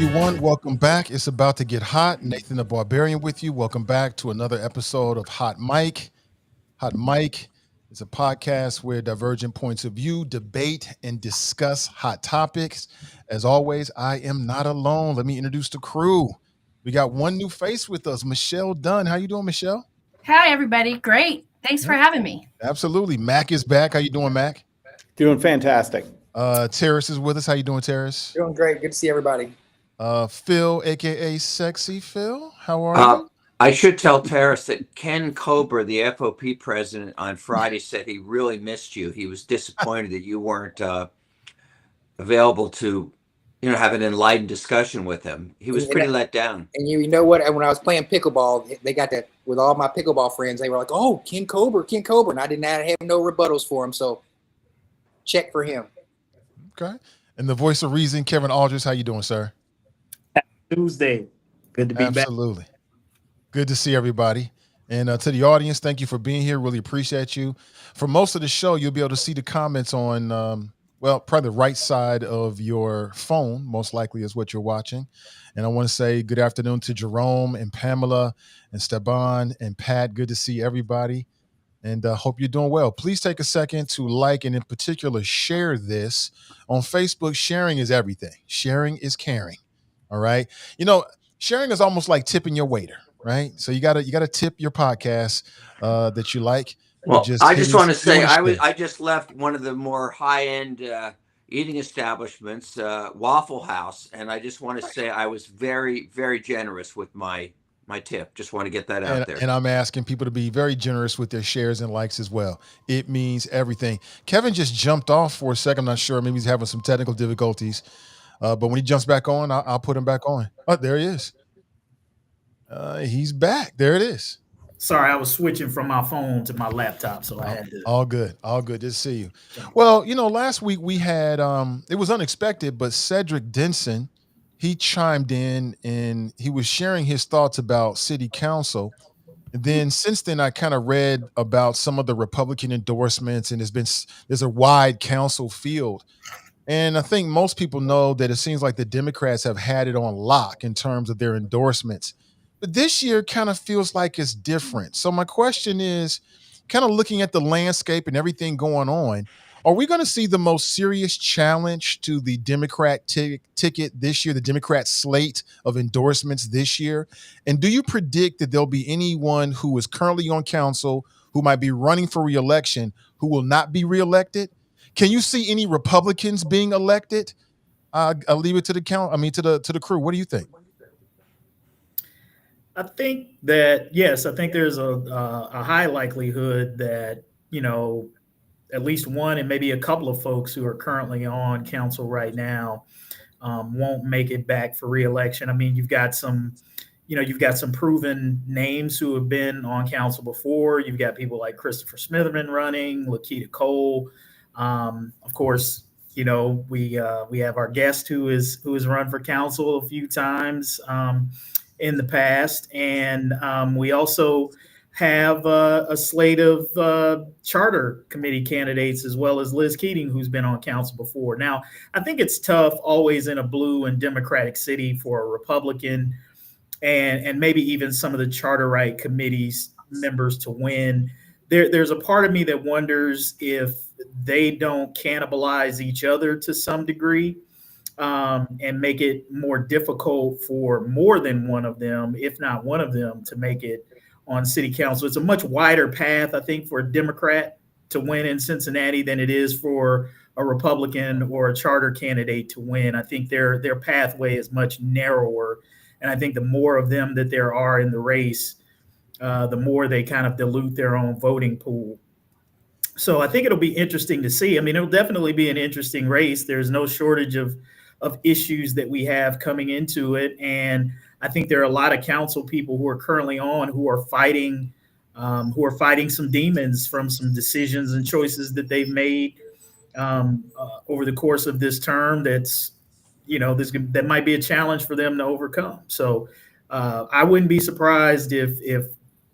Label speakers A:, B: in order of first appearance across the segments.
A: everyone. Welcome back. It's about to get hot. Nathan the Barbarian with you. Welcome back to another episode of Hot Mic. Hot Mic is a podcast where divergent points of view debate and discuss hot topics. As always, I am not alone. Let me introduce the crew. We got one new face with us, Michelle Dunn. How you doing, Michelle?
B: Hi, everybody. Great. Thanks for having me.
A: Absolutely. Mac is back. How you doing, Mac?
C: Doing fantastic.
A: Tarris is with us. How you doing, Tarris?
D: Doing great. Good to see everybody.
A: Phil, aka Sexy Phil. How are you?
E: I should tell Tarris that Ken Kober, the FOP president, on Friday said he really missed you. He was disappointed that you weren't available to, have an enlightened discussion with him. He was pretty let down.
D: And you know what? When I was playing pickleball, they got that with all my pickleball friends. They were like, "Oh, Ken Kober," and I didn't have no rebuttals for him. So check for him.
A: Okay. And the voice of reason, Kevin Aldridge. How you doing, sir?
C: Tuesday. Good to be back.
A: Absolutely. Good to see everybody. And to the audience, thank you for being here. Really appreciate you. For most of the show, you'll be able to see the comments on, probably the right side of your phone, most likely is what you're watching. And I want to say good afternoon to Jerome and Pamela and Steban and Pat. Good to see everybody. And hope you're doing well. Please take a second to like and in particular share this. On Facebook, sharing is everything. Sharing is caring. All right. Sharing is almost like tipping your waiter, right? So you gotta tip your podcast that you like.
E: Well, I just want to say I just left one of the more high-end eating establishments, Waffle House, and I just want to say I was very, very generous with my tip. Just want to get that out there.
A: And I'm asking people to be very generous with their shares and likes as well. It means everything. Kevin just jumped off for a second. I'm not sure. Maybe he's having some technical difficulties. But when he jumps back on, I'll put him back on. Oh, there he is. He's back. There it is.
C: Sorry, I was switching from my phone to my laptop, so I had to.
A: All good. Good to see you. Well, last week we had, it was unexpected, but Cedric Denson, he chimed in and he was sharing his thoughts about city council. And then since then, I kind of read about some of the Republican endorsements, and there's a wide council field. And I think most people know that it seems like the Democrats have had it on lock in terms of their endorsements. But this year kind of feels like it's different. So my question is, kind of looking at the landscape and everything going on, are we going to see the most serious challenge to the Democrat ticket this year, the Democrat slate of endorsements this year? And do you predict that there'll be anyone who is currently on council who might be running for reelection who will not be reelected? Can you see any Republicans being elected? I'll leave it to the to the crew. What do you think?
C: I think that yes, I think there's a high likelihood that at least one and maybe a couple of folks who are currently on council right now won't make it back for reelection. I mean, you've got some proven names who have been on council before. You've got people like Christopher Smitherman running, Lakita Cole. Of course, we have our guest who has run for council a few times in the past, and we also have a slate of charter committee candidates as well as Liz Keating, who's been on council before. Now, I think it's tough always in a blue and Democratic city for a Republican and maybe even some of the charter right committees members to win. There's a part of me that wonders if they don't cannibalize each other to some degree and make it more difficult for more than one of them, if not one of them, to make it on city council. It's a much wider path, I think, for a Democrat to win in Cincinnati than it is for a Republican or a charter candidate to win. I think their pathway is much narrower. And I think the more of them that there are in the race, the more they kind of dilute their own voting pool. So I think it'll be interesting to see. I mean, it'll definitely be an interesting race. There's no shortage of issues that we have coming into it. And I think there are a lot of council people who are currently on who are fighting some demons from some decisions and choices that they've made over the course of this term. That might be a challenge for them to overcome. So I wouldn't be surprised if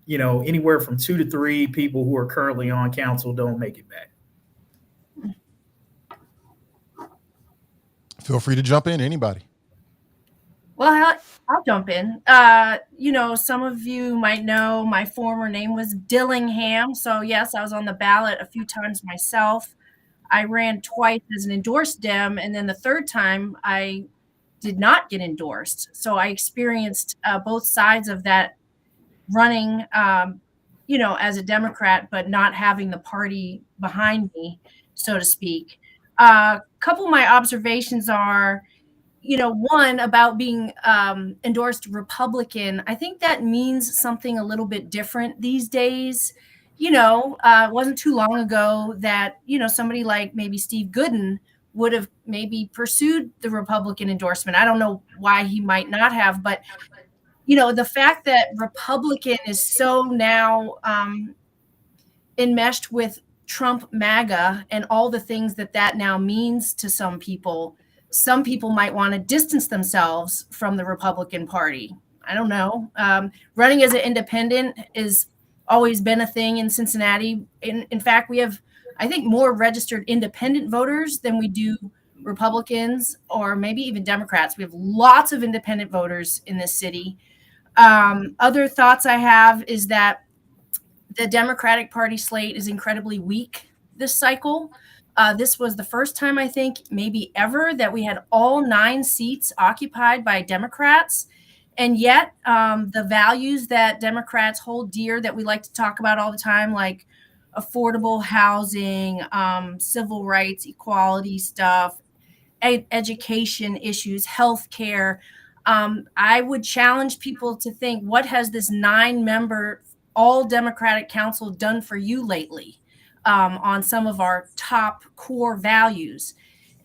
C: anywhere from 2 to 3 people who are currently on council don't make it back.
A: Feel free to jump in, anybody.
B: Well, I'll jump in. Some of you might know my former name was Dillingham. So, yes, I was on the ballot a few times myself. I ran twice as an endorsed Dem, and then the third time I did not get endorsed. So I experienced both sides of that running, as a Democrat, but not having the party behind me, so to speak. A couple of my observations are, one about being endorsed Republican. I think that means something a little bit different these days. It wasn't too long ago that, somebody like maybe Steve Gooden would have maybe pursued the Republican endorsement. I don't know why he might not have, but, the fact that Republican is so now enmeshed with Trump MAGA and all the things that now means to some people might want to distance themselves from the Republican Party. I don't know. Running as an independent has always been a thing in Cincinnati. In fact, we have, I think, more registered independent voters than we do Republicans or maybe even Democrats. We have lots of independent voters in this city. Other thoughts I have is that the Democratic Party slate is incredibly weak this cycle. This was the first time, I think, maybe ever, that we had all 9 seats occupied by Democrats. And yet the values that Democrats hold dear that we like to talk about all the time, like affordable housing, civil rights, equality stuff, education issues, healthcare. I would challenge people to think, what has this 9-member all Democratic council done for you lately on some of our top core values?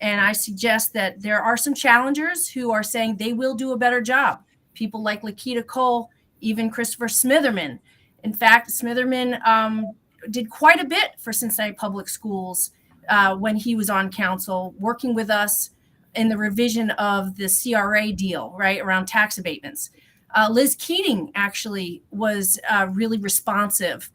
B: And I suggest that there are some challengers who are saying they will do a better job. People like Lakita Cole, even Christopher Smitherman. In fact, Smitherman did quite a bit for Cincinnati Public Schools when he was on council, working with us in the revision of the CRA deal, right, around tax abatements. Liz Keating actually was really responsive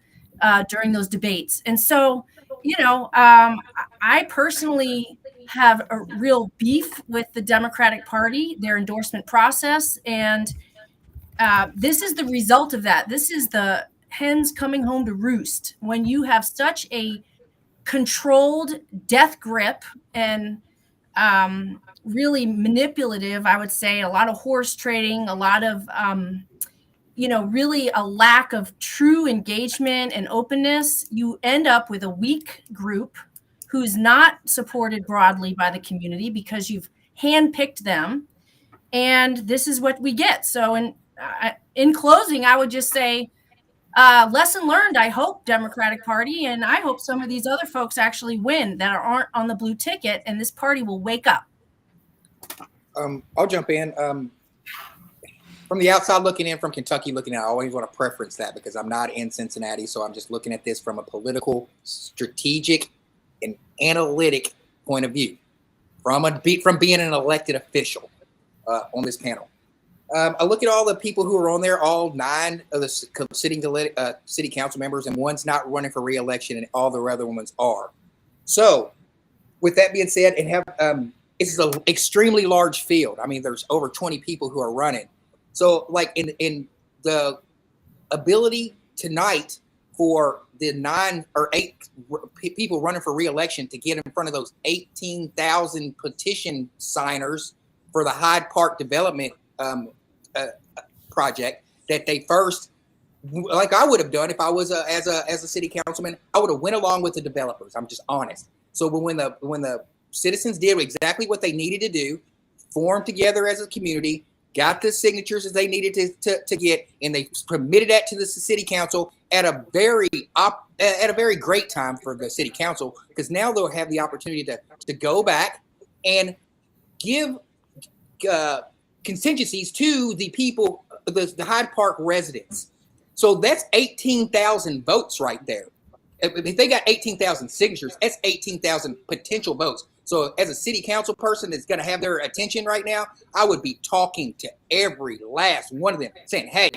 B: during those debates. And so, I personally have a real beef with the Democratic Party, their endorsement process. And this is the result of that. This is the hens coming home to roost when you have such a controlled death grip and really manipulative, I would say, a lot of horse trading, a lot of, really a lack of true engagement and openness. You end up with a weak group who's not supported broadly by the community because you've handpicked them. And this is what we get. So in closing, I would just say, lesson learned, I hope, Democratic Party, and I hope some of these other folks actually win that aren't on the blue ticket, and this party will wake up.
D: I'll jump in. From the outside looking in, from Kentucky looking in, I always want to preference that because I'm not in Cincinnati, so I'm just looking at this from a political, strategic, and analytic point of view from being an elected official on this panel. I look at all the people who are on there, all 9 of the city council members, and one's not running for re-election, and all the other ones are. So, with that being said, and have it's an extremely large field. I mean, there's over 20 people who are running. So, like in the ability tonight for the 9 or 8 people running for re-election to get in front of those 18,000 petition signers for the Hyde Park development project, that they first, like I would have done if I was as a city councilman, I would have went along with the developers. I'm just honest. So when the citizens did exactly what they needed to do, formed together as a community, got the signatures that they needed to get, and they permitted that to the city council at a very great time for the city council, because now they'll have the opportunity to go back and give contingencies to the people, the Hyde Park residents. So that's 18,000 votes right there. If they got 18,000 signatures, that's 18,000 potential votes. So as a city council person that's going to have their attention right now, I would be talking to every last one of them, saying, hey,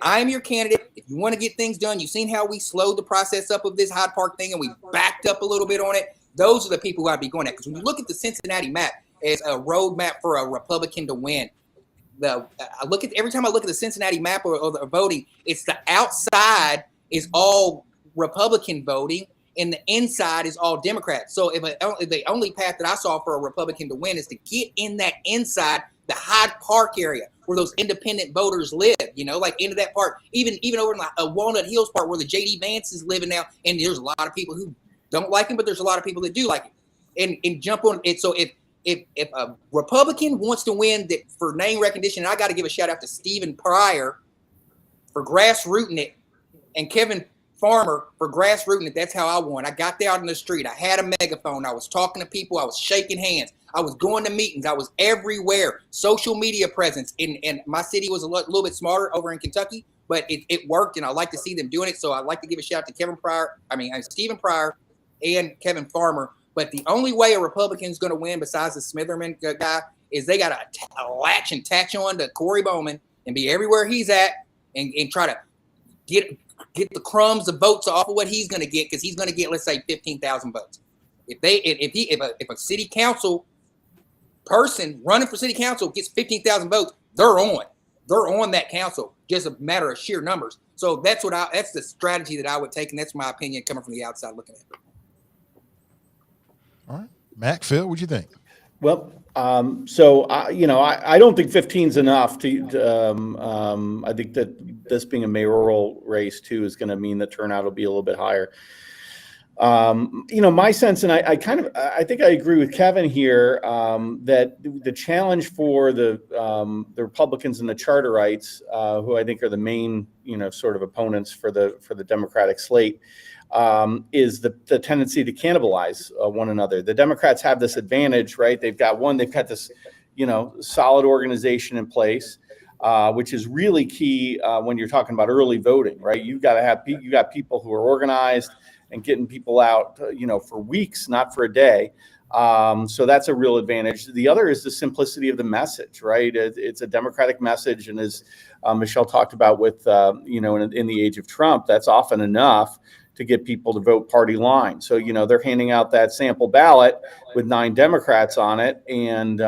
D: I'm your candidate. If you want to get things done, you've seen how we slowed the process up of this Hyde Park thing and we backed up a little bit on it. Those are the people who I'd be going at. Because when you look at the Cincinnati map as a roadmap for a Republican to win, I look at every time I look at the Cincinnati map or the voting, it's the outside is all Republican voting and the inside is all Democrat. So if the only path that I saw for a Republican to win is to get in that inside, the Hyde Park area where those independent voters live, you know, like into that part, even over in the Walnut Hills part where the JD Vance is living now. And there's a lot of people who don't like him, but there's a lot of people that do like him and jump on it. So if a Republican wants to win that for name recognition, and I got to give a shout out to Stephen Pryor for grassrooting it and Kevin Farmer for grassrooting it. That's how I won. I got there out in the street. I had a megaphone. I was talking to people. I was shaking hands. I was going to meetings. I was everywhere. Social media presence. And my city was a little bit smaller over in Kentucky, but it worked, and I like to see them doing it. So I'd like to give a shout out to Stephen Pryor and Kevin Farmer. But the only way a Republican's going to win besides the Smitherman guy is they got to latch and attach on to Corey Bowman and be everywhere he's at and try to get the crumbs of votes off of what he's going to get, because he's going to get, let's say, 15,000 votes. If a city council person running for city council gets 15,000 votes, they're on that council, just a matter of sheer numbers. So that's the strategy that I would take, and that's my opinion coming from the outside looking at it.
A: All right, Mac, Phil, what do you think?
F: Well, I don't think 15 is enough I think that this being a mayoral race too is going to mean the turnout will be a little bit higher. My sense, and I think I agree with Kevin here, that the challenge for the Republicans and the Charterites, who I think are the main, sort of opponents for the Democratic slate, is the tendency to cannibalize one another. The Democrats have this advantage, right? They've got this, solid organization in place, which is really key when you're talking about early voting, right? You got people who are organized and getting people out, for weeks, not for a day. So that's a real advantage. The other is the simplicity of the message, right? It's a Democratic message, and as Michelle talked about with, in the age of Trump, that's often enough to get people to vote party line. So, they're handing out that sample ballot with 9 Democrats on it. And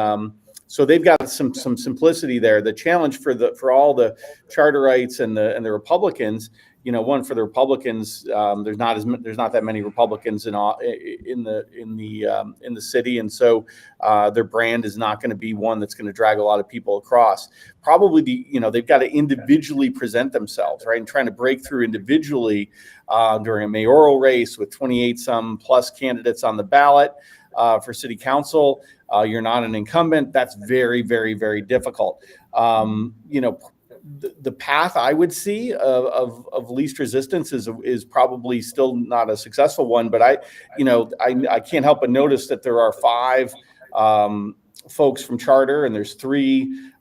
F: so they've got some simplicity there. The challenge for all the Charterites and the Republicans, one, for the Republicans, there's not that many Republicans in the city, and so their brand is not going to be one that's going to drag a lot of people across. Probably they've got to individually present themselves, right, and trying to break through individually during a mayoral race with 28 some plus candidates on the ballot for city council. You're not an incumbent. That's very, very, very difficult. The path I would see of least resistance is probably still not a successful one, but I can't help but notice that there are 5 folks from Charter, and there's 3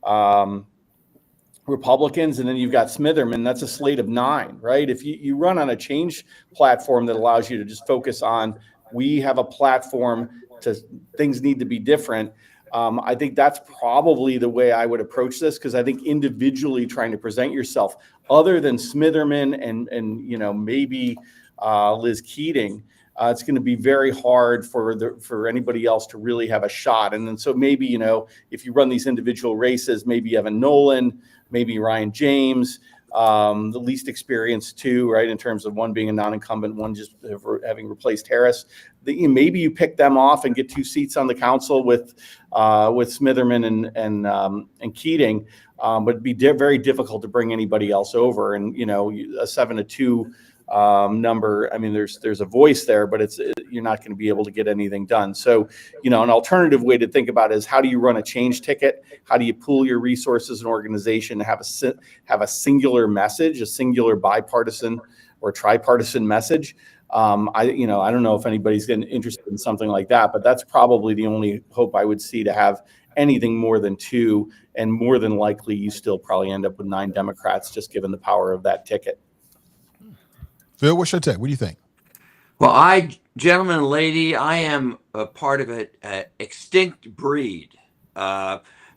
F: Republicans, and then you've got Smitherman. That's a slate of 9, right? If you run on a change platform that allows you to just focus on, we have a platform to things need to be different. I think that's probably the way I would approach this, because I think individually trying to present yourself, other than Smitherman and maybe Liz Keating, it's going to be very hard for anybody else to really have a shot. And then so maybe if you run these individual races, maybe Evan Nolan, maybe Ryan James, the least experienced too, right? In terms of one being a non-incumbent, one just having replaced Tarris. Maybe you pick them off and get 2 seats on the council with Smitherman and Keating, but it'd be very difficult to bring anybody else over. And a 7-2 number. I mean, there's a voice there, but you're not going to be able to get anything done. So, an alternative way to think about it is, how do you run a change ticket? How do you pool your resources and organization to have a singular message, a singular bipartisan or tripartisan message? I don't know if anybody's getting interested in something like that, but that's probably the only hope I would see to have anything more than 2, and more than likely you still probably end up with 9 Democrats, just given the power of that ticket.
A: Phil, what's your take? What do you think?
E: Well, gentlemen and lady, I am a part of an extinct breed,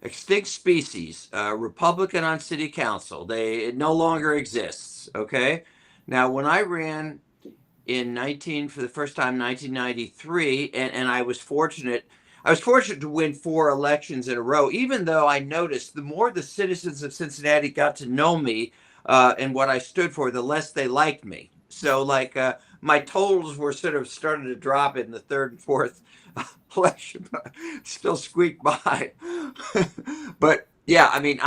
E: extinct species, Republican on city council. It no longer exists. Okay. Now, when I ran for the first time, 1993, and I was fortunate, I was fortunate to win 4 elections in a row, even though I noticed the more the citizens of Cincinnati got to know me and what I stood for, the less they liked me. So, like, my totals were sort of starting to drop in the 3rd and 4th election, still squeaked by. But yeah, I mean,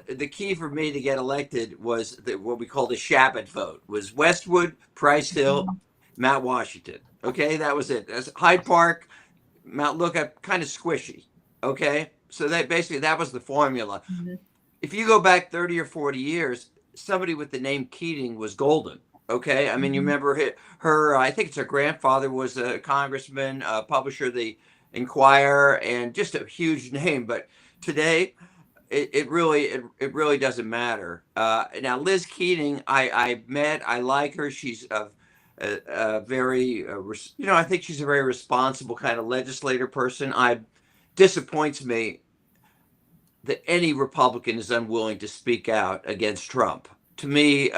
E: the key for me to get elected was what we call the Shabbat vote, was Westwood, Price Hill, Mount Washington. Okay, that was it. That's Hyde Park, Mount Lookup, kind of squishy. Okay, so that was the formula.
B: Mm-hmm.
E: If you go back 30 or 40 years, somebody with the name Keating was golden. Okay, I mean, you remember her I think it's her grandfather was a congressman, publisher of the Inquirer, and just a huge name. But today, it really doesn't matter. Now, Liz Keating, I met, I like her. She's a very, I think she's a very responsible kind of legislator person. Disappoints me that any Republican is unwilling to speak out against Trump. To me,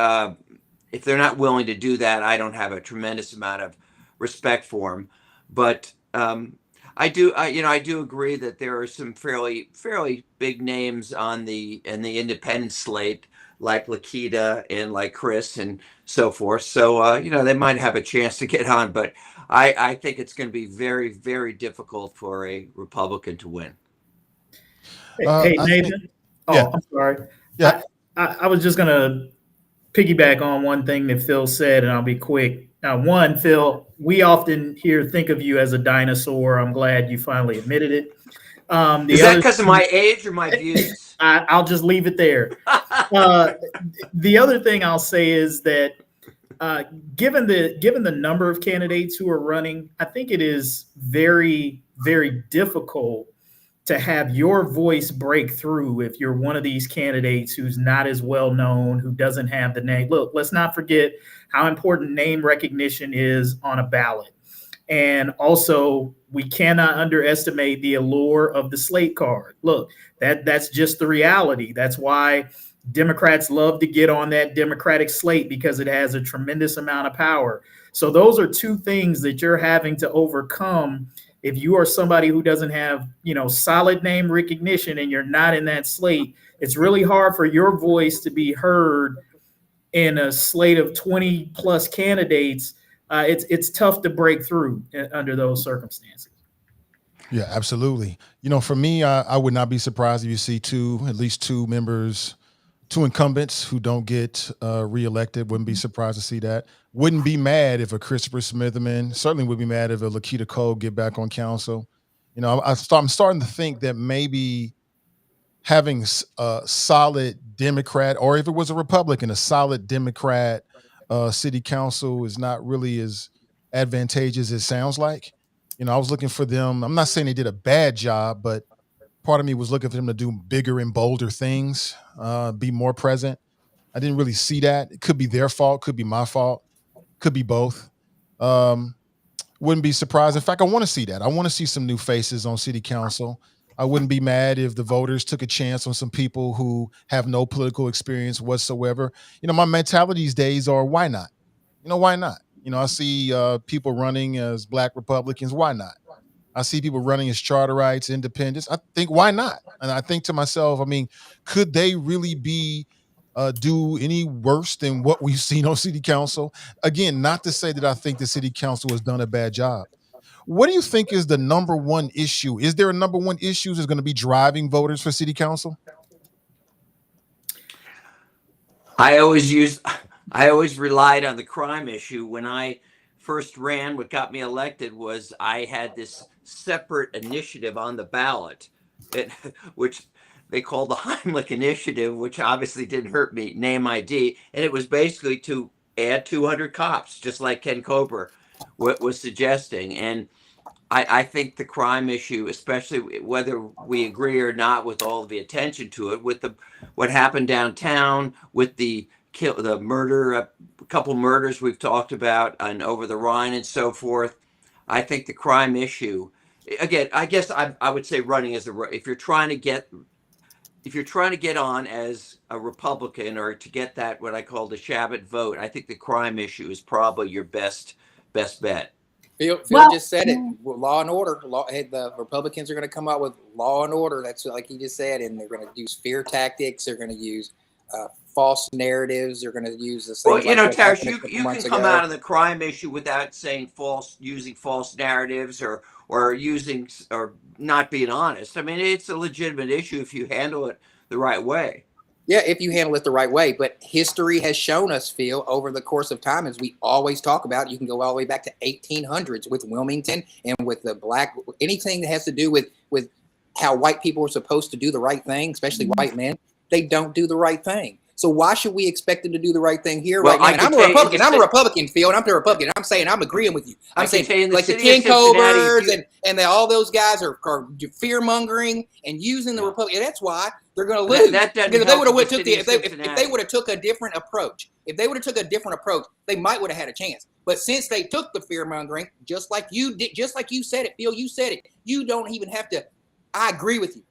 E: if they're not willing to do that, I don't have a tremendous amount of respect for them. But I do agree that there are some fairly big names in the independent slate, like Lakita and like Chris and so forth. So they might have a chance to get on, but I think it's going to be very, very difficult for a Republican to win.
C: Hey, Nathan.
A: Yeah.
C: I'm sorry.
A: Yeah.
C: I was just going to piggyback on one thing that Phil said, and I'll be quick. One, Phil, we often think of you as a dinosaur. I'm glad you finally admitted it.
E: Is that because of my age or my views?
C: I'll just leave it there. The other thing I'll say is that given the number of candidates who are running, I think it is very, very difficult to have your voice break through if you're one of these candidates who's not as well known, who doesn't have the name. Look, let's not forget how important name recognition is on a ballot. And also, we cannot underestimate the allure of the slate card. Look, that's just the reality. That's why Democrats love to get on that Democratic slate, because it has a tremendous amount of power. So those are two things that you're having to overcome if you are somebody who doesn't have, solid name recognition and you're not in that slate. It's really hard for your voice to be heard in a slate of 20 plus candidates. It's tough to break through under those circumstances.
A: Yeah, absolutely. For me, I would not be surprised if you see at least two incumbents who don't get reelected. Wouldn't be surprised to see that. Wouldn't be mad if a Christopher Smitherman, certainly would be mad if a Lakita Cole get back on council. I'm starting to think that maybe having a solid Democrat, or if it was a Republican, a solid Democrat city council is not really as advantageous as it sounds like. I was looking for them. I'm not saying they did a bad job, but part of me was looking for them to do bigger and bolder things, be more present. I didn't really see that. It could be their fault, could be my fault, could be both. Wouldn't be surprised. In fact, I want to see that. I want to see some new faces on city council. I wouldn't be mad if the voters took a chance on some people who have no political experience whatsoever. My mentality these days are, why not? Why not? I see people running as Black Republicans. Why not? I see people running as charterites, independents. I think, why not? And I think to myself, could they really do any worse than what we've seen on city council? Again, not to say that I think the city council has done a bad job. What do you think is the number one issue? Is there a number one issue that's going to be driving voters for city council?
E: I always relied on the crime issue. When I first ran, what got me elected was I had this separate initiative on the ballot, which they called the Hemlich initiative, which obviously didn't hurt me, name ID. And it was basically to add 200 cops, just like Ken Kober was suggesting. And I think the crime issue, especially whether we agree or not with all of the attention to it, with what happened downtown, with the murder, a couple murders we've talked about, and over the Rhine and so forth, I think the crime issue, again, I guess I would say running as if you're trying to get on as a Republican, or to get what I call the Shabbat vote, I think the crime issue is probably your best bet.
D: Phil
B: Well,
D: just said it. Law and order. The Republicans are going to come out with law and order. That's like he just said, and they're going to use fear tactics. They're going to use false narratives. They're going to use the same.
E: Well, Tarris, you can come out on the crime issue without saying using false narratives or not being honest. I mean, it's a legitimate issue if you handle it the right way.
D: Yeah, if you handle it the right way. But history has shown us, Phil, over the course of time, as we always talk about, you can go all the way back to 1800s with Wilmington and with the anything that has to do with how white people are supposed to do the right thing, especially white men, they don't do the right thing. So why should we expect them to do the right thing here right now? And I'm a Republican. I'm a Republican, Phil, and I'm the Republican. I'm saying I'm agreeing with you. I'm saying like the Ken Cobers and all those guys are fear mongering and using the Republican. That's why they're going to lose. Because if they would have took if they would have took a different approach, they might would have had a chance. But since they took the fear mongering, just like you did, just like you said it, Phil, you said it. You don't even have to. I agree with you.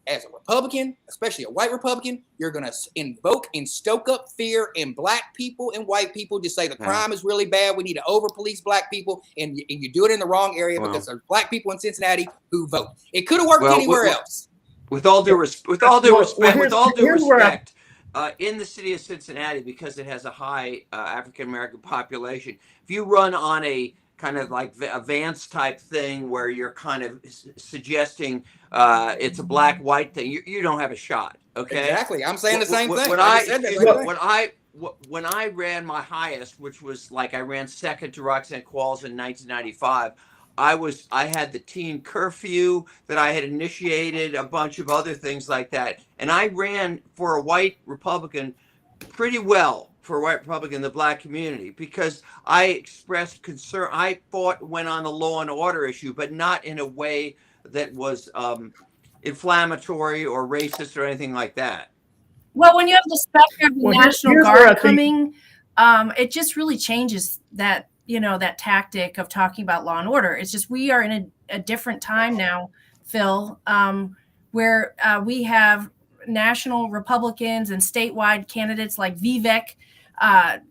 D: As a Republican, especially a white Republican, you're going to invoke and stoke up fear in black people and white people. Just say the crime is really bad. We need to over-police black people, and you do it in the wrong area because there's black people in Cincinnati who vote. It could have worked anywhere else.
E: With all due respect, in the city of Cincinnati, because it has a high African American population, if you run on a kind of like a Vance type thing where you're kind of suggesting it's a black-white thing, you don't have a shot. Okay.
D: Exactly. I'm saying the same thing.
E: When I ran my highest, which was like I ran second to Roxanne Qualls in 1995, I had the teen curfew that I had initiated, a bunch of other things like that, and I ran for a white Republican pretty well. For a white Republican in the black community, because I expressed concern. I went on the law and order issue, but not in a way that was inflammatory or racist or anything like that.
B: Well, when you have the specter of the National Guard coming, it just really changes that, that tactic of talking about law and order. It's just we are in a different time now, Phil, where we have national Republicans and statewide candidates like Vivek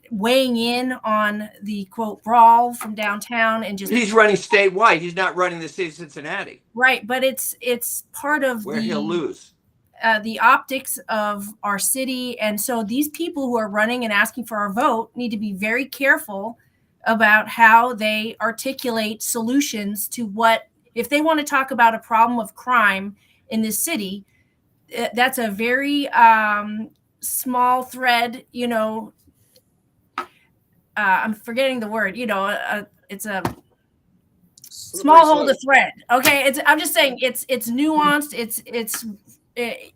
B: weighing in on the quote brawl from downtown, and
E: he's running statewide. He's not running the city of Cincinnati,
B: right? But it's part of
E: where he'll lose
B: the optics of our city, and so these people who are running and asking for our vote need to be very careful about how they articulate solutions to what, if they want to talk about a problem of crime in this city, that's a very small thread, I'm forgetting the word, it's a small hole to thread. Okay. I'm just saying it's nuanced. It's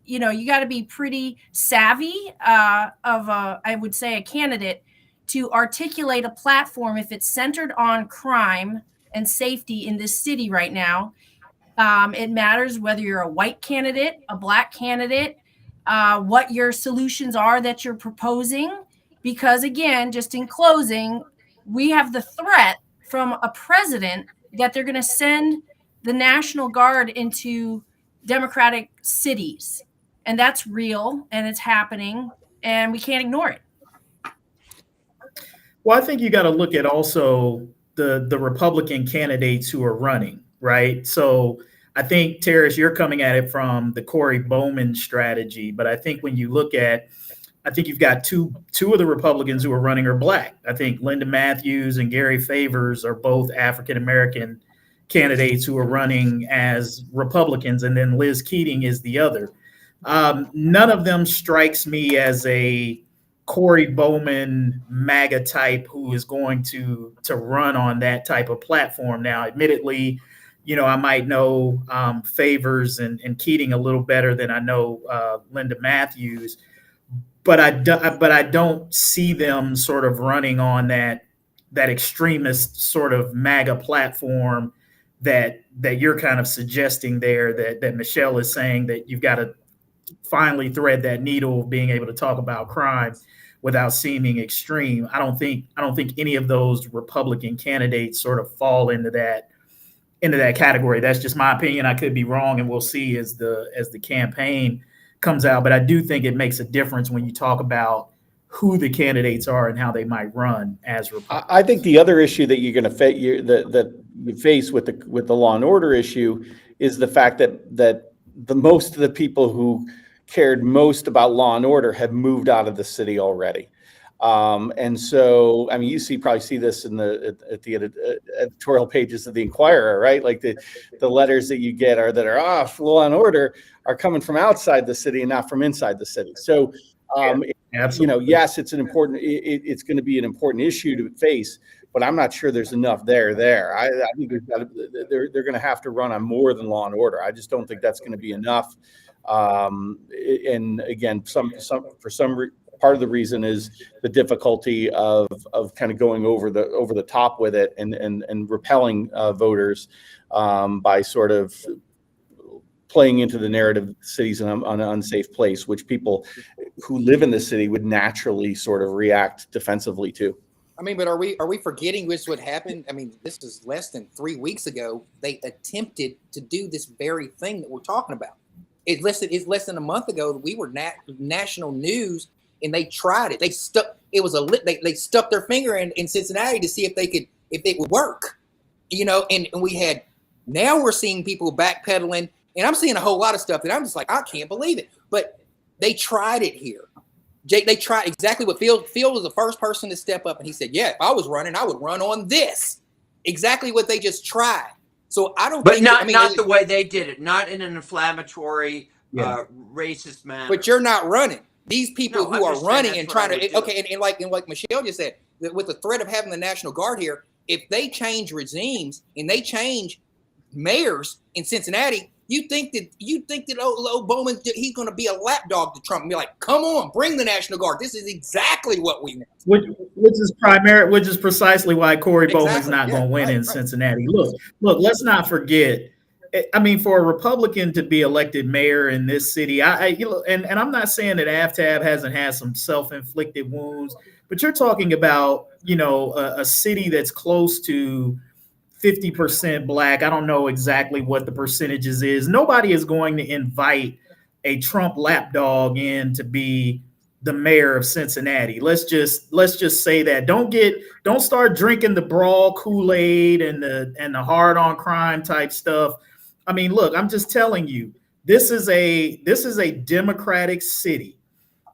B: you got to be pretty savvy I would say a candidate to articulate a platform if it's centered on crime and safety in this city right now. It matters whether you're a white candidate, a black candidate, what your solutions are that you're proposing. Because again, just in closing, we have the threat from a president that they're going to send the National Guard into Democratic cities. And that's real, and it's happening, and we can't ignore it.
C: Well, I think you got to look at also the Republican candidates who are running, right? So I think, Tarris, you're coming at it from the Corey Bowman strategy, but I think when you look at, I think you've got two of the Republicans who are running are black. I think Linda Matthews and Gary Favors are both African-American candidates who are running as Republicans, and then Liz Keating is the other. None of them strikes me as a Corey Bowman MAGA type who is going to run on that type of platform. Now, admittedly, I might know Favors and Keating a little better than I know Linda Matthews. But I don't see them sort of running on that extremist sort of MAGA platform that you're kind of suggesting there, that Michelle is saying that you've got to finally thread that needle of being able to talk about crime without seeming extreme. I don't think any of those Republican candidates sort of fall into that category. That's just my opinion. I could be wrong, and we'll see as the campaign comes out. But I do think it makes a difference when you talk about who the candidates are and how they might run as Republicans.
F: I think the other issue that you're going to that you face with the law and order issue is the fact that the most of the people who cared most about law and order have moved out of the city already. And so, I mean, you probably see this in the editorial pages of the Inquirer, right? Like the letters that you get law and order are coming from outside the city and not from inside the city. So, yes, it's it's going to be an important issue to face, but I'm not sure there's enough there. I think they're going to have to run on more than law and order. I just don't think that's going to be enough. And again, part of the reason is the difficulty of kind of going over the top with it and repelling voters by sort of playing into the narrative that the city's an unsafe place, which people who live in the city would naturally sort of react defensively to.
D: I mean, but are we forgetting what happened? I mean, this is less than 3 weeks ago. They attempted to do this very thing that we're talking about. It's less than a month ago. We were national news, and they tried it. They stuck. It was they stuck their finger in Cincinnati to see if it would work. And now we're seeing people backpedaling. And I'm seeing a whole lot of stuff that I'm just like, I can't believe it. But they tried it here. They tried exactly what Phil was the first person to step up. And he said, yeah, if I was running, I would run on this. Exactly what they just tried. So I don't think.
E: But not the way they did it. Not in an inflammatory, racist manner.
D: But you're not running. These people who are running and trying to. Okay. And like Michelle just said, with the threat of having the National Guard here, if they change regimes and they change mayors in Cincinnati, you think that old Bowman, he's going to be a lapdog to Trump and be like, come on, bring the National Guard. This is exactly what we want.
C: Which is precisely why Corey Bowman's not going to win in Cincinnati. Look, let's not forget. I mean, for a Republican to be elected mayor in this city, and I'm not saying that AFTAB hasn't had some self-inflicted wounds, but you're talking about, a city that's close to 50% Black. I don't know exactly what the percentages is. Nobody is going to invite a Trump lapdog in to be the mayor of Cincinnati. Let's just say that. Don't start drinking the brawl Kool-Aid and the hard on crime type stuff. I mean, look, I'm just telling you, this is a Democratic city.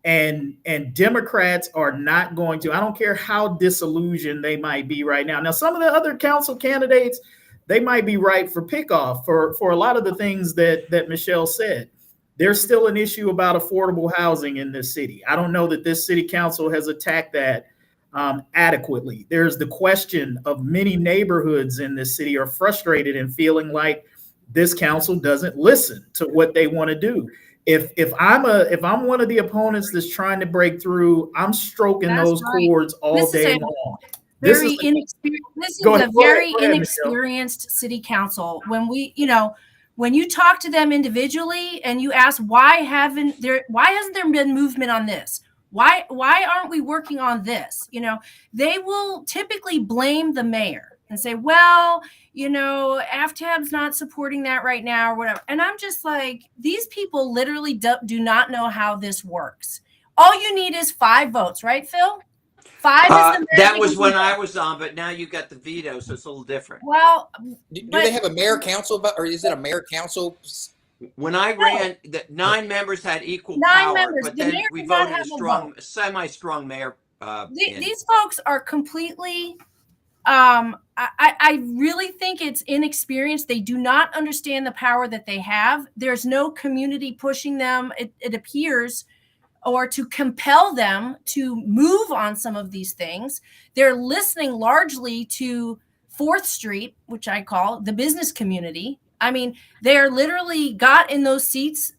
C: And Democrats are not going to, I don't care how disillusioned they might be right now. Now, some of the other council candidates, they might be right for pickoff for a lot of the things that Michelle said. There's still an issue about affordable housing in this city. I don't know that this city council has attacked that adequately. There's the question of many neighborhoods in this city are frustrated and feeling like this council doesn't listen to what they want to do. If I'm one of the opponents that's trying to break through, I'm stroking those chords all day long.
B: This is a very inexperienced city council. When when you talk to them individually and you ask why hasn't there been movement on this? Why aren't we working on this? They will typically blame the mayor and say, well, AFTAB's not supporting that right now or whatever. And I'm just like, these people literally do not know how this works. All you need is 5 votes, right, Phil? 5 is the
E: that was when I was on, but now you got the veto, so it's a little different.
B: Well,
D: do they have a mayor council vote, or is it a mayor council?
E: When I ran, 9 members had equal
B: 9
E: power,
B: members.
E: but
B: The
E: then
B: mayor
E: we
B: did not
E: voted
B: have
E: a
B: a vote.
E: semi-strong mayor.
B: These folks are completely. I really think it's inexperienced. They do not understand the power that they have. There's no community pushing them, it appears, or to compel them to move on some of these things. They're listening largely to 4th Street, which I call the business community. I mean, they're literally got in those seats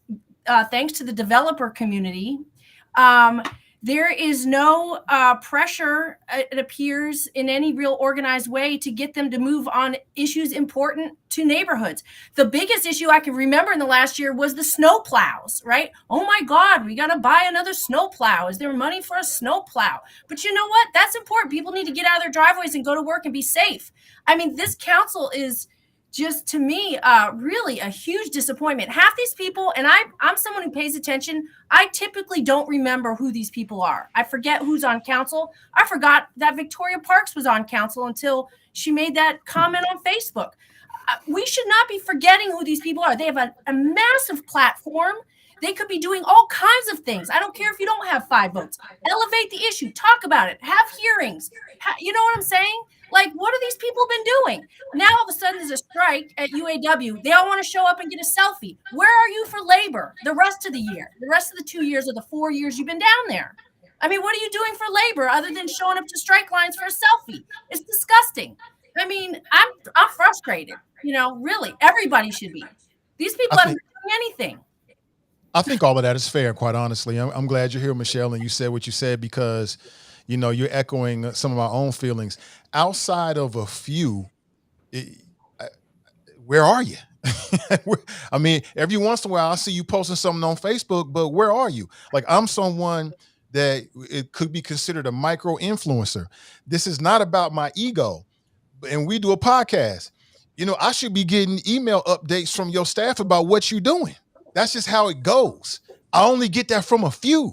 B: thanks to the developer community. There is no pressure, it appears, in any real organized way to get them to move on issues important to neighborhoods. The biggest issue I can remember in the last year was the snow plows, right? Oh my God, we got to buy another snow plow. Is there money for a snow plow? But you know what? That's important. People need to get out of their driveways and go to work and be safe. I mean, this council is just to me, really a huge disappointment. Half these people, and I'm someone who pays attention. I typically don't remember who these people are. I forget who's on council. I forgot that Victoria Parks was on council until she made that comment on Facebook. We should not be forgetting who these people are. They have a massive platform. They could be doing all kinds of things. I don't care if you don't have 5 votes. Elevate the issue. Talk about it. Have hearings. You know what I'm saying? Like, what have these people been doing? Now, all of a sudden, there's a strike at UAW. They all want to show up and get a selfie. Where are you for labor the rest of the year? The rest of the 2 years or the 4 years you've been down there? I mean, what are you doing for labor other than showing up to strike lines for a selfie? It's disgusting. I mean, I'm frustrated. You know, really, everybody should be. These people haven't been doing anything.
A: I think all of that is fair, quite honestly. I'm glad you're here, Michelle, and you said what you said because, you know, you're echoing some of my own feelings. Outside of a few, where are you? I mean, every once in a while, I see you posting something on Facebook, but where are you? Like, I'm someone that it could be considered a micro influencer. This is not about my ego, and we do a podcast. You know, I should be getting email updates from your staff about what you're doing. That's just how it goes. I only get that from a few.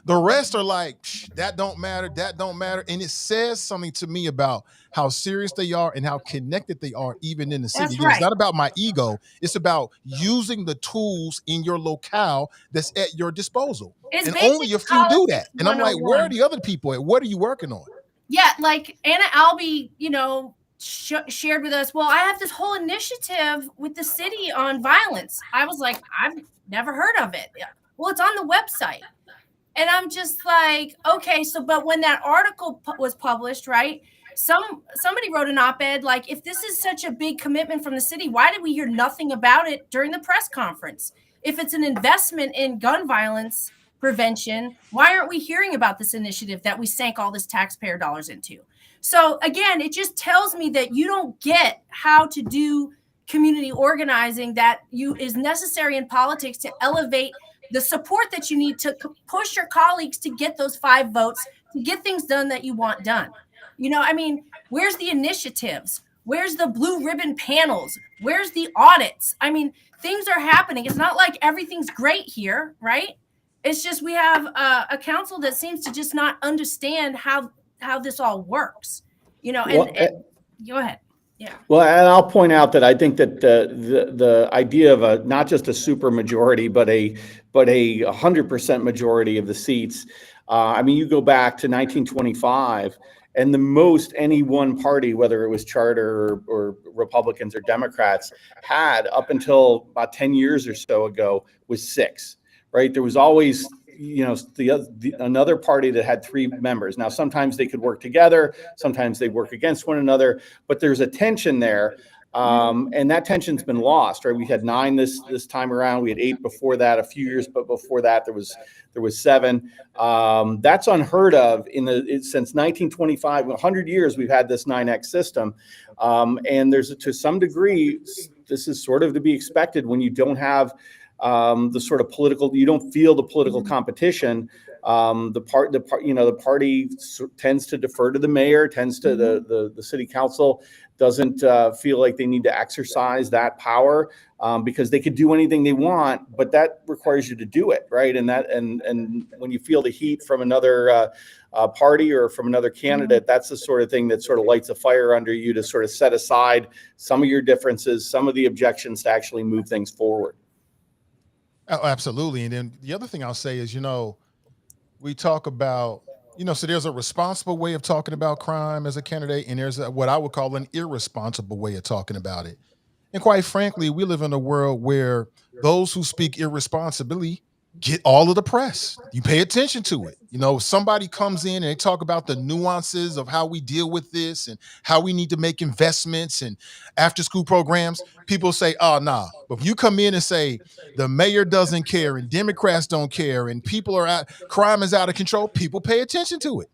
A: The rest are like, that don't matter, that don't matter. And it says something to me about how serious they are and how connected they are, even in the city.
B: That's right.
A: It's not about my ego. It's about using the tools in your locale that's at your disposal.
B: It's
A: and only a few do that. And I'm like,
B: 101.
A: where are the other people at? What are you working on?
B: Yeah, like Anna Albee, you know, shared with us, well, I have this whole initiative with the city on violence. I was like, I've never heard of it. Well, it's on the website. And I'm just like, okay, so, but when that article was published, right, somebody wrote an op-ed, like, if this is such a big commitment from the city, why did we hear nothing about it during the press conference? If it's an investment in gun violence prevention, why aren't we hearing about this initiative that we sank all this taxpayer dollars into? So again, it just tells me that you don't get how to do community organizing that is necessary in politics to elevate the support that you need to push your colleagues to get those 5 votes, to get things done that you want done. You know, I mean, where's the initiatives? Where's the blue ribbon panels? Where's the audits? I mean, things are happening. It's not like everything's great here, right? It's just we have a council that seems to just not understand how this all works, you know. And go ahead. Yeah.
F: Well, and I'll point out that I think that the idea of not just a super majority, but a 100% majority of the seats. I mean, you go back to 1925, and the most any one party, whether it was charter or Republicans or Democrats, had up until about 10 years or so ago was 6. Right? There was always, you know, another party that had 3 members. Now, sometimes they could work together, sometimes they work against one another, but there's a tension there, and that tension's been lost. Right? We had 9 this time around. We had 8 before that, a few years, but before that there was 7. That's unheard of since 1925. 100 years we've had this 9X system, and there's to some degree this is sort of to be expected when you don't have the sort of you don't feel the political competition. The party tends to defer to the mayor, tends to the city council doesn't feel like they need to exercise that power because they could do anything they want, but that requires you to do it, right? And when you feel the heat from another party or from another candidate, that's the sort of thing that sort of lights a fire under you to sort of set aside some of your differences, some of the objections to actually move things forward.
A: Oh, absolutely. And then the other thing I'll say is, you know, we talk about, you know, so there's a responsible way of talking about crime as a candidate, and there's what I would call an irresponsible way of talking about it. And quite frankly, we live in a world where those who speak irresponsibly get all of the press. You pay attention to it. You know, somebody comes in and they talk about the nuances of how we deal with this and how we need to make investments and after school programs. People say, oh, nah. But if you come in and say the mayor doesn't care and Democrats don't care and crime is out of control, people pay attention to it.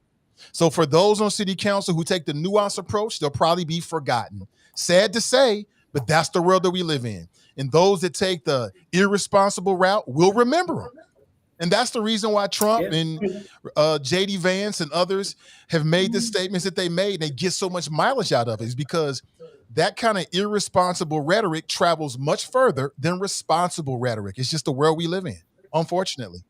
A: So for those on city council who take the nuanced approach, they'll probably be forgotten. Sad to say, but that's the world that we live in. And those that take the irresponsible route will remember them. And that's the reason why Trump and J.D. Vance and others have made the statements that they made. They get so much mileage out of it is because that kind of irresponsible rhetoric travels much further than responsible rhetoric. It's just the world we live in, unfortunately.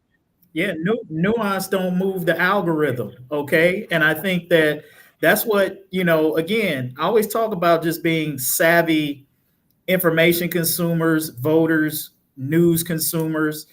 C: Yeah, nuance don't move the algorithm, okay? And I think that's what, again, I always talk about just being savvy information consumers, voters, news consumers.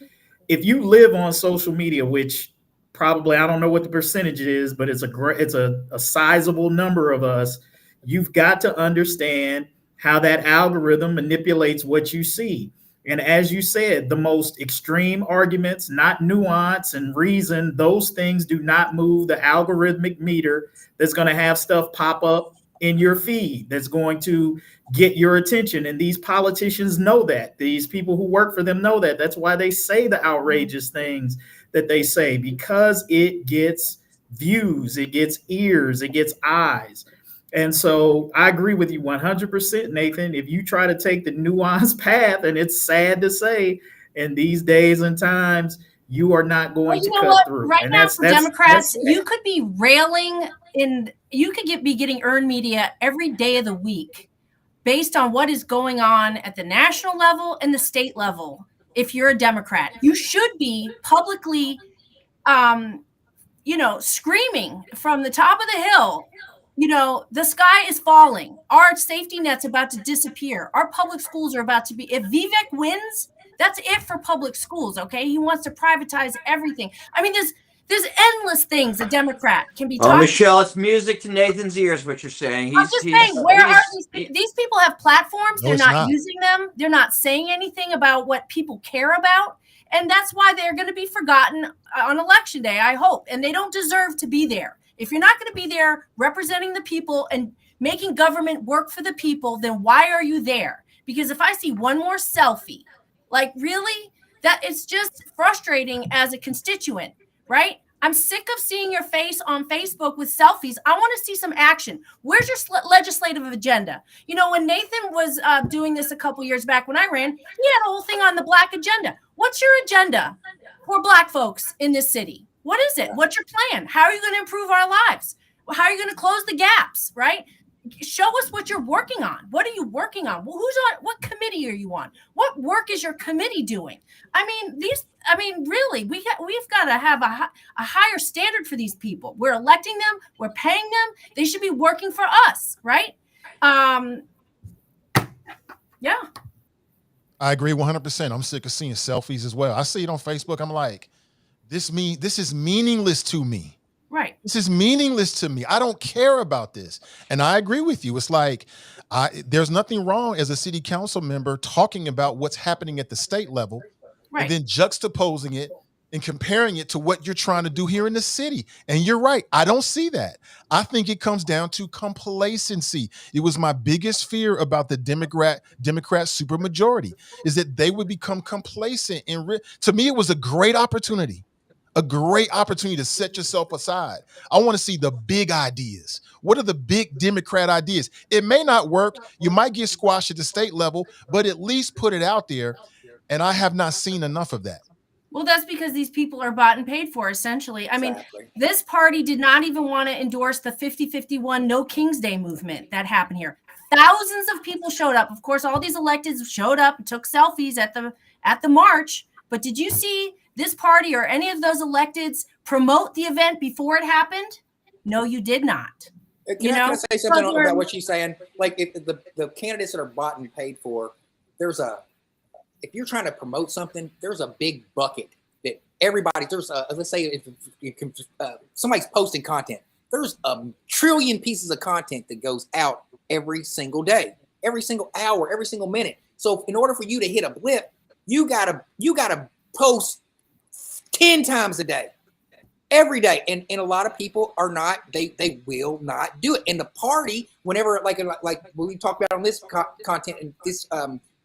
C: If you live on social media, which probably, I don't know what the percentage is, but it's a sizable number of us, you've got to understand how that algorithm manipulates what you see. And as you said, the most extreme arguments, not nuance and reason, those things do not move the algorithmic meter that's going to have stuff pop up in your feed that's going to get your attention. And these politicians know that. These people who work for them know that. That's why they say the outrageous things that they say, because it gets views, it gets ears, it gets eyes. And so I agree with you 100%, Nathan. If you try to take the nuanced path, and it's sad to say, in these days and times, you are not going to cut through.
B: Right now, for Democrats, you could be railing you could be getting earned media every day of the week based on what is going on at the national level and the state level. If you're a Democrat, you should be publicly, screaming from the top of the hill, the sky is falling. Our safety net's about to disappear. Our public schools are about to be, if Vivek wins, that's it for public schools, okay? He wants to privatize everything. I mean, there's endless things a Democrat can be talking about.
E: Michelle, it's music to Nathan's ears, what you're saying.
B: I'm just saying, where are these people have platforms, they're not using them. They're not saying anything about what people care about. And that's why they're going to be forgotten on election day, I hope. And they don't deserve to be there. If you're not going to be there representing the people and making government work for the people, then why are you there? Because if I see one more selfie, like really, that it's just frustrating as a constituent, right? I'm sick of seeing your face on Facebook with selfies. I want to see some action. Where's your legislative agenda? When Nathan was doing this a couple years back when I ran, he had a whole thing on the Black agenda. What's your agenda for Black folks in this city? What is it? What's your plan? How are you going to improve our lives? How are you going to close the gaps, right? Show us what you're working on. What are you working on? Well, what committee are you on? What work is your committee doing? Really, we've got to have a higher standard for these people. We're electing them. We're paying them. They should be working for us, right? Yeah.
A: I agree 100%. I'm sick of seeing selfies as well. I see it on Facebook. I'm like, this is meaningless to me.
B: Right.
A: This is meaningless to me. I don't care about this. And I agree with you. It's like, there's nothing wrong as a city council member talking about what's happening at the state level, right, and then juxtaposing it and comparing it to what you're trying to do here in the city. And you're right. I don't see that. I think it comes down to complacency. It was my biggest fear about the Democrat supermajority, is that they would become complacent. And to me, it was a great opportunity to set yourself aside. I want to see the big ideas. What are the big Democrat ideas? It may not work. You might get squashed at the state level, but at least put it out there. And I have not seen enough of that.
B: Well, that's because these people are bought and paid for, essentially. I mean, this party did not even want to endorse the 50-51 No King's Day movement that happened here. Thousands of people showed up. Of course, all these electeds showed up and took selfies at the march. But did you see this party or any of those electeds promote the event before it happened? No, you did not.
D: Can I say something about what she's saying? Like, if the candidates that are bought and paid for, if you're trying to promote something, there's a big bucket that let's say if somebody's posting content, there's a trillion pieces of content that goes out every single day, every single hour, every single minute. So in order for you to hit a blip, you gotta post 10 times a day, every day. And a lot of people are not, they will not do it. And the party, whenever, like when we talked about on this content and this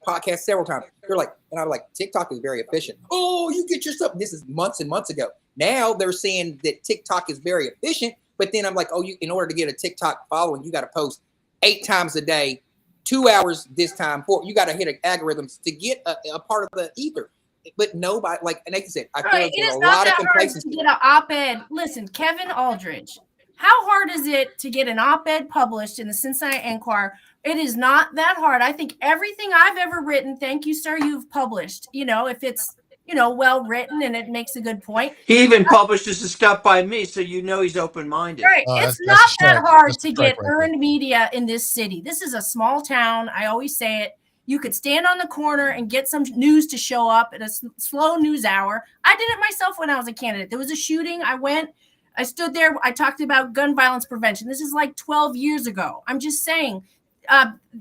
D: podcast several times, they're like, and I'm like, TikTok is very efficient. Oh, you get your stuff. This is months and months ago. Now they're saying that TikTok is very efficient, but then I'm like, in order to get a TikTok following, you got to post 8 times a day, 2 hours this time. You got to hit algorithms to get a part of the ether. But nobody, like Nathan said, I feel like there's a lot of complacency.
B: To get an op-ed. Listen, Kevin Aldridge, how hard is it to get an op-ed published in the Cincinnati Enquirer It is not that hard. I think everything I've ever written, thank you, sir, you've published. If it's, well written and it makes a good point.
E: He even publishes the stuff by me, so he's open-minded.
B: Right. It's
A: That's
B: not
A: a strike.
B: that hard
A: That's a
B: to
A: strike
B: get
A: right there.
B: earned media in this city. This is a small town. I always say it. You could stand on the corner and get some news to show up at a slow news hour. I did it myself when I was a candidate. There was a shooting. I stood there. I talked about gun violence prevention. This is like 12 years ago. I'm just saying,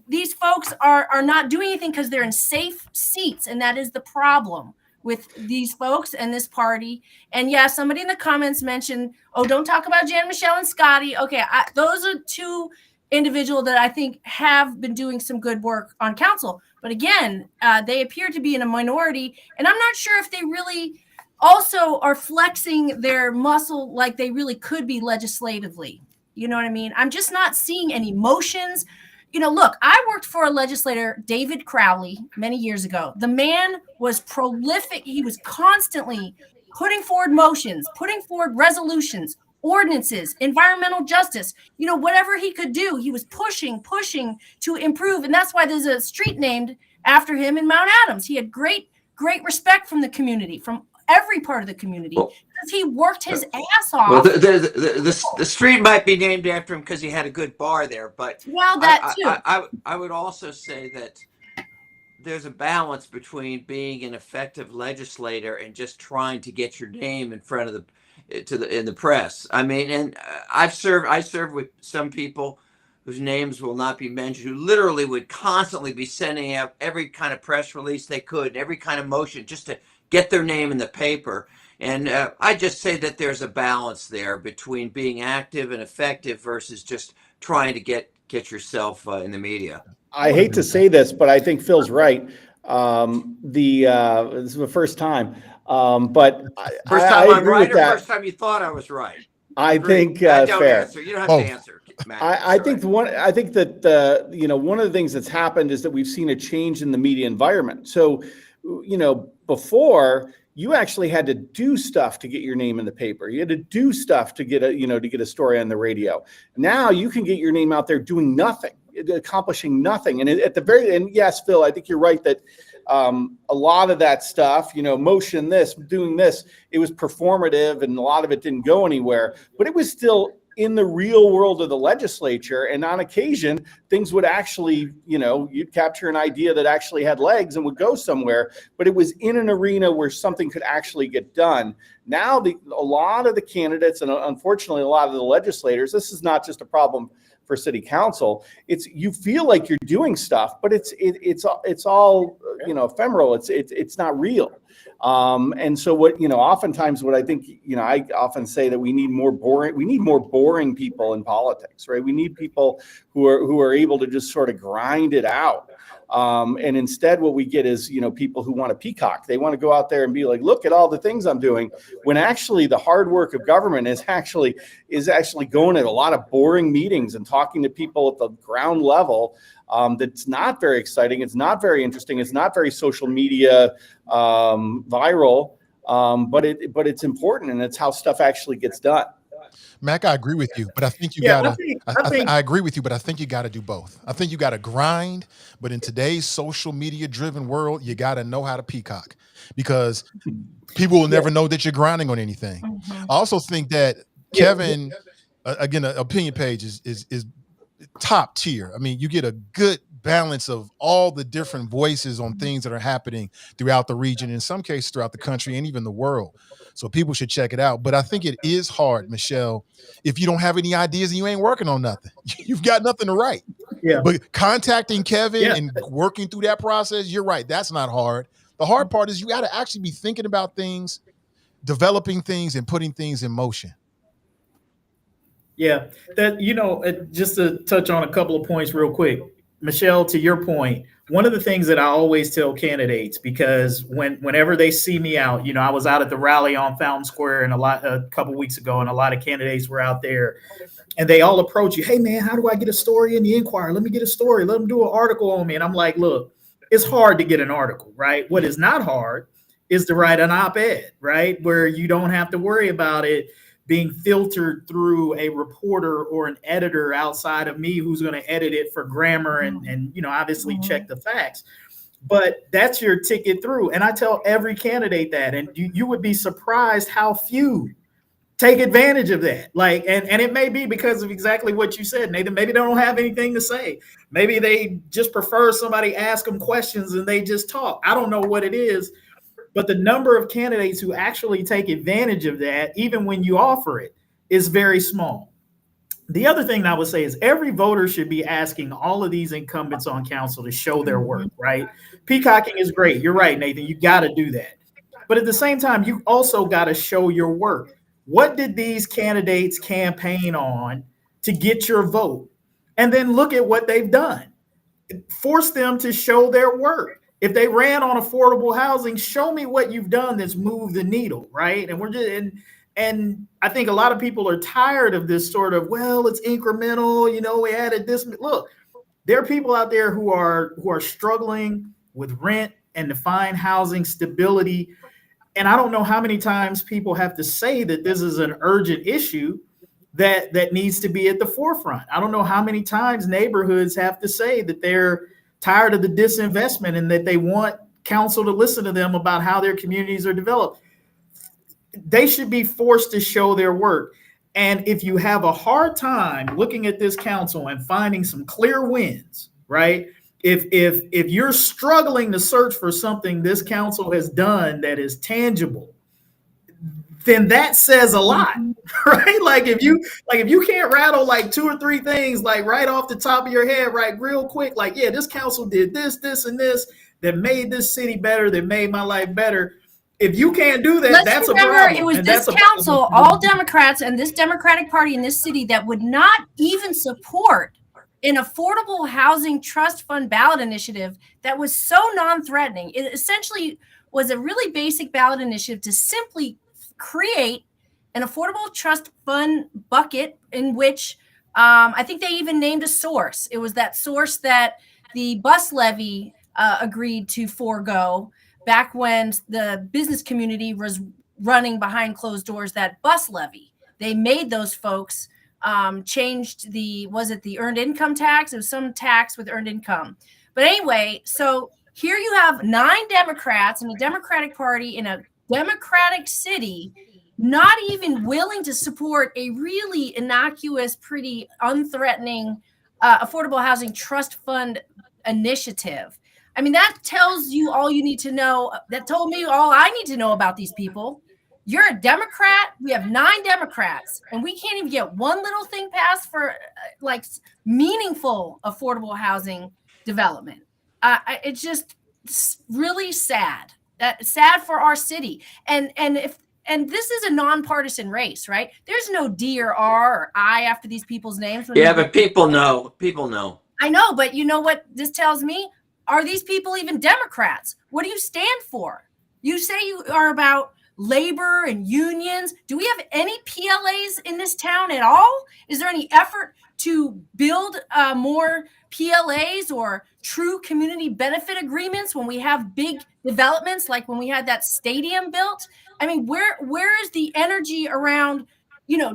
B: these folks are not doing anything because they're in safe seats, and that is the problem with these folks and this party. And yeah, somebody in the comments mentioned, oh, don't talk about Jan Michelle and Scotty. Okay, those are two individuals that I think have been doing some good work on council. But again, they appear to be in a minority, and I'm not sure if they really also are flexing their muscle like they really could be legislatively. You know what I mean? I'm just not seeing any motions. Look, I worked for a legislator, David Crowley, many years ago. The man was prolific. He was constantly putting forward motions, putting forward resolutions, ordinances, environmental justice, whatever he could do, he was pushing to improve. And that's why there's a street named after him in Mount Adams. He had great respect from the community, from every part of the community, because he worked his ass off.
E: Well, the street might be named after him because he had a good bar there, but
B: that too.
E: I would also say that there's a balance between being an effective legislator and just trying to get your name in front of in the press. I mean, and I served with some people whose names will not be mentioned, who literally would constantly be sending out every kind of press release they could, every kind of motion just to get their name in the paper. And I just say that there's a balance there between being active and effective versus just trying to get yourself in the media.
F: I hate to say this, but I think Phil's right. This is the first time, but
E: first time
F: I
E: I'm
F: agree
E: right,
F: with
E: or
F: that.
E: first time you thought I was right?
F: I think
E: don't
F: fair.
E: answer. You don't have to answer, Matt.
F: I think that one of the things that's happened is that we've seen a change in the media environment. So, before you actually had to do stuff to get your name in the paper. You had to do stuff to get a story on the radio. Now you can get your name out there doing nothing, accomplishing nothing. And at the very end, yes, Phil, I think you're right that a lot of that stuff, motion this, doing this, it was performative and a lot of it didn't go anywhere, but it was still in the real world of the legislature. And on occasion, things would actually, you'd capture an idea that actually had legs and would go somewhere, but it was in an arena where something could actually get done. Now, a lot of the candidates, and unfortunately, a lot of the legislators, this is not just a problem for city council. You feel like you're doing stuff, but it's all, ephemeral. It's not real. And so oftentimes what I think, I often say that we need more boring people in politics, right? We need people who are able to just sort of grind it out. And instead what we get is, people who want to peacock. They want to go out there and be like, look at all the things I'm doing, when actually the hard work of government is actually going at a lot of boring meetings and talking to people at the ground level. That's not very exciting. It's not very interesting. It's not very social media viral, but it's important, and it's how stuff actually gets done.
A: Mac, I agree with you, but I think you gotta. I agree with you, but I think you got to do both. I think you got to grind, but in today's social media driven world, you got to know how to peacock, because people will never know that you're grinding on anything.
B: Mm-hmm.
A: I also think that Kevin, again, an opinion page is top tier. I mean, you get a good balance of all the different voices on things that are happening throughout the region, in some cases throughout the country and even the world. So people should check it out. But I think it is hard, Michelle, if you don't have any ideas and you ain't working on nothing. You've got nothing to write.
C: Yeah.
A: But contacting Kevin and working through that process, you're right. That's not hard. The hard part is you got to actually be thinking about things, developing things, and putting things in motion.
C: Yeah, just to touch on a couple of points real quick, Michelle, to your point, one of the things that I always tell candidates, because whenever they see me out, I was out at the rally on Fountain Square a couple weeks ago, and a lot of candidates were out there, and they all approach you. Hey man, how do I get a story in the Inquirer? Let me get a story. Let them do an article on me. And I'm like, look, it's hard to get an article, right? What is not hard is to write an op-ed, right? Where you don't have to worry about it being filtered through a reporter or an editor outside of me who's going to edit it for grammar and obviously check the facts. But that's your ticket through. And I tell every candidate that, and you would be surprised how few take advantage of that. Like, and it may be because of exactly what you said, Nathan. Maybe they don't have anything to say. Maybe they just prefer somebody ask them questions and they just talk. I don't know what it is, but the number of candidates who actually take advantage of that, even when you offer it, is very small. The other thing I would say is every voter should be asking all of these incumbents on council to show their work, right? Peacocking is great. You're right, Nathan. You got to do that. But at the same time, you also got to show your work. What did these candidates campaign on to get your vote? And then look at what they've done. Force them to show their work. If they ran on affordable housing, show me what you've done that's moved the needle, right? And we're just and I think a lot of people are tired of this sort of, well, it's incremental, we added this. Look, there are people out there who are struggling with rent and to find housing stability. And I don't know how many times people have to say that this is an urgent issue that needs to be at the forefront. I don't know how many times neighborhoods have to say that they're tired of the disinvestment and that they want council to listen to them about how their communities are developed. They should be forced to show their work. And if you have a hard time looking at this council and finding some clear wins, right? If you're struggling to search for something this council has done that is tangible, then that says a lot, right? Like if you can't rattle like 2 or 3 things like right off the top of your head, right, real quick, like, yeah, this council did this, and this that made this city better, that made my life better. If you can't do that, that's a problem.
B: It was this council, all Democrats and this Democratic Party in this city that would not even support an affordable housing trust fund ballot initiative that was so non-threatening. It essentially was a really basic ballot initiative to simply create an affordable trust fund bucket in which I think they even named a source. It was that source that the bus levy agreed to forego back when the business community was running behind closed doors, that bus levy. They made those folks changed was it the earned income tax? It was some tax with earned income. But anyway, so here you have 9 Democrats in a Democratic Party in a Democratic city, not even willing to support a really innocuous, pretty unthreatening affordable housing trust fund initiative. I mean, that tells you all you need to know. That told me all I need to know about these people. You're a Democrat. We have 9 Democrats, and we can't even get one little thing passed for like meaningful affordable housing development. It's just really sad. Sad for our city. And this is a nonpartisan race, right? There's no D or R or I after these people's names.
E: Yeah, but people know. People know.
B: I know, but you know what this tells me? Are these people even Democrats? What do you stand for? You say you are about labor and unions. Do we have any PLAs in this town at all? Is there any effort to build more PLAs or true community benefit agreements when we have big developments like when we had that stadium built? I mean, where is the energy around,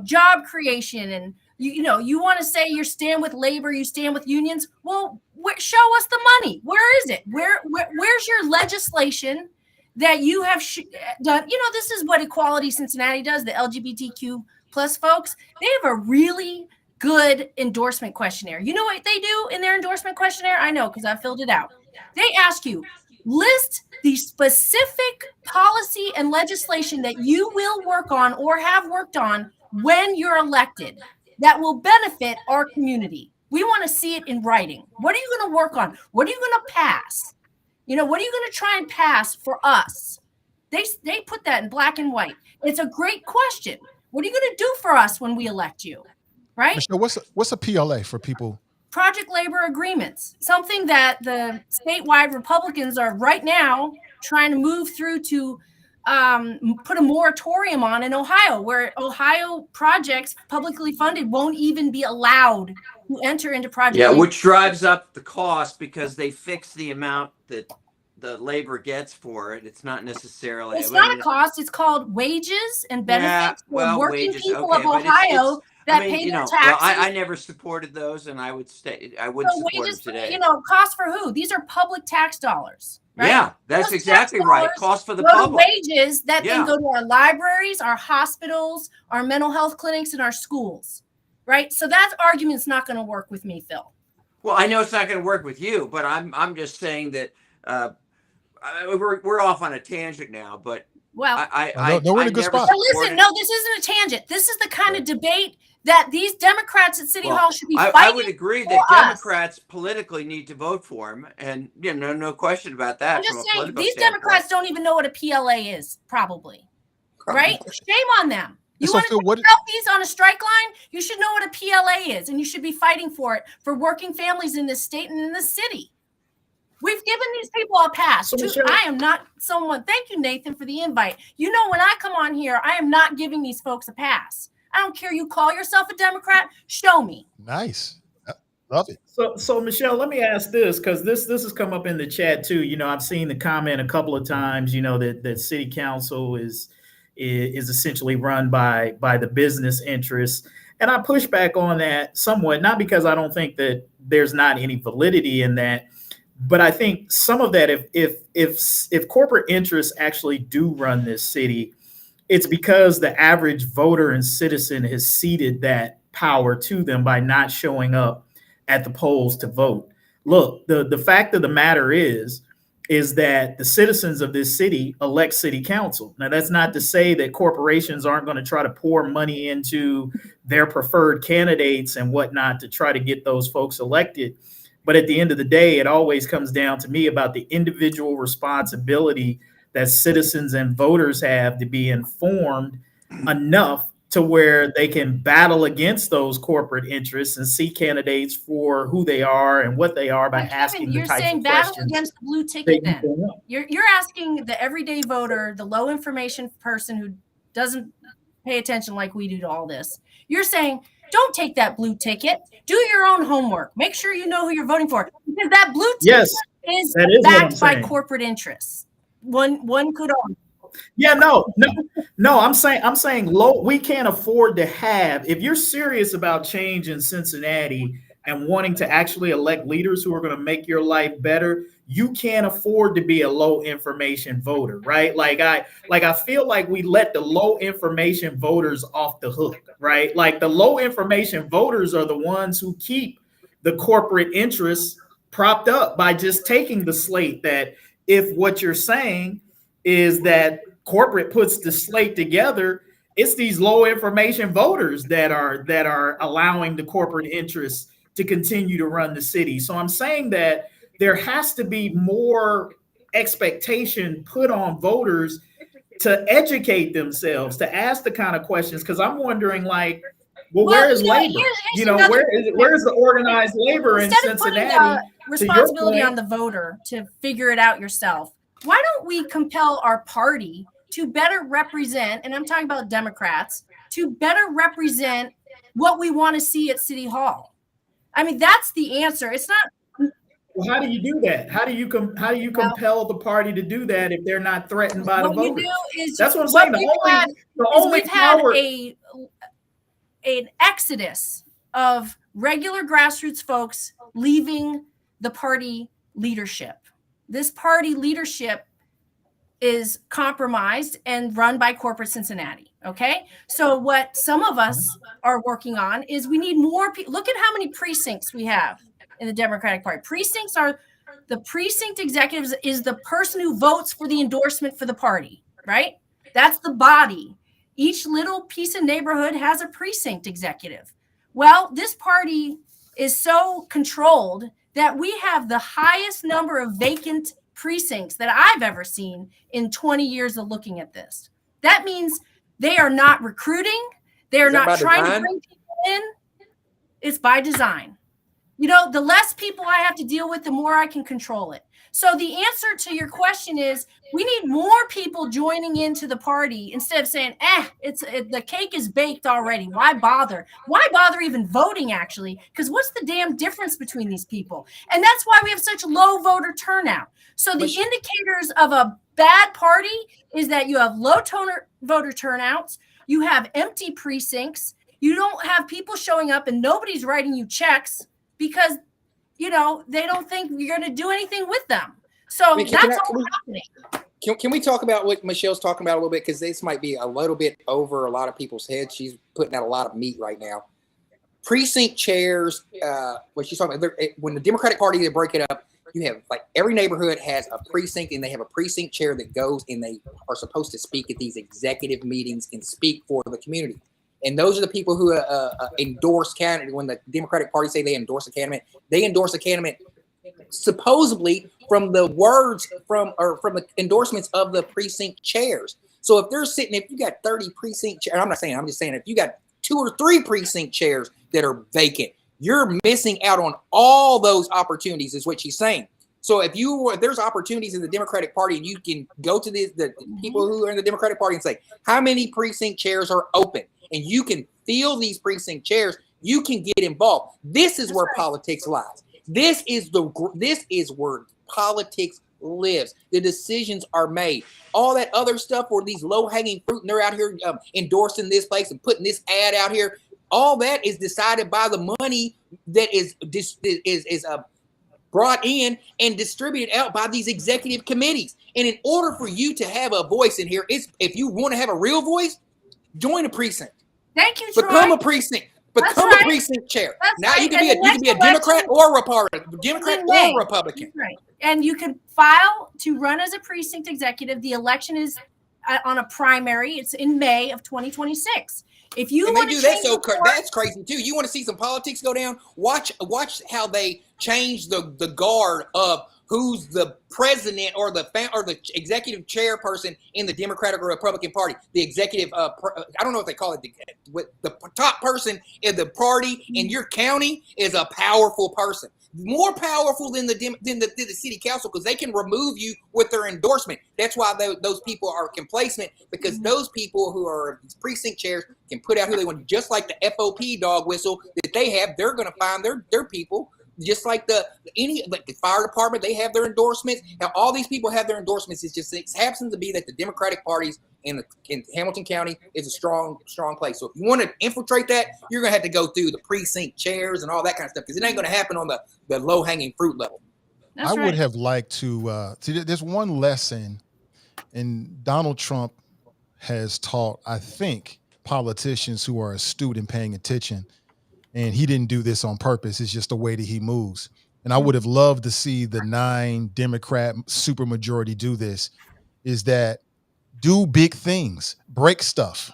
B: job creation? And you want to say you stand with labor, you stand with unions. Well, show us the money. Where is it? Where's your legislation that you have done? This is what Equality Cincinnati does. The LGBTQ plus folks, they have a really good endorsement questionnaire. You know what they do in their endorsement questionnaire? I know because I filled it out. They ask you, list the specific policy and legislation that you will work on or have worked on when you're elected that will benefit our community. We want to see it in writing. What are you going to work on? What are you going to pass? What are you going to try and pass for us? They put that in black and white. It's a great question. What are you going to do for us when we elect you? Right?
A: Michelle, what's a PLA for people?
B: Project labor agreements, something that the statewide Republicans are right now trying to move through to put a moratorium on in Ohio, where Ohio projects publicly funded won't even be allowed to enter into project.
E: Yeah, which drives up the cost because they fix the amount that the labor gets for it. It's not necessarily.
B: It's not a cost. It's called wages and benefits for
E: well,
B: working
E: wages,
B: people
E: okay,
B: of
E: but
B: Ohio that pay
E: you
B: their
E: know,
B: taxes.
E: well, I never supported those, and I would support
B: wages,
E: them today.
B: you know, cost for who? These are public tax dollars, right?
E: Yeah, that's
B: Those
E: exactly
B: tax
E: right.
B: dollars
E: Cost for the
B: go to
E: public.
B: wages that then
E: Yeah.
B: go to our libraries, our hospitals, our mental health clinics, and our schools, right? So that argument's not going to work with me, Phil.
E: Well, I know it's not going to work with you, but I'm just saying that we're off on a tangent now. But
B: Well,
A: no, we're in a good spot.
B: but listen, no, this isn't a tangent. This is the kind of debate that these Democrats at City Hall should be fighting.
E: I would agree that
B: us.
E: Democrats politically need to vote for him, and you know, no question about that.
B: I'm just
E: from a
B: saying,
E: political
B: these
E: standpoint.
B: Democrats don't even know what a PLA is, probably. Right? Shame on them. You
A: So,
B: want
A: Phil,
B: to
A: what-
B: help these on a strike line? You should know what a PLA is, and you should be fighting for it for working families in this state and in this city. We've given these people a pass.
C: So, Michelle-
B: I am not someone. Thank you, Nathan, for the invite. You know, when I come on here, I am not giving these folks a pass. I don't care. You call yourself a Democrat. Show me.
A: Nice. Love it.
C: So Michelle, let me ask this, because this has come up in the chat too. You know, I've seen the comment a couple of times, you know, that city council is essentially run by the business interests. And I push back on that somewhat, not because I don't think that there's not any validity in that, but I think some of that, if corporate interests actually do run this city, it's because the average voter and citizen has ceded that power to them by not showing up at the polls to vote. Look, the fact of the matter is that the citizens of this city elect city council. Now, that's not to say that corporations aren't going to try to pour money into their preferred candidates and whatnot to try to get those folks elected. But at the end of the day, it always comes down to me about the individual responsibility that citizens and voters have to be informed enough to where they can battle against those corporate interests and see candidates for who they are and what they are by asking the types of questions.
B: You're saying battle against the blue ticket then. You're asking the everyday voter, the low information person who doesn't pay attention like we do to all this. You're saying, don't take that blue ticket. Do your own homework. Make sure you know who you're voting for. Because that blue ticket is backed by corporate interests. One could argue.
C: Yeah, no. I'm saying low. We can't afford to have. If you're serious about change in Cincinnati and wanting to actually elect leaders who are going to make your life better, you can't afford to be a low information voter, right? Like I feel like we let the low information voters off the hook, right? Like the low information voters are the ones who keep the corporate interests propped up by just taking the slate that if what you're saying is that corporate puts the slate together, it's these low information voters that are allowing the corporate interests to continue to run the city. So I'm saying that there has to be more expectation put on voters to educate themselves, to ask the kind of questions. Because I'm wondering, like, where is labor? Where is the organized labor in Cincinnati?
B: Putting responsibility on the voter to figure it out yourself. Why don't we compel our party to better represent, and I'm talking about Democrats, to better represent what we want to see at City Hall? I mean, that's the answer. It's not.
C: Well, how do you do that? How do you compel the party to do that if they're not threatened by the voters?
B: What you do is
C: that's what I'm saying.
B: We've had an exodus of regular grassroots folks leaving the party leadership. This party leadership is compromised and run by corporate Cincinnati. Okay. So what some of us are working on is we need more people. Look at how many precincts we have in the Democratic Party. Precincts are the precinct executives is the person who votes for the endorsement for the party, right? That's the body. Each little piece of neighborhood has a precinct executive. Well, this party is so controlled that we have the highest number of vacant precincts that I've ever seen in 20 years of looking at this. That means they are not recruiting. They're not trying to bring people in. It's by design. You know, the less people I have to deal with, the more I can control it. So the answer to your question is we need more people joining into the party instead of saying, the cake is baked already. Why bother? Why bother even voting, actually? Because what's the damn difference between these people? And that's why we have such low voter turnout. So the indicators of a bad party is that you have low voter turnouts, you have empty precincts, you don't have people showing up, and nobody's writing you checks because they don't think you're going to do anything with them. So that's all happening.
D: Can we talk about what Michelle's talking about a little bit? Because this might be a little bit over a lot of people's heads. She's putting out a lot of meat right now. Precinct chairs, what she's talking about, when the Democratic Party, they break it up, you have like every neighborhood has a precinct, and they have a precinct chair that goes, and they are supposed to speak at these executive meetings and speak for the community. And those are the people who endorse candidate. When the Democratic Party say they endorse a candidate, they endorse a candidate supposedly from the words from the endorsements of the precinct chairs. So if you got 30 precinct chairs, I'm just saying if you got 2 or 3 precinct chairs that are vacant, you're missing out on all those opportunities, is what she's saying. So if there's opportunities in the Democratic Party, and you can go to the people who are in the Democratic Party and say, how many precinct chairs are open? And you can fill these precinct chairs, you can get involved. This is where politics lies. This is where politics lives. The decisions are made. All that other stuff, or these low-hanging fruit, and they're out here endorsing this place and putting this ad out here. All that is decided by the money that is brought in and distributed out by these executive committees. And in order for you to have a voice in here, if you want to have a real voice, join a precinct.
B: Thank you, Troy.
D: Become a precinct. Become a precinct chair. Now you can be a Democrat or a Republican. Democrat or Republican.
B: Right. And you can file to run as a precinct executive. The election is on a primary. It's in May of 2026. If you want to do that,
D: that's crazy too. You want to see some politics go down? Watch how they change the guard of who's the president or the executive chairperson in the Democratic or Republican Party. The executive, I don't know what they call it. The top person in the party in your county is a powerful person, more powerful than the city council, because they can remove you with their endorsement. That's why those people are complacent, because those people who are precinct chairs can put out who they want. Just like the FOP dog whistle that they have, they're going to find their people. Just like the fire department, they have their endorsements. Now, all these people have their endorsements. It happens to be that the Democratic parties in Hamilton County is a strong place. So if you want to infiltrate that, you're going to have to go through the precinct chairs and all that kind of stuff, because it ain't going to happen on the low-hanging fruit level.
B: That's
A: I would have liked to see, there's one lesson, and Donald Trump has taught, I think, politicians who are astute and paying attention. And he didn't do this on purpose. It's just the way that he moves. And I would have loved to see the 9 Democrat supermajority do this, is that do big things, break stuff,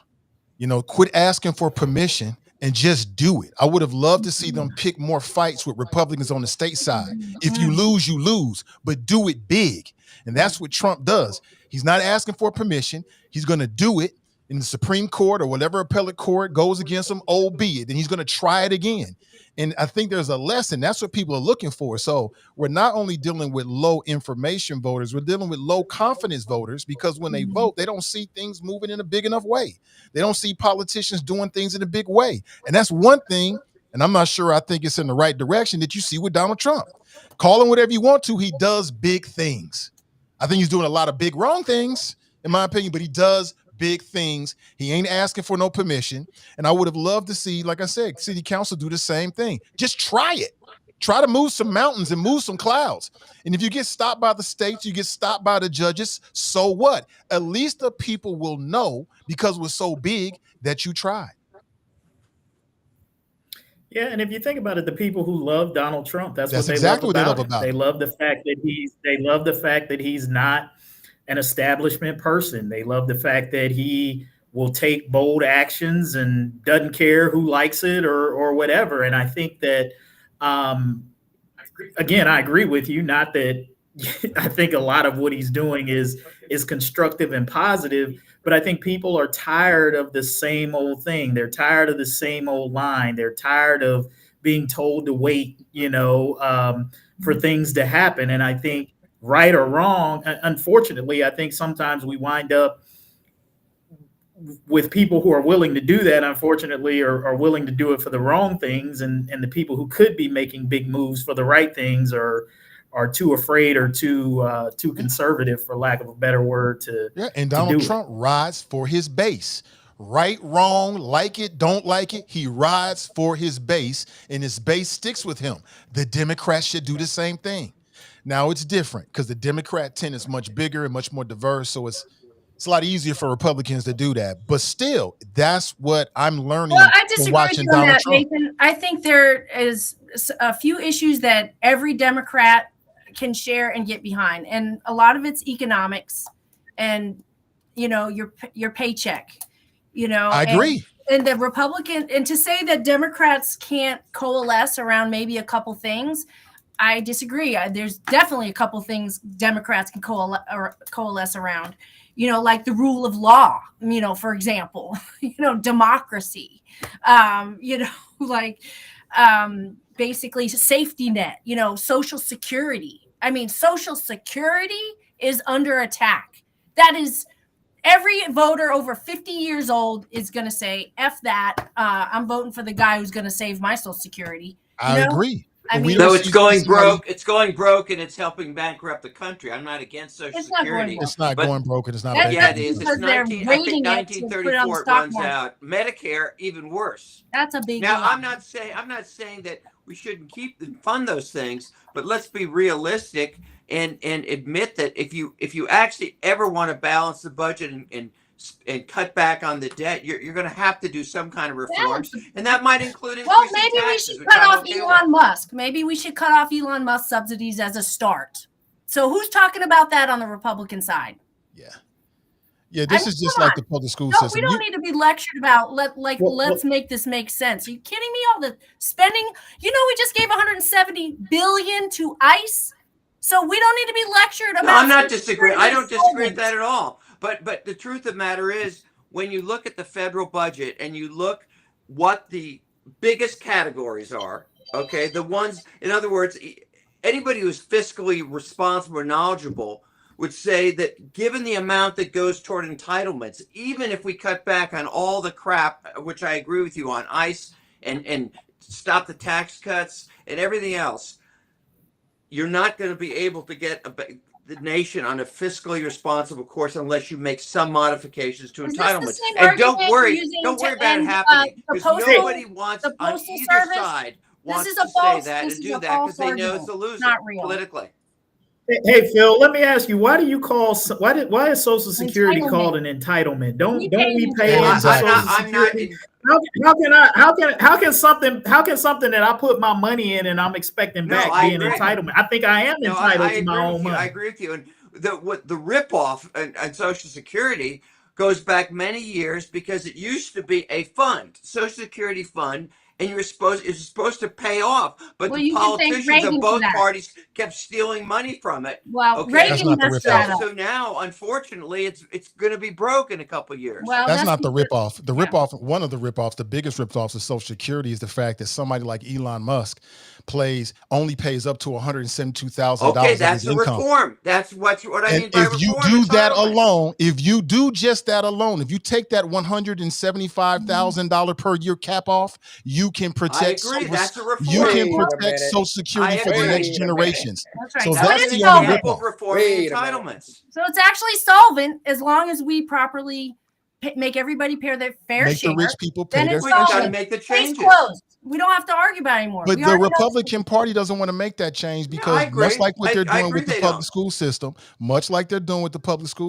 A: quit asking for permission and just do it. I would have loved to see them pick more fights with Republicans on the state side. If you lose, but do it big. And that's what Trump does. He's not asking for permission. He's going to do it. In the Supreme Court or whatever appellate court goes against him, be it. Then he's going to try it again. And I think there's a lesson. That's what people are looking for. So we're not only dealing with low information voters, we're dealing with low confidence voters, because when they vote, they don't see things moving in a big enough way. They don't see politicians doing things in a big way. And that's one thing, and I'm not sure I think it's in the right direction, that you see with Donald Trump. Call him whatever you want to, he does big things. I think he's doing a lot of big wrong things, in my opinion, but he does big things. He ain't asking for no permission. And I would have loved to see, like I said, city council do the same thing. Just try it. Try to move some mountains and move some clouds. And if you get stopped by the states, you get stopped by the judges, so what? At least the people will know, because we're so big, that you tried.
C: Yeah, and if you think about it, the people who love Donald Trump, that's what they
A: exactly
C: love
A: what
C: about
A: they love about
C: him.
A: him.
C: They love the fact that he's not an establishment person. They love the fact that he will take bold actions and doesn't care who likes it or whatever. And I think that, again, I agree with you. Not that I think a lot of what he's doing is constructive and positive, but I think people are tired of the same old thing. They're tired of the same old line. They're tired of being told to wait, for things to happen. And I think right or wrong. Unfortunately, I think sometimes we wind up with people who are willing to do that, unfortunately, are willing to do it for the wrong things. And the people who could be making big moves for the right things are too afraid or too conservative, for lack of a better word, to
A: And
C: to
A: Donald
C: do
A: Trump rides for his base. Right, wrong, like it, don't like it. He rides for his base, and his base sticks with him. The Democrats should do the same thing. Now it's different because the Democrat tent is much bigger and much more diverse, so it's a lot easier for Republicans to do that. But still, that's what I'm learning
B: Well, I
A: from
B: disagree with
A: watching
B: you on
A: Donald
B: that,
A: Trump.
B: Nathan. I think there is a few issues that every Democrat can share and get behind, and a lot of it's economics and your paycheck.
A: I agree.
B: And the Republican, and to say that Democrats can't coalesce around maybe a couple things, I disagree. There's definitely a couple things Democrats can coalesce around, like the rule of law, for example, democracy, basically safety net, Social Security. I mean, Social Security is under attack. That is, every voter over 50 years old is going to say, F that. I'm voting for the guy who's going to save my Social Security.
A: I agree.
B: I mean,
E: So it's going broke. It's going broke, and it's helping bankrupt the country. I'm not against Social Security.
A: It's not going broke, and it's not.
E: Yeah, it is. It's I think 1934 it runs out. Medicare, even worse.
B: That's a big.
E: Now, I'm not saying that we shouldn't fund those things, but let's be realistic and admit that if you actually ever want to balance the budget and cut back on the debt, you're going to have to do some kind of reforms, and that might include increasing
B: maybe
E: taxes.
B: We should cut off Elon Musk. Maybe we should cut off Elon Musk subsidies as a start. So who's talking about that on the Republican side?
A: Yeah. This is just like the public school system.
B: We don't need to be lectured about. Let's make this make sense. Are you kidding me? All the spending. We just gave $170 billion to ICE. So we don't need to be lectured about.
E: No, I'm not disagreeing. I don't disagree with that at all. But the truth of the matter is, when you look at the federal budget and you look what the biggest categories are, okay, the ones, in other words, anybody who's fiscally responsible or knowledgeable would say that given the amount that goes toward entitlements, even if we cut back on all the crap, which I agree with you on, ICE and stop the tax cuts and everything else, you're not going to be able to get the nation on a fiscally responsible course unless you make some modifications to entitlements. And don't worry about it happening, because nobody wants on either side wants to say that and do that because they know it's a loser politically.
C: Hey Phil, let me ask you, why is Social Security called an entitlement? Don't we pay into Social Security? How can something that I put my money in and I'm expecting back be an entitlement? I think I am entitled to my own money.
E: I agree with you. And the ripoff on Social Security goes back many years, because it used to be a fund, Social Security fund, and it's supposed to pay off, but the politicians of both parties kept stealing money from it.
B: Well, Reagan messed that up.
E: So now, unfortunately, it's going to be broke in a couple of years.
B: Well,
A: that's not the ripoff. The ripoff, one of the ripoffs, the biggest ripoffs of Social Security is the fact that somebody like Elon Musk only pays up to $172,000.
E: Okay, that's a reform. That's what I mean by reform.
A: If you do that alone, if you do just that alone, if you take that $175,000 per year cap off, you can protect.
E: I agree. That's a reform.
A: You can protect Social Security for the next generations.
B: That's right.
A: So
B: that's
A: the only
E: reforming entitlements.
B: So it's actually solvent as long as we properly make everybody pay their fair share.
A: Make the rich people pay their
E: fair share. We got to make the changes.
B: We don't have to argue about it anymore.
A: But the Republican Party doesn't want to make that change, because much like what they're doing with the public school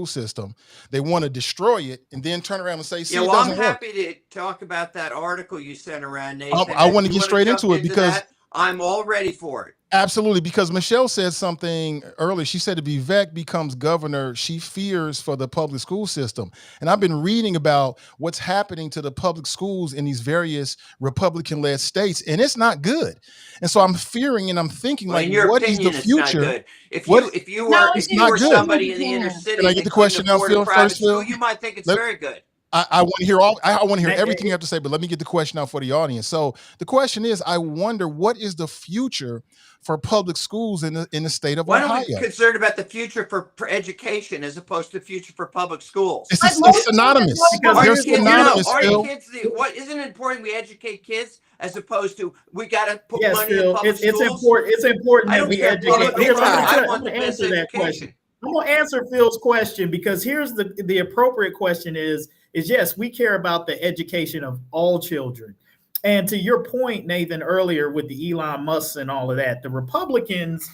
A: system, they want to destroy it and then turn around and say, see, it doesn't work.
E: I'm happy to talk about that article you sent around, Nathan.
A: I want to get straight into it because
E: I'm all ready for it.
A: Absolutely, because Michelle said something earlier. She said if Vivek becomes governor, she fears for the public school system. And I've been reading about what's happening to the public schools in these various Republican-led states, and it's not good. And so I'm fearing and I'm thinking, what is the future?
E: If you were somebody in the inner city,
A: can I get the question now, Phil? First, Phil,
E: you might think it's very good.
A: I want to hear I want to hear everything you have to say, but let me get the question out for the audience. So the question is, I wonder, what is the future for public schools in the state of
E: Why
A: Ohio?
E: don't we be concerned about the future for education as opposed to future for public schools?
A: It's synonymous. They're synonymous, Phil.
E: What isn't it important we educate kids as opposed to we got to put
C: Yes,
E: money
C: Phil,
E: in public schools?
C: it's important
E: I
C: that
E: don't
C: we
E: care.
C: educate.
E: I want
C: I'm
E: the
C: going to
E: best
C: answer that question.
E: education.
C: I'm going to answer Phil's question, because here's the appropriate question is yes, we care about the education of all children. And to your point, Nathan, earlier with the Elon Musk and all of that, the Republicans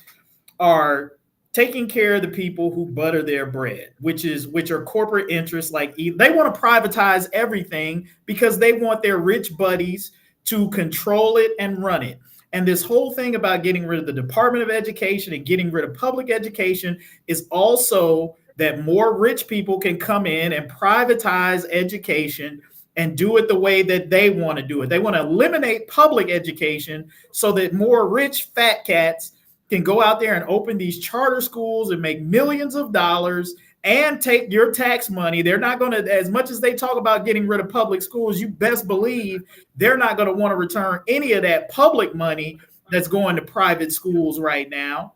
C: are taking care of the people who butter their bread, which are corporate interests. Like, they want to privatize everything because they want their rich buddies to control it and run it. And this whole thing about getting rid of the Department of Education and getting rid of public education is also that more rich people can come in and privatize education and do it the way that they want to do it. They want to eliminate public education so that more rich fat cats can go out there and open these charter schools and make millions of dollars and take your tax money. They're not going to, as much as they talk about getting rid of public schools, you best believe they're not going to want to return any of that public money that's going to private schools right now.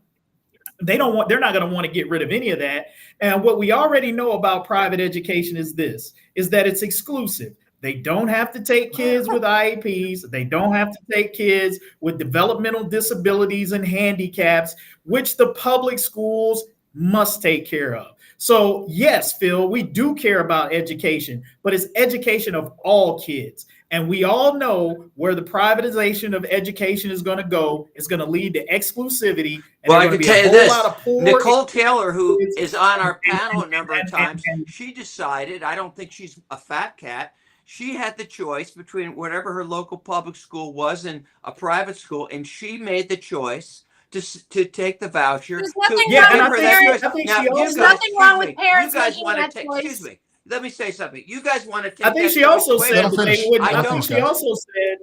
C: They're not going to want to get rid of any of that. And what we already know about private education is that it's exclusive. They don't have to take kids with IEPs. They don't have to take kids with developmental disabilities and handicaps, which the public schools must take care of. So yes, Phil, we do care about education, but it's education of all kids. And we all know where the privatization of education is going to go. It's going to lead to exclusivity. And
E: well, I can tell you this. Nicole Taylor, who
C: kids.
E: is on our panel a number of times, she decided, I don't think she's a fat cat, she had the choice between whatever her local public school was and a private school, and she made the choice to take the voucher.
B: There's nothing wrong with parents. There's nothing wrong with parents making that choice.
E: Excuse me. Let me say something. You guys want to take.
C: I think she also said
A: that they
C: wouldn't. I think she also said.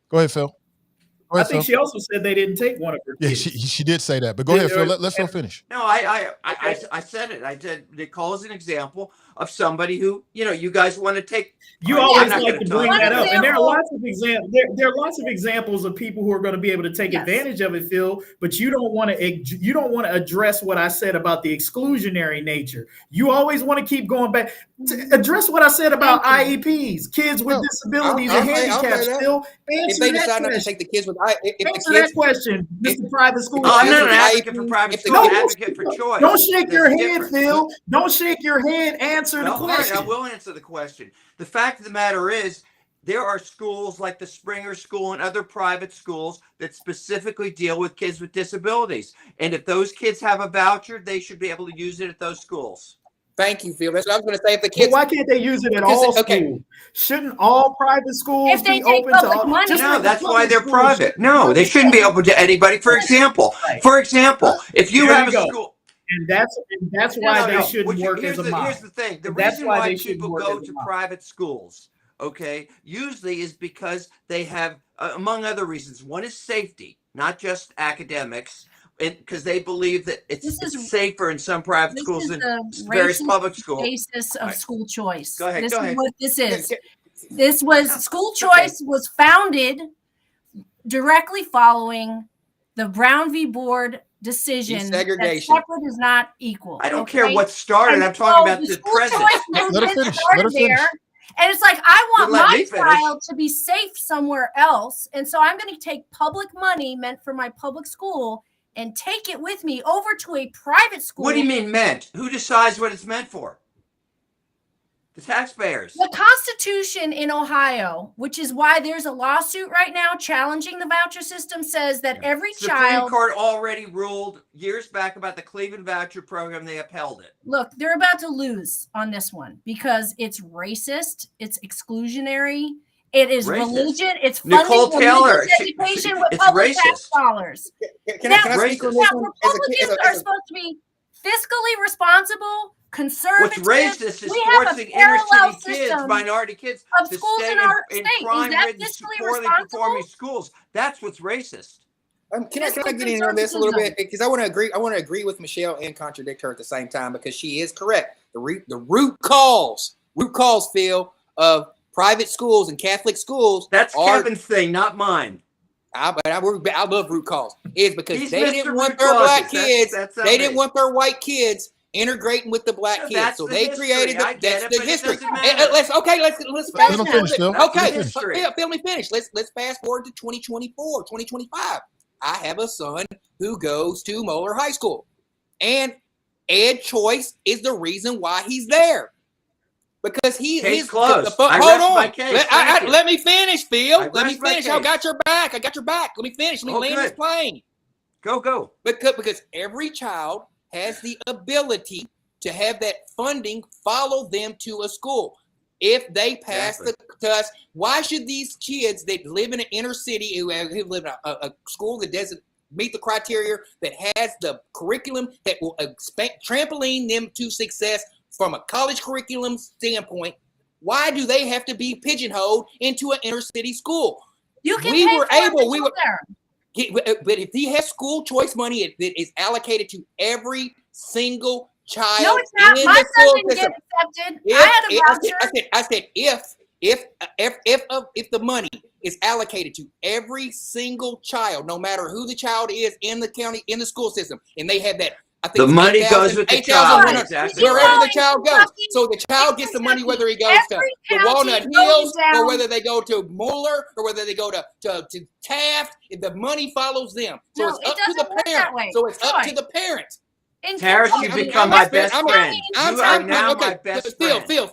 A: Go ahead, Phil.
C: I think she also said they didn't take one of her kids.
A: Yeah, she did say that. But go ahead, Phil. Let Phil finish.
E: No, I said it. I said Nicole is an example of somebody who, you guys want to take.
C: You always like to bring that up, and there are lots of examples. There are lots of examples of people who are going to be able to take advantage of it, Phil. But you don't want to address what I said about the exclusionary nature. You always want to keep going back to address what I said about IEPs, kids with disabilities and handicaps. Phil,
D: if they decide not to take the kids with
C: answer that question, Mr. Private School.
E: I'm not an advocate for private school. I'm an advocate for choice.
C: Don't shake your head, Phil. Don't shake your head. Answer the question.
E: I will answer the question. The fact of the matter is, there are schools like the Springer School and other private schools that specifically deal with kids with disabilities. And if those kids have a voucher, they should be able to use it at those schools.
D: Thank you, Phil. That's what I was going to say. If the kids,
C: why can't they use it at all schools? Shouldn't all private schools be open to all?
E: No, that's why they're private. No, they shouldn't be open to anybody. For example, if you have a school.
C: And that's why they shouldn't work as a model.
E: Here's the thing. The reason why people go to private schools, usually is because they have, among other reasons, one is safety, not just academics, because they believe that it's safer in some private schools than various public schools.
B: Basis of school choice.
E: Go ahead.
B: This is what this is. This was school choice was founded directly following the Brown v. Board decision that separate is not equal.
E: I don't care what started. I'm talking about the present.
A: Let her finish.
B: And it's like, I want my child to be safe somewhere else. And so I'm going to take public money meant for my public school and take it with me over to a private school.
E: What do you mean meant? Who decides what it's meant for? The taxpayers.
B: The Constitution in Ohio, which is why there's a lawsuit right now challenging the voucher system, says that every child.
E: Supreme Court already ruled years back about the Cleveland voucher program. They upheld it.
B: Look, they're about to lose on this one because it's racist, it's exclusionary, it is religion, it's funding
E: Nicole Taylor,
B: education with public tax dollars. Republicans are supposed to be fiscally responsible. Conservative.
E: What's racist is forcing inner city kids, minority kids, to stay in crime-ridden, poorly performing schools. That's what's racist.
D: Can I get in on this a little bit? Because I want to agree. I want to agree with Michelle and contradict her at the same time because she is correct. The root cause, Phil, of private schools and Catholic schools.
E: That's Kevin's thing, not mine.
D: I love root cause. Is because
E: He's
D: they
E: Mr.
D: didn't want
E: Root
D: their black
E: Causes.
D: kids.
E: That's
D: They didn't want their white kids integrating with the black
E: No,
D: kids.
E: that's
D: So
E: the
D: they
E: history.
D: created
E: I
D: the,
E: get
D: that's
E: it,
D: the
E: but it
D: history.
E: doesn't matter.
D: Let's
A: Let him finish, Phil.
D: Okay,
E: History.
D: let me finish. Let's fast forward to 2024, 2025. I have a son who goes to Moeller High School, and Ed Choice is the reason why he's there. Because
E: Case closed.
D: hold
E: rest
D: on.
E: my case.
D: Let me finish, Phil. Let me
E: rest my
D: finish. I
E: case.
D: got your back. Let me finish. Let me land this plane.
E: Go.
D: Because every child has the ability to have that funding follow them to a school. If they pass the test, why should these kids that live in an inner city who live in a school that doesn't meet the criteria, that has the curriculum that will trampoline them to success from a college curriculum standpoint, why do they have to be pigeonholed into an inner city school?
B: You can
D: But if he has school choice money that is allocated to every single child,
B: no, it's not. My son didn't get accepted. I had a voucher.
D: I said if the money is allocated to every single child, no matter who the child is in the county, in the school system, and they have that. I think
E: The money goes with the child. Exactly.
D: Wherever the child goes. So the child gets the money whether he goes to Walnut Hills or whether they go to Moeller or whether they go to Taft. If the money follows them. So it's up to the parent. So it's up to the parents.
E: Tarris, you've become my best friend. You are now my best friend.
D: Phil,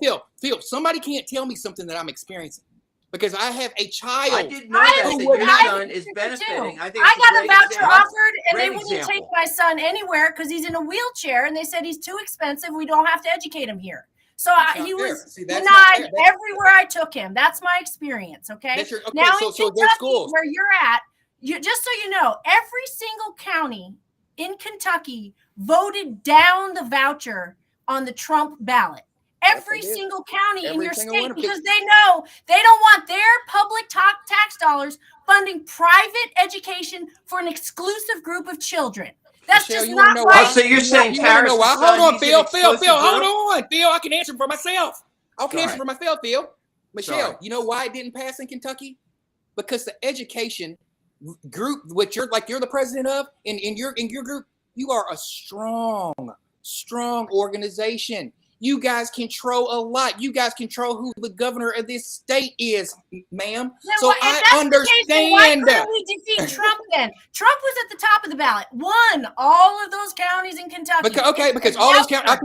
D: somebody can't tell me something that I'm experiencing. Because I have a child.
E: I didn't know that your son is benefiting. I
B: got a voucher offered, and they wouldn't take my son anywhere because he's in a wheelchair, and they said he's too expensive. We don't have to educate him here. So he was denied everywhere I took him. That's my experience. Okay. Now in Kentucky, where you're at, just so you know, every single county in Kentucky voted down the voucher on the Trump ballot. Every single county in your state, because they know they don't want their public tax dollars funding private education for an exclusive group of children. That's just not right.
E: So you're saying Tarris?
D: Hold on, Phil. Hold on, Phil. I can answer for myself. Phil. Michelle, you know why it didn't pass in Kentucky? Because the education group, which you're the president of, in your group, you are a strong organization. You guys control a lot. You guys control who the governor of this state is, ma'am. So I understand.
B: Why couldn't we defeat Trump then? Trump was at the top of the ballot, won all of those counties in Kentucky.
D: Because all those counties. I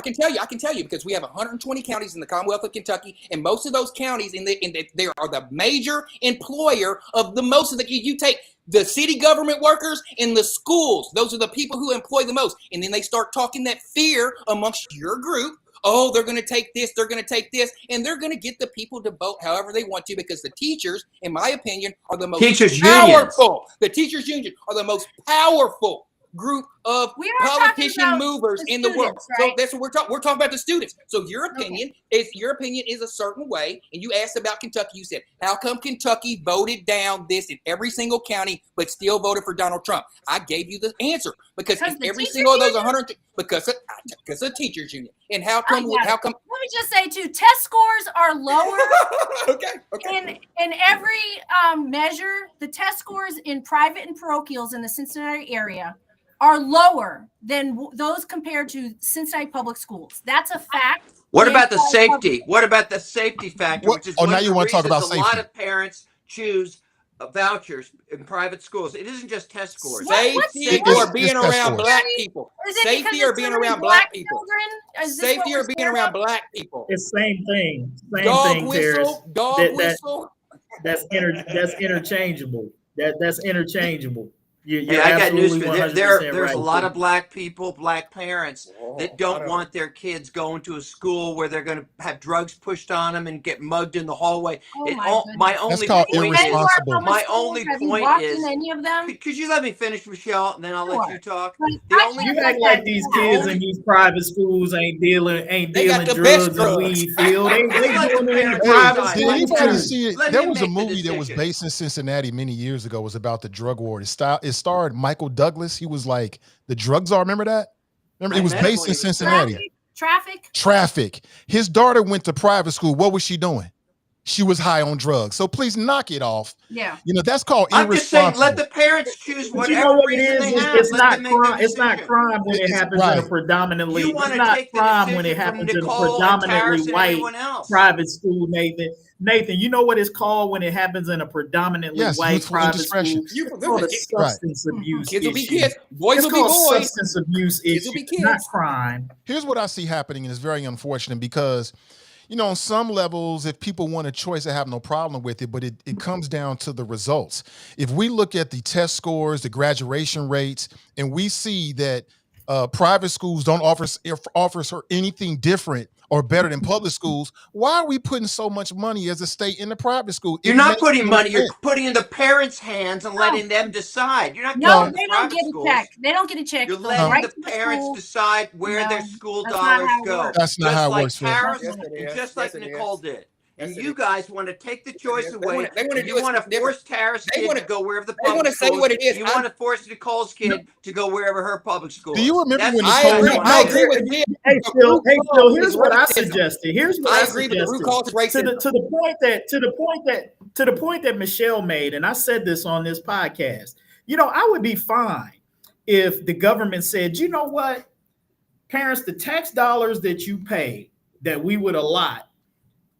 D: can tell you because we have 120 counties in the Commonwealth of Kentucky, and most of those counties they are the major employer of the most of the. You take the city government workers in the schools. Those are the people who employ the most. And then they start talking that fear amongst your group. Oh, they're going to take this. They're going to take this. And they're going to get the people to vote however they want to because the teachers, in my opinion, are the most powerful. The teachers union are the most powerful group of politician movers in the world. Right? So that's what we're talking. We're talking about the students. So your opinion is a certain way. And you asked about Kentucky. You said, how come Kentucky voted down this in every single county, but still voted for Donald Trump? I gave you the answer because in every single of those 100, because of teachers union. And how come? Let me
B: just say too, test scores are lower.
D: Okay.
B: In every measure, the test scores in private and parochials in the Cincinnati area are lower than those compared to Cincinnati public schools. That's a fact.
E: What about the safety? What about the safety factor? Which is
A: now you want to talk about safety.
E: A lot of parents choose vouchers in private schools. It isn't just test scores.
D: Safety or being around black people. Safety or being around black people. Safety or being around black people.
C: It's same thing.
D: Dog whistle.
C: That's interchangeable. That's interchangeable.
E: I got news for you. There's a lot of black people, black parents that don't want their kids going to a school where they're going to have drugs pushed on them and get mugged in the hallway. My only point is,
B: any of them?
E: Could you let me finish, Michelle, and then I'll let you talk?
C: You act like these kids in these private schools ain't dealing drugs and weed. Phil, they doing it in the private schools.
A: There was a movie that was based in Cincinnati many years ago. It was about the drug war. It starred Michael Douglas. He was like the drug czar. Remember that? It was based in Cincinnati.
B: Traffic.
A: His daughter went to private school. What was she doing? She was high on drugs. So please knock it off.
B: Yeah.
A: You know, that's called
E: I'm just saying,
A: irresponsible.
E: let the parents choose
C: But you
E: whatever
C: know what it
E: reason
C: is?
E: they
C: It's,
E: have.
C: it's
E: Let
C: not
E: them make their
C: crime. It's not
E: decision.
C: crime when it
A: It's
C: happens in a predominantly.
E: You want
C: It's
E: to
C: not
E: take the
C: crime when it
E: decision from
C: happens in a
E: Nicole and
C: predominantly
E: Tarris and
C: white
E: everyone else.
C: private school, Nathan. Nathan, you know what it's called when it happens in a predominantly
A: Yes,
C: white
A: youthful
C: private
A: indiscretion.
C: school? It's called a
A: Right.
C: substance abuse
D: Kids will be
C: issue.
D: kids. Boys
C: It's
D: will be
C: called
D: boys.
C: substance abuse
D: Kids will
C: issue,
D: be
C: not
D: kids.
C: crime.
A: Here's what I see happening, and it's very unfortunate because, you know, on some levels, if people want a choice, I have no problem with it, but it comes down to the results. If we look at the test scores, the graduation rates, and we see that private schools don't offers her anything different or better than public schools, why are we putting so much money as a state in the private school?
E: You're
A: It
E: not
A: makes
E: putting
A: no
E: money. You're
A: sense.
E: putting in the parents' hands and letting them decide. You're not
B: No,
E: giving
B: they
E: the
B: don't
E: private
B: get a
E: schools.
B: check. They don't get a check.
E: You're
B: It goes
E: letting
B: right
E: the
B: to the
E: parents
B: school.
E: decide where their
B: No,
E: school
B: that's not
E: dollars
B: how it
E: go.
B: works.
A: That's not
E: Just
A: how it
E: like
A: works, Phil.
E: Tarris
D: Yes, it
E: and
D: is.
E: just
D: Yes,
E: like
D: it
E: Nicole
D: is.
E: did. And
D: Yes, it
E: you
D: is.
E: guys want to take the choice
D: They
E: away.
D: wanna
E: And
D: do
E: you
D: it
E: want to
D: different.
E: force Tarris'
D: They
E: kid
D: wanna-
E: to go wherever the
D: They want
E: public
D: to say
E: schools.
D: what it is.
E: You want to force Nicole's kid to go wherever her public school
A: Do
E: is.
A: you remember
E: That's
A: when
E: what
D: I
E: you guys
A: Nicole?
D: agree.
E: want to
D: I
E: do.
D: agree with Phil.
C: Hey
D: The
C: Phil,
D: root
C: hey
D: cause
C: Phil,
D: is
C: here's what I
D: racism.
C: suggested. Here's what
D: I
C: I
D: agree, but the root
C: suggested.
D: cause is racism.
C: To the point that Michelle made, and I said this on this podcast. You know, I would be fine if the government said, you know what, parents, the tax dollars that you pay that we would allot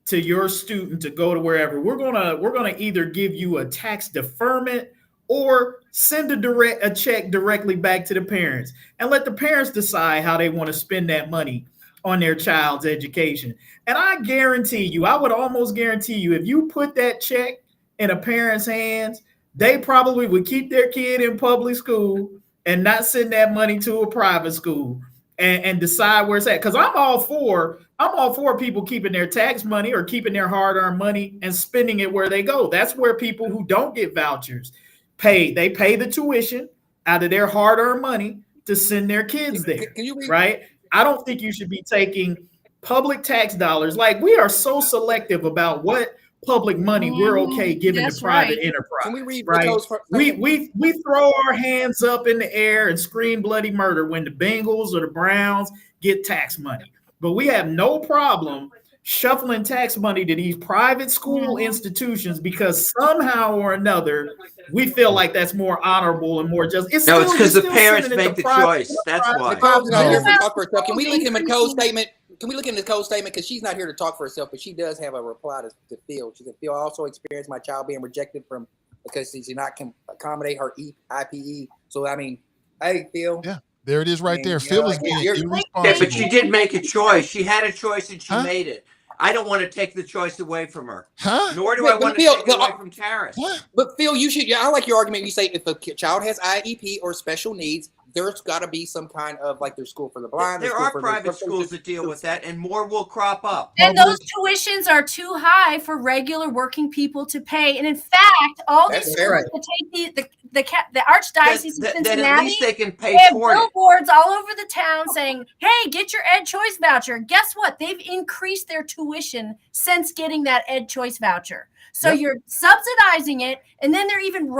C: to your student to go to wherever, we're gonna either give you a tax deferment or send a check directly back to the parents and let the parents decide how they want to spend that money on their child's education. And I guarantee you, I would almost guarantee you, if you put that check in a parent's hands, they probably would keep their kid in public school and not send that money to a private school and decide where it's at. Because I'm all for people keeping their tax money or keeping their hard-earned money and spending it where they go. That's where people who don't get vouchers pay. They pay the tuition out of their hard-earned money to send their kids there.
D: Can you read?
C: Right? I don't think you should be taking public tax dollars. Like, we are so selective about what public money we're okay giving
B: That's
C: to private
B: right.
C: enterprise.
D: Can we read
C: right?
D: Nicole's first?
C: We throw our hands up in the air and scream bloody murder when the Bengals or the Browns get tax money. But we have no problem shuffling tax money to these private school institutions because somehow or another we feel like that's more honorable and more just.
E: No, it's because the parents make the choice. That's why.
D: Nicole's not here
A: No.
D: to talk for herself. Can we look at Nicole's statement? Can we look at Nicole's statement? Because she's not here to talk for herself, but she does have a reply to Phil. She said, Phil, I also experienced my child being rejected from because she did not accommodate her IPE. So, I mean, hey, Phil.
A: Yeah, there it is right there.
D: Yeah,
A: Phil is
D: like,
A: being
D: you're-
A: irresponsible.
E: Yeah, but she did make a choice. She had a choice and she
A: Huh?
E: made it. I don't want to take the choice away from her.
A: Huh?
E: Nor do
D: Wait,
E: I want to
D: Phil,
E: take it away from Tarris.
A: What?
D: But Phil, you should. Yeah, I like your argument. You say if a child has IEP or special needs, there's got to be some kind of like there's school for the blind.
E: There
D: there's school
E: are
D: for
E: private schools that deal with that, and more will crop up.
B: And those tuitions are too high for regular working people to pay. And in fact, all these
D: That's
B: schools
D: right.
B: that take the Archdiocese of
E: Then at
B: Cincinnati,
E: least they can pay
B: they have
E: toward it.
B: billboards all over the town saying, hey, get your Ed Choice voucher. Guess what? They've increased their tuition since getting that Ed Choice voucher. So
A: Yep.
B: you're subsidizing it, and then they're even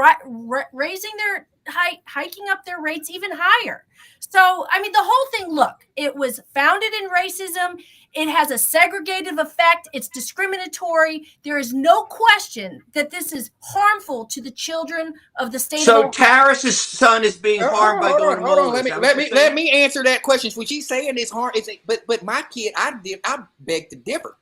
B: raising their hiking up their rates even higher. So, I mean, the whole thing, look, it was founded in racism. It has a segregative effect. It's discriminatory. There is no question that this is harmful to the children of the state
E: So
B: of
E: Tarris's son is being harmed by going to
D: Hold on.
E: Moeller. Is that what
D: Let
E: you're
D: me
E: saying?
D: answer that question. What she's saying is hard. But my kid, I beg to differ.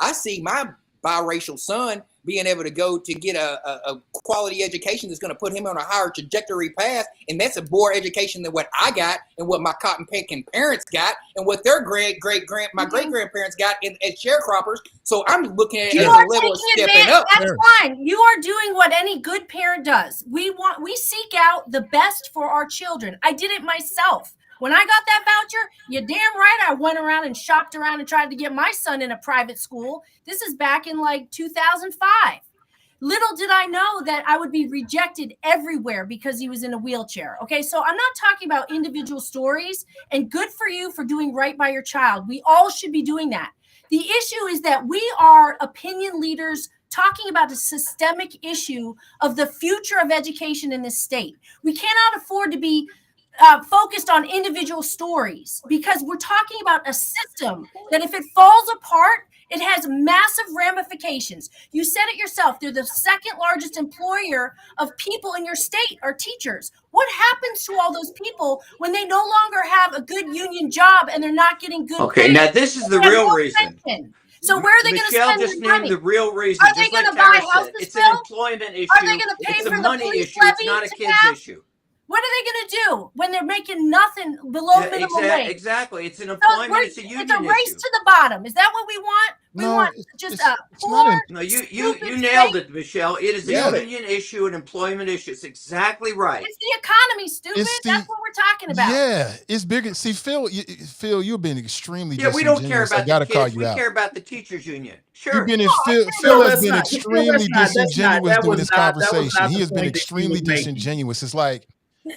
D: I see my biracial son being able to go to get a quality education that's going to put him on a higher trajectory path, and that's a more education than what I got and what my cotton picking parents got and what their great grandparents got as sharecroppers. So I'm looking at it as a level of stepping up.
B: That's fine. You are doing what any good parent does. We seek out the best for our children. I did it myself. When I got that voucher, you're damn right I went around and shopped around and tried to get my son in a private school. This is back in like 2005. Little did I know that I would be rejected everywhere because he was in a wheelchair. Okay, so I'm not talking about individual stories, and good for you for doing right by your child. We all should be doing that. The issue is that we are opinion leaders talking about a systemic issue of the future of education in this state. We cannot afford to be focused on individual stories, because we're talking about a system that if it falls apart, it has massive ramifications. You said it yourself. They're the second largest employer of people in your state are teachers. What happens to all those people when they no longer have a good union job and they're not getting good
E: Okay,
B: pay?
E: now this is the
B: They have
E: real
B: no
E: reason.
B: pension. So where are they going to
E: Michelle
B: spend
E: just
B: their
E: named
B: money?
E: the real reason.
B: Are they
E: Just like
B: going to buy
E: Tarris said,
B: houses,
E: it's an
B: Bill?
E: employment issue.
B: Are they going to pay
E: It's
B: for
E: a
B: the
E: money
B: police
E: issue. It's
B: levy
E: not a
B: to
E: kids
B: pass?
E: issue.
B: What are they going to do when they're making nothing below minimum wage?
E: Exactly. It's an
B: So
E: employment. It's a
B: it's
E: union
B: a race
E: issue.
B: to the bottom. Is that what we want? We
A: No,
B: want
A: it's-
B: just
A: it's-
B: a
A: it's not
B: poor,
A: an-
E: No, you
B: stupid
E: nailed
B: state?
E: it, Michelle. It is a
F: Nailed it.
E: union issue, an employment issue. It's exactly right.
B: It's the economy, stupid.
A: It's
B: That's what we're talking about.
A: Yeah, it's bigger. See, Phil, you've been extremely
E: Yeah, we don't care
A: disingenuous. I
E: about
A: got
E: the
A: to call
E: kids.
A: you
E: We
A: out.
E: care about the teachers union. Sure.
A: You've been in
C: Phil,
A: Phil has
C: that's
A: been
C: not- Phil,
A: extremely
C: that's not-
A: disingenuous
C: that
A: during
C: was
A: this
C: not- that was
A: conversation.
C: not
A: He
C: the
A: has been
C: point that he
A: extremely
C: was making.
A: disingenuous. It's like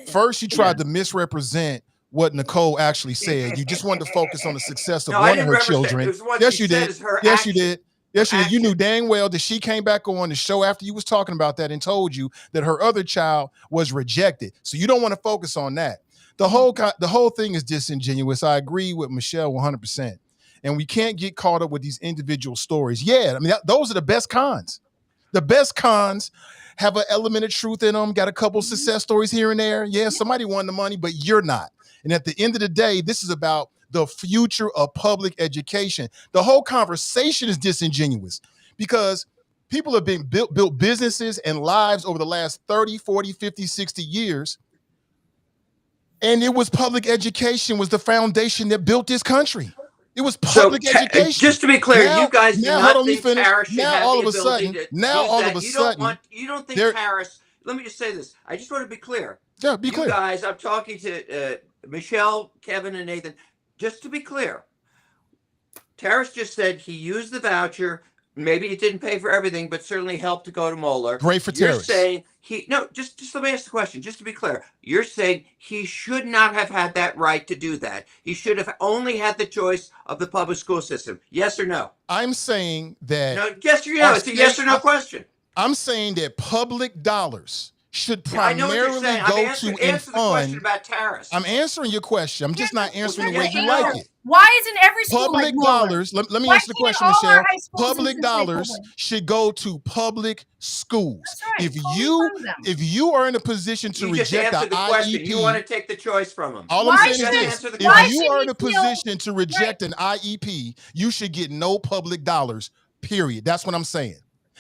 A: first you tried to misrepresent what Nicole actually said. You just wanted to focus on the success of
E: No, I
A: one of
E: didn't
A: her
E: represent.
A: children.
E: It was what
A: Yes,
E: she
A: you
E: said
A: did.
E: is her
A: Yes, you
E: action.
A: did. Yes, you did. You knew
E: Action.
A: dang well that she came back on the show after you was talking about that and told you that her other child was rejected. So you don't want to focus on that. The whole thing is disingenuous. I agree with Michelle 100%. And we can't get caught up with these individual stories. Yeah, I mean, those are the best cons. The best cons have an element of truth in them, got a couple success stories here and there. Yeah, somebody won the money, but you're not. And at the end of the day, this is about the future of public education. The whole conversation is disingenuous because people have been built businesses and lives over the last 30, 40, 50, 60 years. And it was public education was the foundation that built this country. It was public education.
E: Just to be clear,
A: Now-
E: you guys do
A: now,
E: not
A: hold on, let me
E: think
A: finish.
E: Tarris should
A: Now,
E: have
A: all
E: the
A: of a
E: ability
A: sudden-
E: to
A: now,
E: use
A: all
E: that.
A: of a
E: You
A: sudden,
E: don't think
A: there-
E: Tarris. Let me just say this. I just want to be clear.
A: Yeah, be
E: You
A: clear.
E: guys, I'm talking to Michelle, Kevin, and Nathan. Just to be clear, Tarris just said he used the voucher. Maybe it didn't pay for everything, but certainly helped to go to Moeller.
A: Great for
E: You're
A: Tarris.
E: saying just let me ask the question, just to be clear. You're saying he should not have had that right to do that. He should have only had the choice of the public school system. Yes or no?
A: I'm saying that
E: No, yes or no.
A: Our
E: It's a yes or no
A: state-
E: question.
A: I'm saying that public dollars should
E: I know what you're
A: primarily
E: saying.
A: go
E: Answer
A: to
E: the question
A: fund.
E: about Tarris.
A: I'm answering your question. I'm just not answering the way you
E: Yes,
A: like it.
B: Why isn't every school like
A: Public
B: Moeller?
A: dollars. Let me
B: Why
A: answer the
B: can't
A: question,
B: all our
A: Michelle.
B: high schools in
A: Public
B: Cincinnati
A: dollars
B: public?
A: should go to public schools.
B: That's right.
A: If
B: Only
A: you
B: fund them.
A: if you are in a position to
E: You just
A: reject the
E: answered the question.
A: IEP,
E: You want to take the choice from him.
A: all
B: Why
A: I'm saying is
B: should-
A: this:
E: answer the
A: if
B: why
A: you
B: should
A: are
B: he
A: in a
B: feel-
A: position to reject an IEP, you should get no public dollars. Period. That's what I'm saying.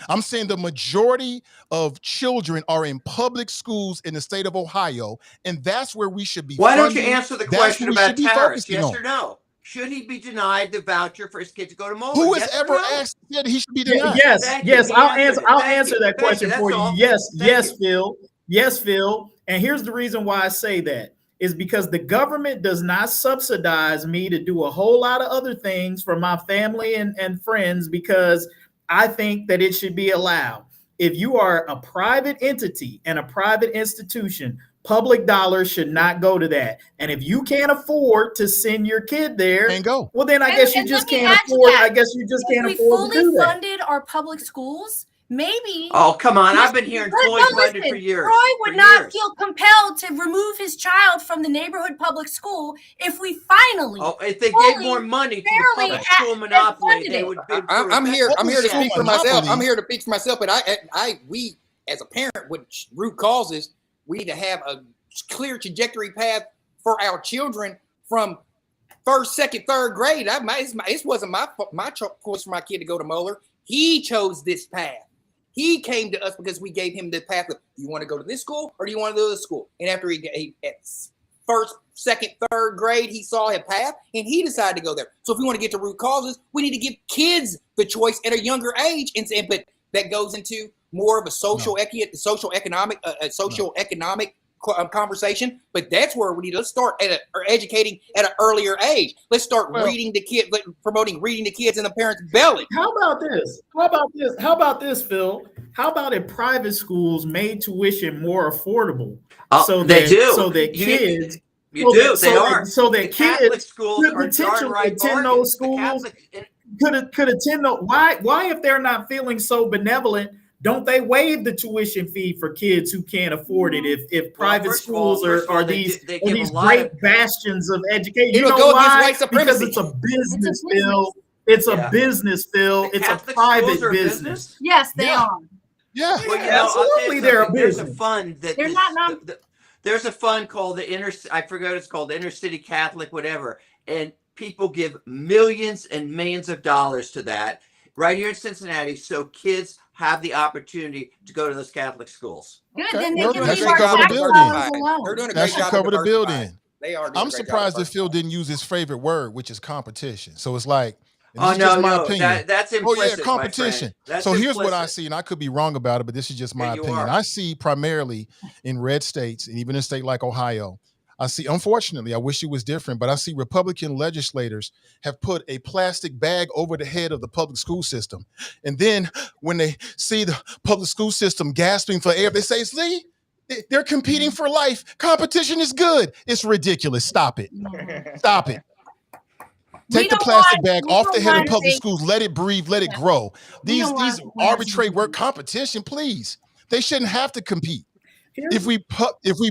A: I'm saying the majority of children are in public schools in the state of Ohio, and that's where we should be.
E: Why don't you
A: funding.
E: answer the
A: That's
E: question
A: what we
E: about
A: should be
E: Tarris?
A: focusing
E: Yes
A: on.
E: or no? Should he be denied the voucher for his kid to go to Moeller?
A: Who has
E: Yes or
A: ever
E: no?
A: asked that he should be denied?
C: Yes,
E: Thank
C: yes,
E: you.
C: I'll
E: He answered
C: answer.
E: it.
C: I'll
E: Thank
C: answer
E: you.
C: that
E: Thank
C: question
E: you.
C: for
E: That's
C: you.
E: all.
C: Yes,
E: Thank
C: yes,
E: you.
C: Phil. Yes, Phil. And here's the reason why I say that is because the government does not subsidize me to do a whole lot of other things for my family and friends because I think that it should be allowed. If you are a private entity and a private institution, public dollars should not go to that. And if you can't afford to send your kid there,
A: And go.
C: well, then I
B: And-
C: guess you
B: and
C: just
B: let me
C: can't
B: add to
C: afford.
B: that.
C: I guess you just
B: If
C: can't
B: we
C: afford to do
B: fully
C: that.
B: funded our public schools, maybe.
E: Oh, come on. I've been
B: Listen,
E: hearing
B: but
E: fully funded
B: listen,
E: for years.
B: Troy would
E: For
B: not
E: years.
B: feel compelled to remove his child from the neighborhood public school if we finally.
E: Oh, if they
B: fully,
E: gave more money to the
B: fairly
E: public school
B: had
E: monopoly,
B: funded
E: they
B: it.
E: would bid
D: I,
E: for
D: I'm
E: it.
D: here. I'm here to
A: Public
D: speak for
A: school
D: myself.
A: monopoly.
D: I'm here to speak for myself. But we as a parent with root causes, we need to have a clear trajectory path for our children from first, second, third grade. It wasn't my choice for my kid to go to Moeller. He chose this path. He came to us because we gave him the path of, do you want to go to this school or do you want to go to this school? And after he at first, second, third grade, he saw a path and he decided to go there. So if we want to get to root causes, we need to give kids the choice at a younger age. But that goes into more of a social economic conversation. But that's where we need to start educating at an earlier age. Let's start reading the kids, promoting reading to kids in the parents' belly.
C: How about this? How about this, Phil? How about if private schools made tuition more affordable?
E: They do.
C: So that kids.
E: You do. They are.
C: So that
E: The Catholic
C: kids
E: schools
C: could
E: are darn
C: potentially
E: right
C: attend
E: bargains.
C: those
E: The
C: schools.
E: Catholic-
C: Could attend those. Why if they're not feeling so benevolent Don't they waive the tuition fee for kids who can't afford it? If private
E: first of all,
C: schools are these
E: they give
C: these
E: a lot
C: great
E: of-
C: bastions of education?
D: It'll
C: You know
D: go against
C: why?
D: white supremacy.
C: Because it's a business,
B: business.
C: Phil. It's
E: Yeah.
C: a business, Phil.
E: The
C: It's a
E: Catholic schools
C: private
E: are a
C: business.
B: Yes, they
A: Yeah.
B: are.
A: Yeah.
E: Well, you
C: Yeah,
E: know, I'll tell you
C: absolutely, they're a
E: something. There's a
C: business.
E: fund that
B: They're
E: is-
B: not
E: there's a fund called I forget what it's called, the Inner City Catholic, whatever, and people give millions and millions of dollars to that right here in Cincinnati, so kids have the opportunity to go to those Catholic schools.
B: Good.
A: Okay.
B: Then they
A: Well,
B: can
A: that
B: leave
A: should
B: our
A: cover the
B: tax
A: bill
B: dollars
A: then.
D: They're
B: alone.
D: doing a
A: That
D: great
A: should
D: job.
A: cover
D: of
A: the bill
D: diversifying.
A: then.
D: They are. Doing
A: I'm
D: a great job
A: surprised that
D: of
A: Phil
D: diversifying.
A: didn't use his favorite word, which is competition. So it's like, and
E: Oh
A: this is just
E: no,
A: my
E: no,
A: opinion.
E: that's
A: Oh
E: implicit,
A: yeah,
E: my
A: competition.
E: friend. That's
A: So here's what I
E: implicit.
A: see, and I could be wrong about it, but this is just my
E: Yeah, you
A: opinion.
E: are.
A: I see primarily in red states, and even in a state like Ohio, I see, unfortunately, I wish it was different, but I see Republican legislators have put a plastic bag over the head of the public school system. And then when they see the public school system gasping for air, they say, see, they're competing for life. Competition is good. It's ridiculous. Stop it. Stop it.
B: We
A: Take the
B: don't
A: plastic
B: want-
A: bag
B: we
A: off
B: don't
A: the head of
B: want
A: public
B: to-
A: schools. Let it breathe. Let it
B: Yeah.
A: grow.
B: We
A: These
B: don't want-
A: arbitrary word competition, please. They shouldn't have to compete. If we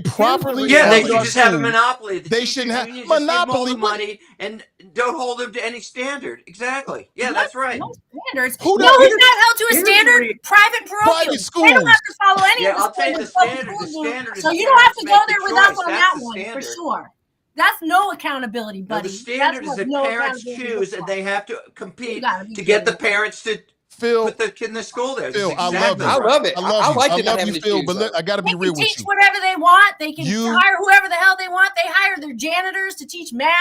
A: properly
E: Yeah, they
A: fund
E: should
A: our
E: just have a
A: schools,
E: monopoly. The
A: they
E: teachers
A: shouldn't have-
E: unions just give them all
A: monopoly,
E: the
A: what?
E: money and don't hold them to any standard. Exactly. Yeah, that's right.
B: No standards.
A: Who
B: No,
A: does-
B: who's not held to a
C: here's
B: standard?
C: the-
B: Private parochials.
A: Private
B: They don't
A: schools.
B: have to follow any
E: Yeah,
B: of the
E: I'll tell you
B: standards
E: the
B: public
E: standard. The
B: schools do.
E: standard is
B: So
E: the
B: you don't have to
E: parents
B: go
E: make
B: there
E: the
B: with us
E: choice.
B: on
E: That's
B: that
E: the
B: one for
E: standard.
B: sure. That's no accountability,
E: No,
B: buddy.
E: the standard is
B: That's
E: that
B: what no
E: parents
B: accountability
E: choose,
B: looks
E: and they have to compete
B: gotta be
E: to get the
B: kidding.
E: parents to
A: Phil,
E: put the kid in the school there. That's
A: Phil, I love
E: exactly
A: you.
D: I
E: right.
D: love it.
A: I love
D: I
A: you.
D: like
A: I
D: it not
A: love
D: having
A: you,
D: to
A: Phil,
D: choose,
A: but
D: though.
A: I got to
B: They
A: be
B: can
A: real with
B: teach
A: you.
B: whatever they want. They can
A: You-
B: hire whoever the hell they want. They hire their janitors to teach math.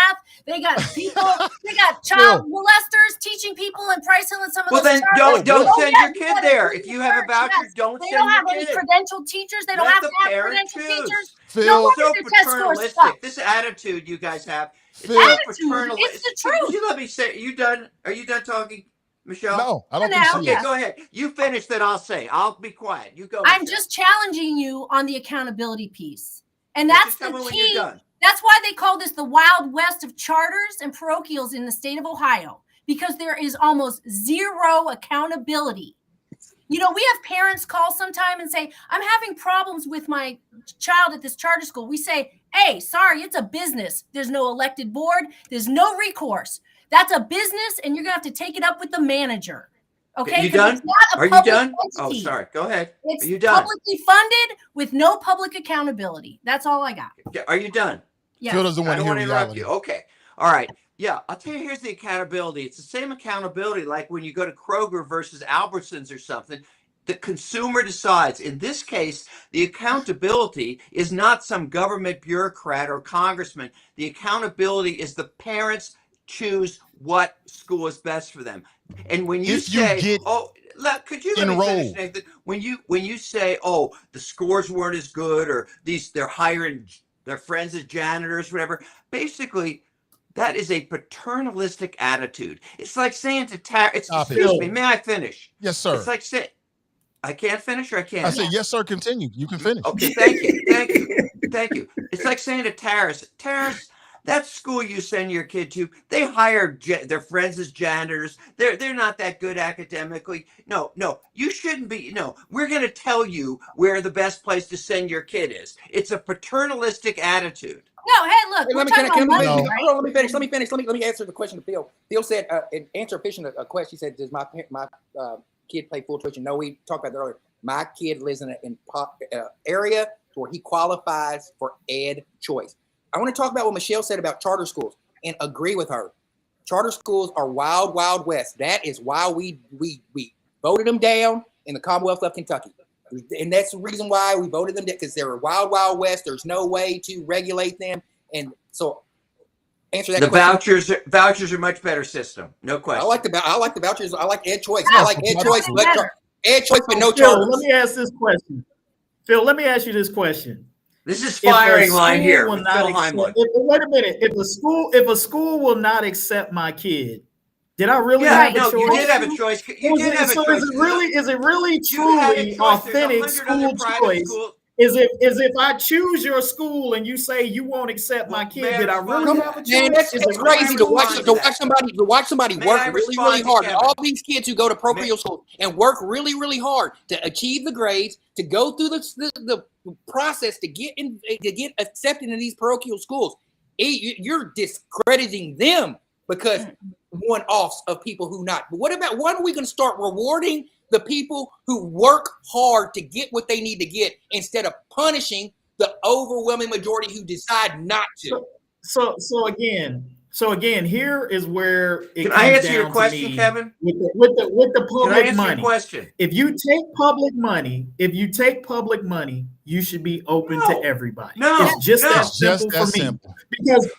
B: They got people. They got child molesters teaching people in Price Hill and some of
E: Well,
B: those.
E: then
B: charters.
E: don't
B: Oh,
E: send
B: yes,
E: your
B: you
E: kid
B: gotta
E: there.
B: do
E: If you
B: the
E: have a
B: search,
E: voucher,
B: yes.
E: don't
B: They
E: send
B: don't
E: your
B: have any
E: kid.
B: credentialed teachers. They don't
E: Let
B: have
E: the
B: to have
E: parent
B: credentialed
E: choose.
B: teachers.
A: Phil,
B: No
E: So
B: wonder their test scores suck.
E: paternalistic. This attitude you guys have. It's
A: Phil-
E: so
B: Attitude,
E: paternalistic.
B: it's the truth.
E: Would you let me say? Are you done? Are you done talking, Michelle?
A: No, I don't
B: For
A: think
B: now,
A: so.
E: Okay,
B: yeah.
E: go ahead. You finish, then I'll say. I'll be quiet. You go.
B: I'm
E: Michelle.
B: just challenging you on the accountability piece. And
E: Yeah,
B: that's
E: just tell
B: the
E: me when you're
B: key.
E: done.
B: That's why they call this the Wild West of charters and parochials in the state of Ohio, because there is almost zero accountability. You know, we have parents call sometime and say, I'm having problems with my child at this charter school. We say, hey, sorry, it's a business. There's no elected board. There's no recourse. That's a business, and you're going to have to take it up with the manager. Okay?
E: You
B: 'Cause
E: done?
B: it's not a
E: Are you
B: public
E: done? Oh,
B: entity.
E: sorry. Go ahead.
B: It's
E: Are you done?
B: publicly funded with no public accountability. That's all I got.
E: Are you done?
B: Yeah.
A: Phil doesn't
E: I
A: want to
E: don't
A: hear
E: want to interrupt
A: reality.
E: you. Okay. All right. Yeah, I'll tell you, here's the accountability. It's the same accountability like when you go to Kroger versus Albertsons or something. The consumer decides. In this case, the accountability is not some government bureaucrat or congressman. The accountability is the parents choose what school is best for them. And when you
A: If you
E: say,
A: get
E: could you let me finish,
A: enrolled.
E: Nathan? When you say, oh, the scores weren't as good, or they're hiring their friends as janitors, whatever, basically that is a paternalistic attitude. It's like saying to Tarris,
A: Stop it.
E: excuse me, may I finish?
A: Yes, sir.
E: It's like saying, I can't finish, or I can't.
A: I said, yes, sir. Continue. You can finish.
E: Okay, thank you. It's like saying to Tarris, that school you send your kid to, they hire their friends as janitors. They're not that good academically. No, you shouldn't be. No, we're going to tell you where the best place to send your kid is. It's a paternalistic attitude.
B: No, hey, look, we're talking about money,
A: No.
B: right?
D: Hold on, let me finish. Let me answer the question to Phil. Phil said, answer a question. He said, does my kid pay full tuition? No, we talked about that earlier. My kid lives in an area where he qualifies for ed choice. I want to talk about what Michelle said about charter schools and agree with her. Charter schools are wild, wild west. That is why we voted them down in the Commonwealth of Kentucky. And that's the reason why we voted them down, because they're wild, wild west. There's no way to regulate them. And so answer that
E: The
D: question.
E: vouchers are much better system. No question.
D: I like the vouchers. I like ed choice.
B: Yeah,
D: I like ed choice. Ed choice, but no
C: Phil,
D: charters.
C: let me ask this question. Phil, let me ask you this question.
E: This is
C: If a
E: firing line
C: school
E: here.
C: will
E: with
C: not
E: Phil
C: accept-
E: Heimlich.
C: wait a minute. If a school will not accept my kid, did I really
E: Yeah,
C: have a
E: no,
C: choice?
E: you did have a choice. You did have a choice.
C: Is it really
E: You had a
C: truly
E: choice. There's
C: authentic
E: 100 other
C: school
E: private
C: choice?
E: schools.
C: is if I choose your school and you say you won't accept my kid, did I really have a choice?
D: Man, that's crazy to watch somebody work really, really hard. And all these kids who go to parochial school and work really, really hard to achieve the grades, to go through the process to get accepted in these parochial schools. You're discrediting them because one-offs of people who not. But when are we going to start rewarding the people who work hard to get what they need to get instead of punishing the overwhelming majority who decide not to?
C: So again, here is where it
E: Can
C: comes
E: I answer
C: down
E: your question,
C: to
E: Kevin?
C: With the public
E: Your
C: money.
E: question?
C: If you take public money, you should be open to everybody. It's just that simple for me.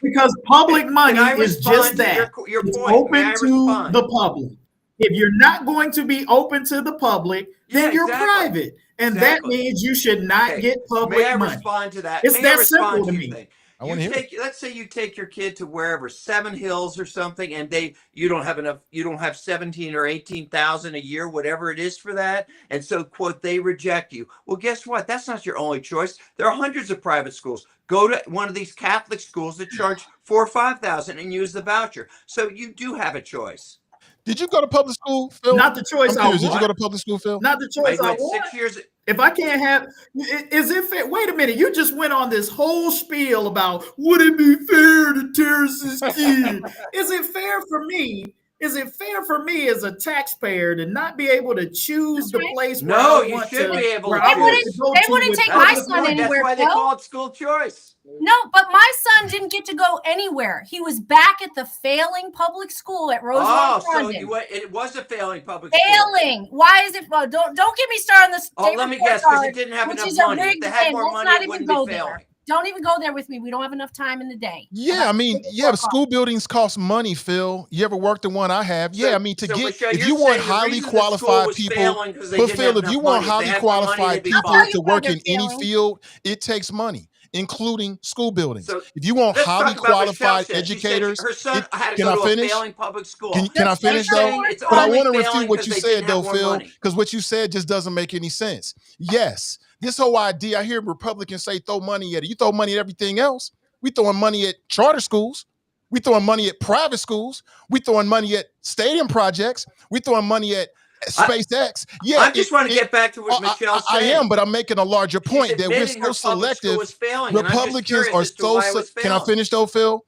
C: Because public money is just that. It's open to the public. If you're not going to be open to the public, then you're private. And that means you should not get public money.
E: May I respond to that?
C: It's that simple to me.
E: Let's say you take your kid to wherever, Seven Hills or something, and you don't have 17 or 18,000 a year, whatever it is for that, and so quote they reject you. Well, guess what? That's not your only choice. There are hundreds of private schools. Go to one of these Catholic schools that charge $4,000 or $5,000 and use the voucher. So you do have a choice.
A: Did you go to public school, Phil?
C: Not the choice I want.
A: Did you go to public school, Phil?
C: Not the choice I want.
E: 6 years.
C: If I can't have, is it fair? Wait a minute. You just went on this whole spiel about would it be fair to Tarris's kid? Is it fair for me? Is it fair for me as a taxpayer to not be able to choose the place where I want to?
E: No, you should be able to.
B: They wouldn't take my son anywhere.
E: That's why they call it school choice.
B: No, but my son didn't get to go anywhere. He was back at the failing public school at Roosevelt.
E: So it was a failing public
B: school. Why is it? Well, don't get me started on this.
E: Let me guess, because it didn't have enough money. If they had more money, it wouldn't be failing.
B: Don't even go there with me. We don't have enough time in the day.
A: Yeah, I mean, school buildings cost money, Phil. You ever worked in one? I have. Yeah, I mean, if you want highly qualified people, but Phil, if you want highly qualified people to work in any field, it takes money, including school buildings. So if you want highly qualified educators,
E: her son had to go to a failing public school.
A: Can I finish though? But I want to refute what you said though, Phil, because what you said just doesn't make any sense. Yes. This whole idea, I hear Republicans say throw money at it. You throw money at everything else. We throwing money at charter schools. We throwing money at private schools. We throwing money at stadium projects. We throwing money at SpaceX. Yeah,
E: I just want to get back to what Michelle said.
A: I am, but I'm making a larger point that we're so selective. Republicans are so. Can I finish though, Phil?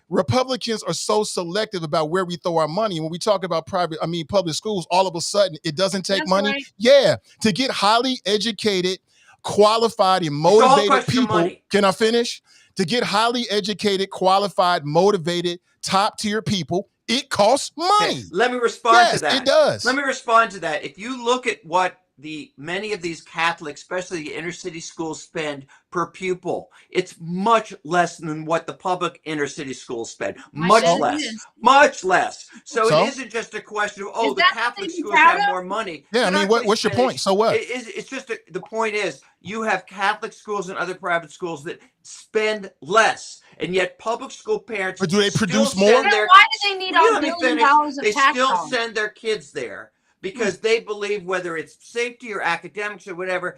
A: Republicans are so selective about where we throw our money. When we talk about public schools, all of a sudden it doesn't take money. Right. Yeah, to get highly educated, qualified, and motivated people. Can I finish? To get highly educated, qualified, motivated, top-tier people, it costs money.
E: Okay, let me respond to that.
A: It does.
E: Let me respond to that. If you look at what many of these Catholics, especially the inner city schools, spend per pupil, it's much less than what the public inner city schools spend. Much less. So it isn't just a question of the Catholic schools have more money.
A: Yeah, I mean, what's your point? So what?
E: It's just the point is you have Catholic schools and other private schools that spend less, and yet public school parents.
A: But do they produce more?
B: Why do they need $1 billion of tax dollars?
E: They still send their kids there because they believe, whether it's safety or academics or whatever,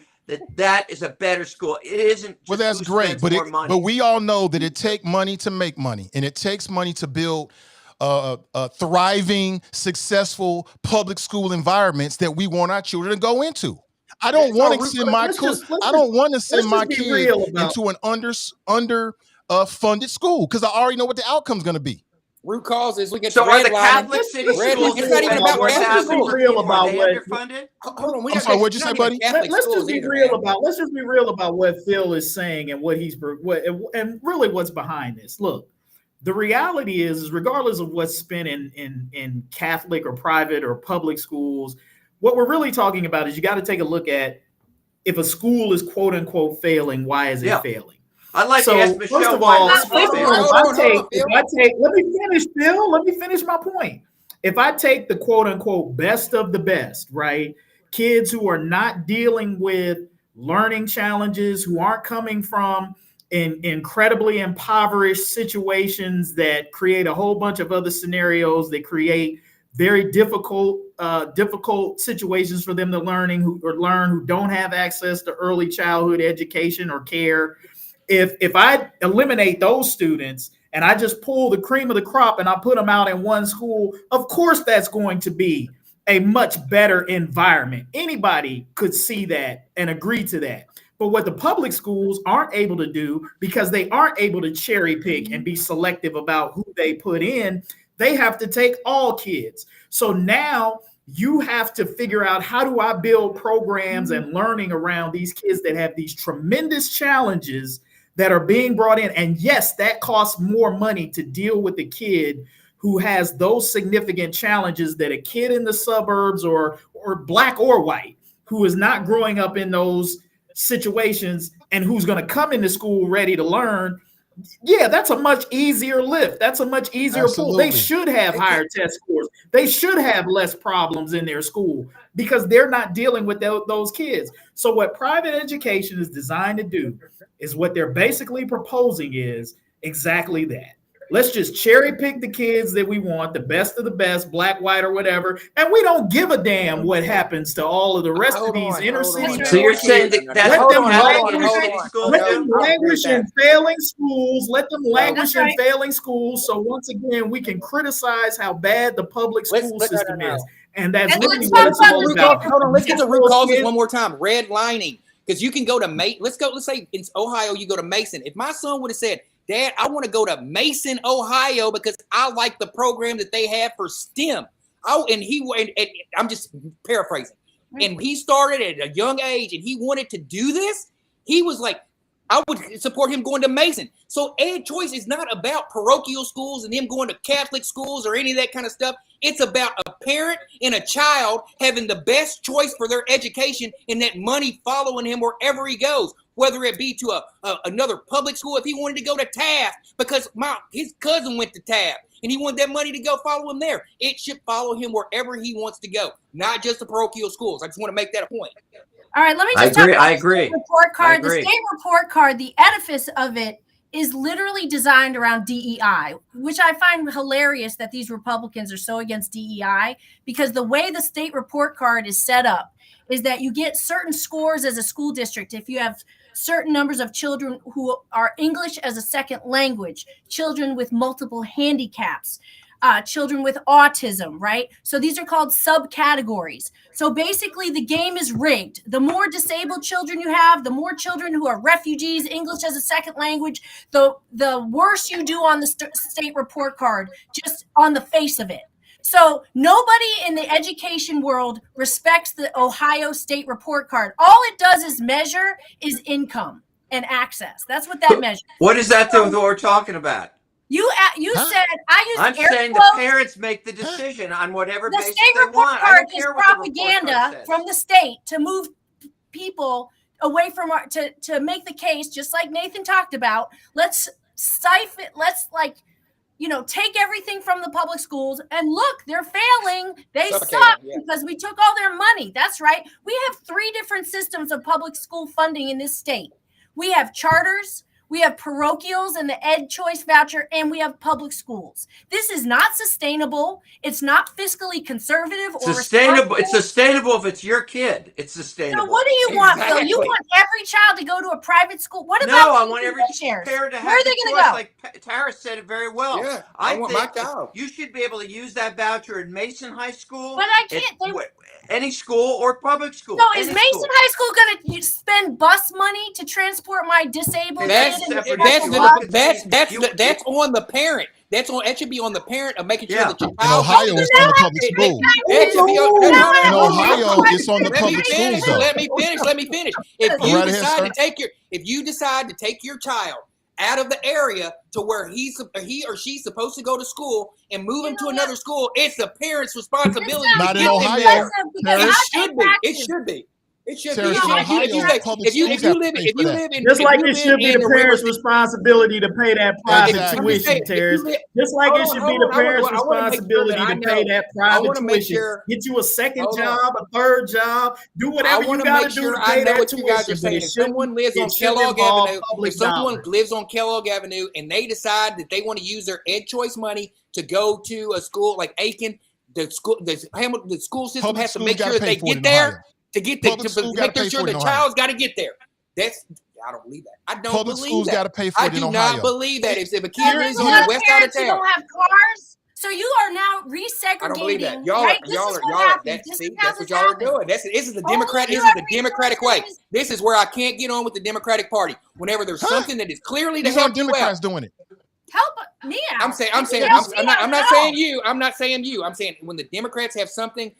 E: that is a better school. It isn't. Well,
A: that's great, but we all know that it takes money to make money, and it takes money to build thriving, successful public school environments that we want our children to go into. I don't want to send my kid. I don't want to send my kid into an under funded school because I already know what the outcome's going to be.
D: Root cause is we get
E: so
D: are
E: the Catholic city schools.
C: It's not even about Catholic schools. Real about what?
D: Hold on,
A: I'm sorry. What'd you say, buddy?
C: Let's just be real about. Let's just be real about what Phil is saying and and really what's behind this. Look, the reality is regardless of what's spent in Catholic or private or public schools, what we're really talking about is you got to take a look at if a school is quote unquote failing. Why is it failing?
E: I'd like to ask Michelle.
C: First of all, let me finish, Bill. Let me finish my point. If I take the quote unquote best of the best, right? Kids who are not dealing with learning challenges, who aren't coming from incredibly impoverished situations that create a whole bunch of other scenarios that create very difficult situations for them to learn who don't have access to early childhood education or care. If I eliminate those students and I just pull the cream of the crop and I put them out in one school, of course that's going to be a much better environment. Anybody could see that and agree to that. But what the public schools aren't able to do, because they aren't able to cherry pick and be selective about who they put in, they have to take all kids. So now you have to figure out, how do I build programs and learning around these kids that have these tremendous challenges that are being brought in? And yes, that costs more money to deal with the kid who has those significant challenges that a kid in the suburbs or black or white who is not growing up in those situations and who's going to come into school ready to learn. Yeah, that's a much easier lift. That's a much easier pull. They should have higher test scores. They should have less problems in their school because they're not dealing with those kids. So what private education is designed to do is, what they're basically proposing is exactly that. Let's just cherry pick the kids that we want, the best of the best, black, white, or whatever, and we don't give a damn what happens to all of the rest of these inner city.
E: So you're saying that
C: let them languish in failing schools. Let them languish in failing schools. So once again, we can criticize how bad the public school system is, and that's really what it's all about.
D: Hold on, let's get the root causes one more time. Redlining, because you can go to let's say in Ohio, you go to Mason. If my son would have said, Dad, I want to go to Mason, Ohio, because I like the program that they have for STEM. I'm just paraphrasing. And he started at a young age and he wanted to do this. He was like, I would support him going to Mason. So ed choice is not about parochial schools and him going to Catholic schools or any of that kind of stuff. It's about a parent and a child having the best choice for their education and that money following him wherever he goes, whether it be to another public school. If he wanted to go to Taft because his cousin went to Taft and he wanted that money to go follow him there, it should follow him wherever he wants to go, not just the parochial schools. I just want to make that a point.
B: All right, let me just talk about
E: I agree.
B: The report card. The state report card, the edifice of it is literally designed around DEI, which I find hilarious that these Republicans are so against DEI, because the way the state report card is set up is that you get certain scores as a school district if you have certain numbers of children who are English as a second language, children with multiple handicaps, children with autism, right? So these are called subcategories. So basically the game is rigged. The more disabled children you have, the more children who are refugees, English as a second language, the worse you do on the state report card, just on the face of it. So nobody in the education world respects the Ohio state report card. All it does is measure is income and access. That's what that measures.
E: What does that do with what we're talking about?
B: You said
E: I'm saying the parents make the decision on whatever basis they want. I don't care what the report card
B: propaganda from the state to move people away from to make the case, just like Nathan talked about. Let's siphon. Let's take everything from the public schools and look, they're failing. They suck because we took all their money. That's right. We have 3 different systems of public school funding in this state. We have charters, we have parochials and the ed choice voucher, and we have public schools. This is not sustainable. It's not fiscally conservative or
E: sustainable. It's sustainable if it's your kid. It's sustainable.
B: So what do you want, Phil? You want every child to go to a private school? What about
E: I want every parent to have
B: Where are they going to go?
E: Like Tarris said it very well.
D: Yeah,
E: I
D: want
E: think
D: my child.
E: You should be able to use that voucher in Mason High School.
B: But I can't.
E: Any school or public school.
B: So is Mason High School going to spend bus money to transport my disabled
D: That's
B: kid?
D: That's on the parent. That should be on the parent of making sure that your child.
A: In Ohio, it's on the public school. In Ohio, it's on the public schools.
D: Let me finish. If you decide to take your child out of the area to where he or she's supposed to go to school and move him to another school, it's the parent's responsibility.
A: Not in Ohio.
D: It should be. It should be. If you live in
C: just like it should be the parents' responsibility to pay that private tuition, Tarris. Just like it should be the parents' responsibility to pay that private tuition. Get you a second job, a third job, do whatever you got to do to pay that tuition.
D: If someone lives on Kellogg Avenue, and they decide that they want to use their ed choice money to go to a school like Aiken, the school system
A: Public
D: has to
A: schools
D: make
A: gotta
D: sure that
A: pay
D: they
A: for it
D: get
A: in
D: there
A: Ohio.
D: to get
A: Public school gotta
D: make
A: pay
D: sure
A: for it
D: the
A: in Ohio.
D: child's got to get there. I don't believe that. I don't
A: Public
D: believe
A: schools
D: that.
A: got to pay for
D: I
A: it in
D: do
A: Ohio.
D: not believe that. If a kid
B: Yeah,
D: lives
B: there's
D: on
B: a lot
D: the
B: of
D: west side of
B: parents who
D: town,
B: don't have cars. So you are now
D: I don't believe that.
B: resegregating.
D: Y'all
B: Right?
D: are that's what y'all are doing. This is the Democratic way. This is where I can't get on with the Democratic Party. Whenever there's something that is clearly to
A: These aren't
D: help you
A: Democrats
D: out.
A: doing it.
B: Help me out.
D: I'm not saying you. I'm not saying you. I'm saying when the Democrats have something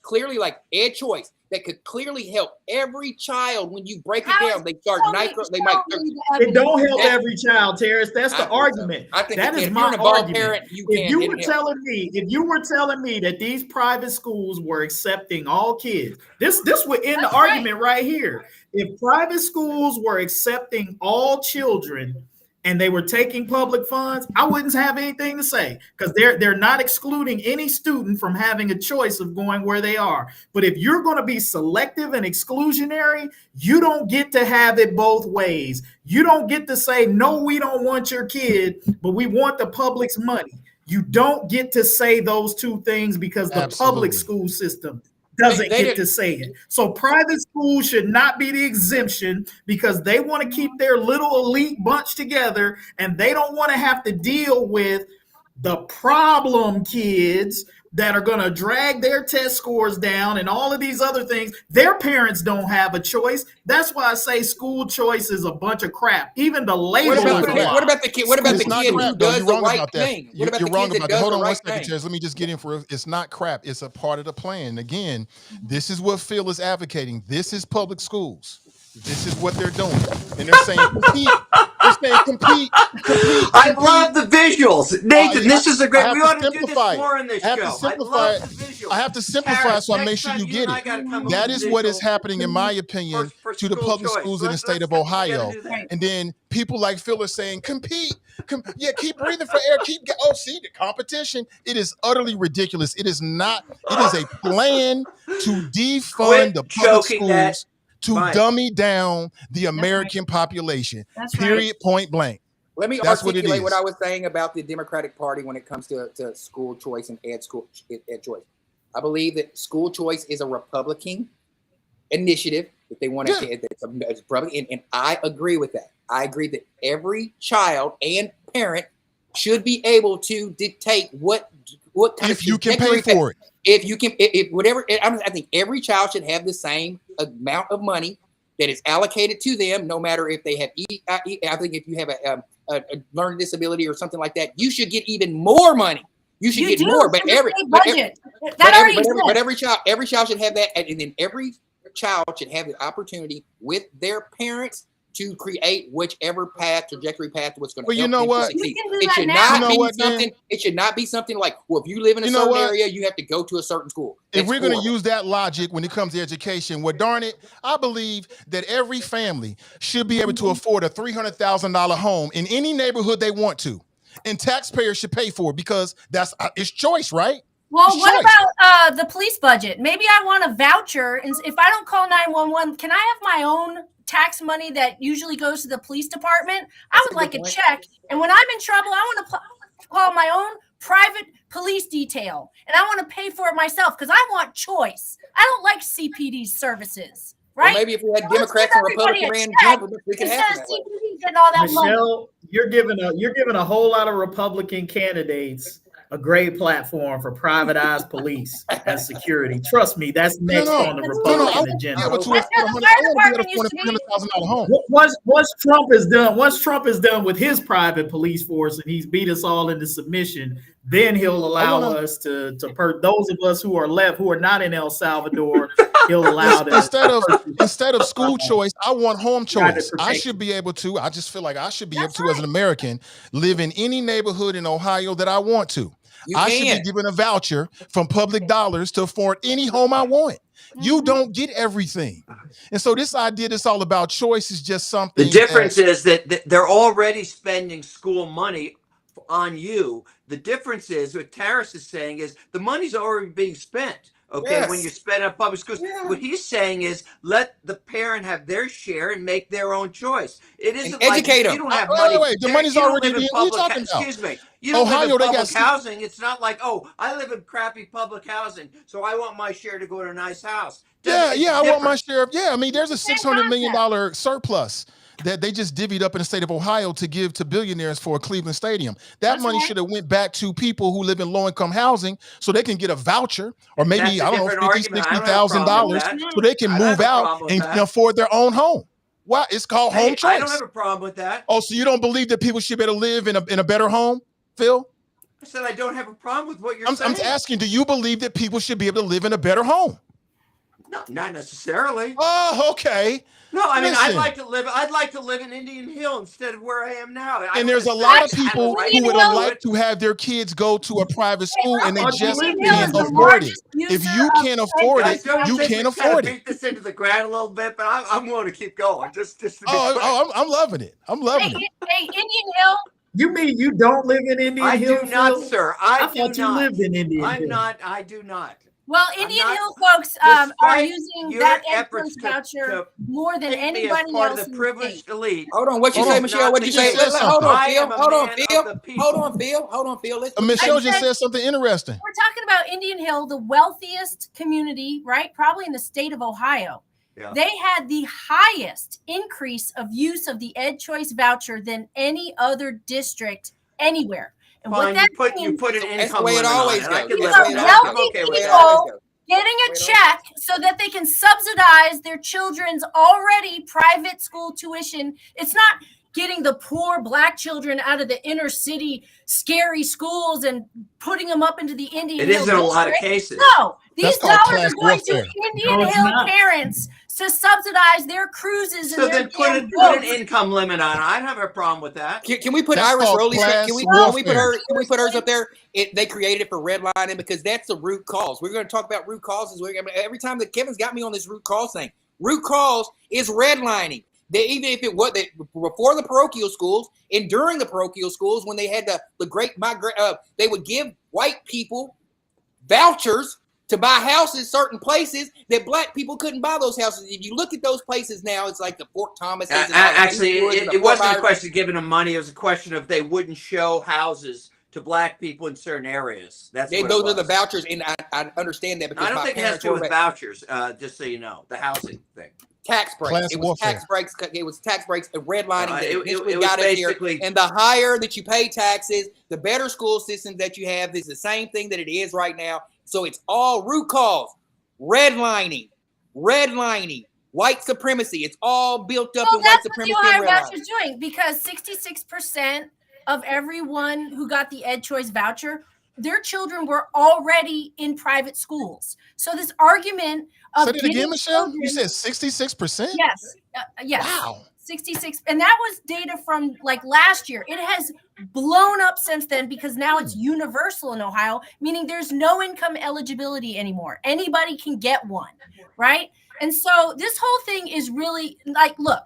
D: clearly like Ed Choice that could clearly help every child. When you break it down, they start
C: It don't help every child, Tarris. That's the argument.
D: I think
C: that is my argument. If you were telling me that these private schools were accepting all kids, this would end the argument right here. If private schools were accepting all children and they were taking public funds, I wouldn't have anything to say, because they're not excluding any student from having a choice of going where they are. But if you're going to be selective and exclusionary, you don't get to have it both ways. You don't get to say, no, we don't want your kid, but we want the public's money. You don't get to say those two things, because the public school system doesn't get to say it. So private schools should not be the exemption, because they want to keep their little elite bunch together, and they don't want to have to deal with the problem kids that are going to drag their test scores down and all of these other things. Their parents don't have a choice. That's why I say school choice is a bunch of crap. Even the label is a lie.
D: What about the kid who does the right thing?
A: You're wrong about that. Hold on one second, Chaz. Let me just get in for it. It's not crap. It's a part of the plan. Again, this is what Phil is advocating. This is public schools. This is what they're doing. And they're saying compete. They're saying compete.
E: I love the visuals. Nathan, this is a great, we ought to do this more in this show.
A: I have to simplify so I make sure you get it. That is what is happening, in my opinion, to the public schools in the state of Ohio. And then people like Phil are saying, compete. Keep breathing for air. See the competition. It is utterly ridiculous. It is not. It is a plan to defund the public schools, to dummy down the American population. Period. Point blank.
D: Let me articulate what I was saying about the Democratic Party when it comes to school choice and ed choice. I believe that school choice is a Republican initiative that they want to. It's Republican, and I agree with that. I agree that every child and parent should be able to dictate what kind of,
A: if you can pay for it.
D: I think every child should have the same amount of money that is allocated to them, no matter if they have. I think if you have a learning disability or something like that, you should get even more money. You should get more, but every child should have that, and then every child should have the opportunity with their parents to create whichever trajectory path was going to.
A: Well, you know what?
D: It should not be something like, well, if you live in a certain area, you have to go to a certain school.
A: If we're going to use that logic when it comes to education, well, darn it, I believe that every family should be able to afford a $300,000 home in any neighborhood they want to, and taxpayers should pay for it, because that's it's choice, right?
B: Well, what about the police budget? Maybe I want a voucher, and if I don't call 911, can I have my own tax money that usually goes to the police department? I would like a check, and when I'm in trouble, I want to call my own private police detail, and I want to pay for it myself, because I want choice. I don't like CPD services, right?
D: Well, maybe if we had Democrats and Republicans, we could have that.
C: Michelle, you're giving a whole lot of Republican candidates a great platform for privatized police and security. Trust me, that's next on the Republican agenda. Once Trump is done with his private police force and he's beat us all into submission, then he'll allow us to those of us who are left, who are not in El Salvador, he'll allow them.
A: Instead of school choice, I want home choice. I should be able to. I just feel like I should be able to, as an American, live in any neighborhood in Ohio that I want to. I should be given a voucher from public dollars to afford any home I want. You don't get everything. And so this idea that's all about choice is just something.
E: The difference is that they're already spending school money on you. The difference is what Tarris is saying is the money's already being spent. Okay,
D: Yes.
E: when you spend on public schools,
D: Yeah.
E: what he's saying is let the parent have their share and make their own choice. It isn't
D: And
E: like
D: educate
E: you
D: them.
E: don't have
A: Wait,
E: money.
A: wait, wait. The money's
E: You don't
A: already
E: live in
A: being. What are you
E: public.
A: talking about?
E: Excuse me. You don't live
A: Ohio,
E: in
A: they got
E: public housing. It's not like, oh, I live in crappy public housing, so I want my share to go to a nice house. It's
A: Yeah, I want my
E: different.
A: share of. Yeah, I mean, there's a
B: Same
A: $600 million surplus that they just divvied up in the state of Ohio to give to billionaires for a Cleveland stadium. That
B: That's
A: money
B: right.
A: should have went back to people who live in low income housing so they can get a voucher or maybe,
E: That's a
A: I don't know,
E: different
A: $50,000,
E: argument. I don't have a problem with
A: $60,000
E: that.
A: so they can
E: I don't
A: move
E: have a
A: out
E: problem with
A: and
E: that.
A: afford their own home. Well, it's called home
E: Hey,
A: choice.
E: I don't have a problem with that.
A: Oh, so you don't believe that people should be able to live in a better home, Phil?
E: I said I don't have a problem with what you're
A: I'm
E: saying.
A: asking, do you believe that people should be able to live in a better home?
E: No, not necessarily.
A: Oh, okay.
E: No, I mean,
A: Listen.
E: I'd like to live in Indian Hill instead of where I am now. I
A: And
E: don't
A: there's a
E: necessarily
A: lot of
E: have a
A: people
E: right
A: who
E: to
A: would
E: do
A: have
E: it.
A: liked to have their kids go to a private school and they
C: Well,
A: just
C: Indian
B: Hill
A: can't
B: is the
A: afford it.
B: largest
A: If
B: user
A: you
B: of
A: can't afford
E: Guys,
A: it,
E: don't
A: you
E: think
A: can't
E: we've kinda
A: afford it.
E: beat this into the ground a little bit, but I'm going to keep going. Just to be
A: Oh,
E: clear.
A: I'm loving it. I'm loving it.
B: Hey, Indian Hill.
C: You mean you don't live in Indian
E: I
C: Hill,
E: do not,
C: Phil?
E: sir.
C: I
E: I do
C: thought you
E: not.
C: lived in Indian
E: I'm
C: Hill.
E: not. I do not.
B: Well,
E: I'm
B: Indian
E: not-
B: Hill folks are
E: Despite
B: using
E: your
B: that
E: efforts
B: entrance voucher
E: to
B: more than
E: Pick me as
B: anybody
E: part
B: else
E: of the
B: in the
E: privileged
B: state.
E: elite.
D: Hold on, what you
A: Hold
D: say,
A: on.
D: Michelle? What you
A: She
D: say?
A: just said
D: Hold on,
E: I
D: Phil.
E: am a
D: Hold on,
E: man
D: Phil.
E: of the people.
D: Hold on, Phil. Hold on, Phil.
A: Michelle
B: I
A: just
B: said-
A: said something interesting.
B: We're talking about Indian Hill, the wealthiest community, right? Probably in the state of Ohio.
E: Yeah.
B: They had the highest increase of use of the Ed Choice voucher than any other district anywhere. And what
E: Fine,
B: that
E: you
B: means,
E: put an
D: That's the
E: income
D: way it
E: limit on
D: always
E: it. I
D: goes.
E: can
B: You
E: live
B: got
E: with that. I'm
B: wealthy
E: okay with
B: people
E: that.
B: getting a check so that they can subsidize their children's already private school tuition. It's not getting the poor Black children out of the inner city scary schools and putting them up into the Indian
E: It
B: Hill
E: is in a lot of
B: district.
E: cases.
B: No, these
A: That's called
B: dollars
A: class
B: are going
A: warfare.
B: to Indian
C: No, it's
B: Hill
C: not.
B: parents to subsidize their cruises
E: So
B: and their
E: then put
B: damn
E: an
B: boats.
E: income limit on it. I don't have a problem with that.
D: Can we put
A: That's
D: Iris
A: called
D: Rowley's?
A: class
D: Can we
A: warfare.
D: put her? Can we put hers up there? They created it for redlining because that's the root cause. We're going to talk about root causes. Every time that Kevin's got me on this root cause thing, root cause is redlining. Even if it was before the parochial schools and during the parochial schools, when they had the great they would give white people vouchers to buy houses certain places that Black people couldn't buy those houses. If you look at those places now, it's like the Fort Thomas.
E: Actually, it wasn't a question of giving them money. It was a question of they wouldn't show houses to Black people in certain areas. Those
D: are the vouchers, and I understand that because
E: I don't
D: my
E: think it has
D: parents
E: to do
D: were
E: with vouchers. Just so you know, the housing thing.
D: tax breaks.
A: Class
D: It was
A: warfare.
D: tax breaks. It was tax breaks and redlining that
E: It
D: initially
E: was
D: got us here.
E: basically-
D: And the higher that you pay taxes, the better school system that you have. Is the same thing that it is right now. So it's all root cause, redlining, white supremacy. It's all built up
B: Well,
D: in white
B: that's what the
D: supremacy
B: Ohio
D: and
B: voucher
D: redlining.
B: is doing because 66% of everyone who got the Ed Choice voucher, their children were already in private schools. So this argument of
A: Say that again,
B: getting
A: Michelle.
B: children-
A: You said 66%?
B: yes, yes.
A: Wow.
B: 66, and that was data from like last year. It has blown up since then because now it's universal in Ohio, meaning there's no income eligibility anymore. Anybody can get one, right? And so this whole thing is really like, look,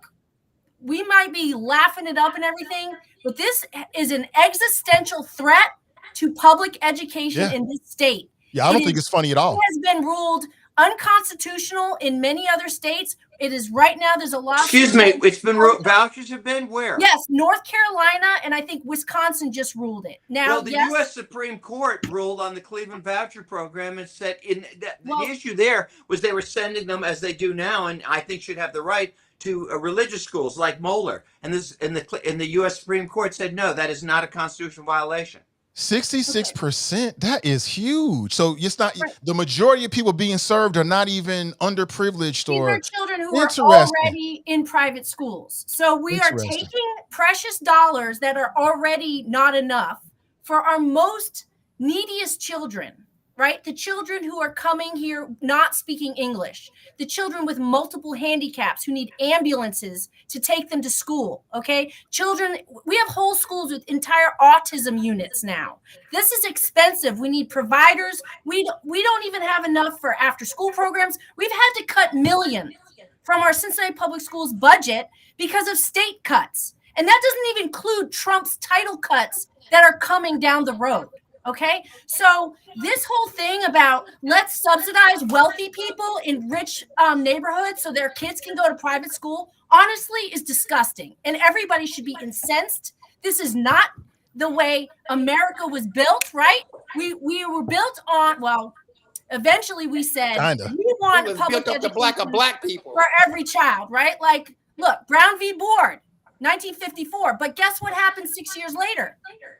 B: we might be laughing it up and everything, but this is an existential threat to public education in this state.
A: Yeah, I don't think it's funny at all.
B: It has been ruled unconstitutional in many other states. It is right now. There's a lot.
E: Excuse me. It's been vouchers have been where?
B: Yes, North Carolina and I think Wisconsin just ruled it. Now,
E: Well, the
B: yes,
E: U.S. Supreme Court ruled on the Cleveland voucher program and said
B: Well-
E: the issue there was they were sending them as they do now, and I think should have the right to religious schools like Moeller. And the U.S. Supreme Court said no, that is not a constitutional violation.
A: 66%. That is huge. So it's not
B: Right.
A: the majority of people being served are not even underprivileged
B: these
A: or
B: are children who are
A: Interesting.
B: already in private schools. So we are
A: Interesting.
B: taking precious dollars that are already not enough for our most neediest children, right? The children who are coming here not speaking English, the children with multiple handicaps who need ambulances to take them to school, okay? Children, we have whole schools with entire autism units now. This is expensive. We need providers. We don't even have enough for after school programs. We've had to cut millions from our Cincinnati Public Schools budget because of state cuts. And that doesn't even include Trump's title cuts that are coming down the road. Okay, so this whole thing about let's subsidize wealthy people in rich neighborhoods so their kids can go to private school, honestly, is disgusting. And everybody should be incensed. This is not the way America was built, right? We were built on, well, eventually we said
A: Kinda.
B: we want
D: It was
B: public
D: built up to
B: education
D: black people.
B: for every child, right? Like, look, Brown v. Board, 1954. But guess what happened 6 years later?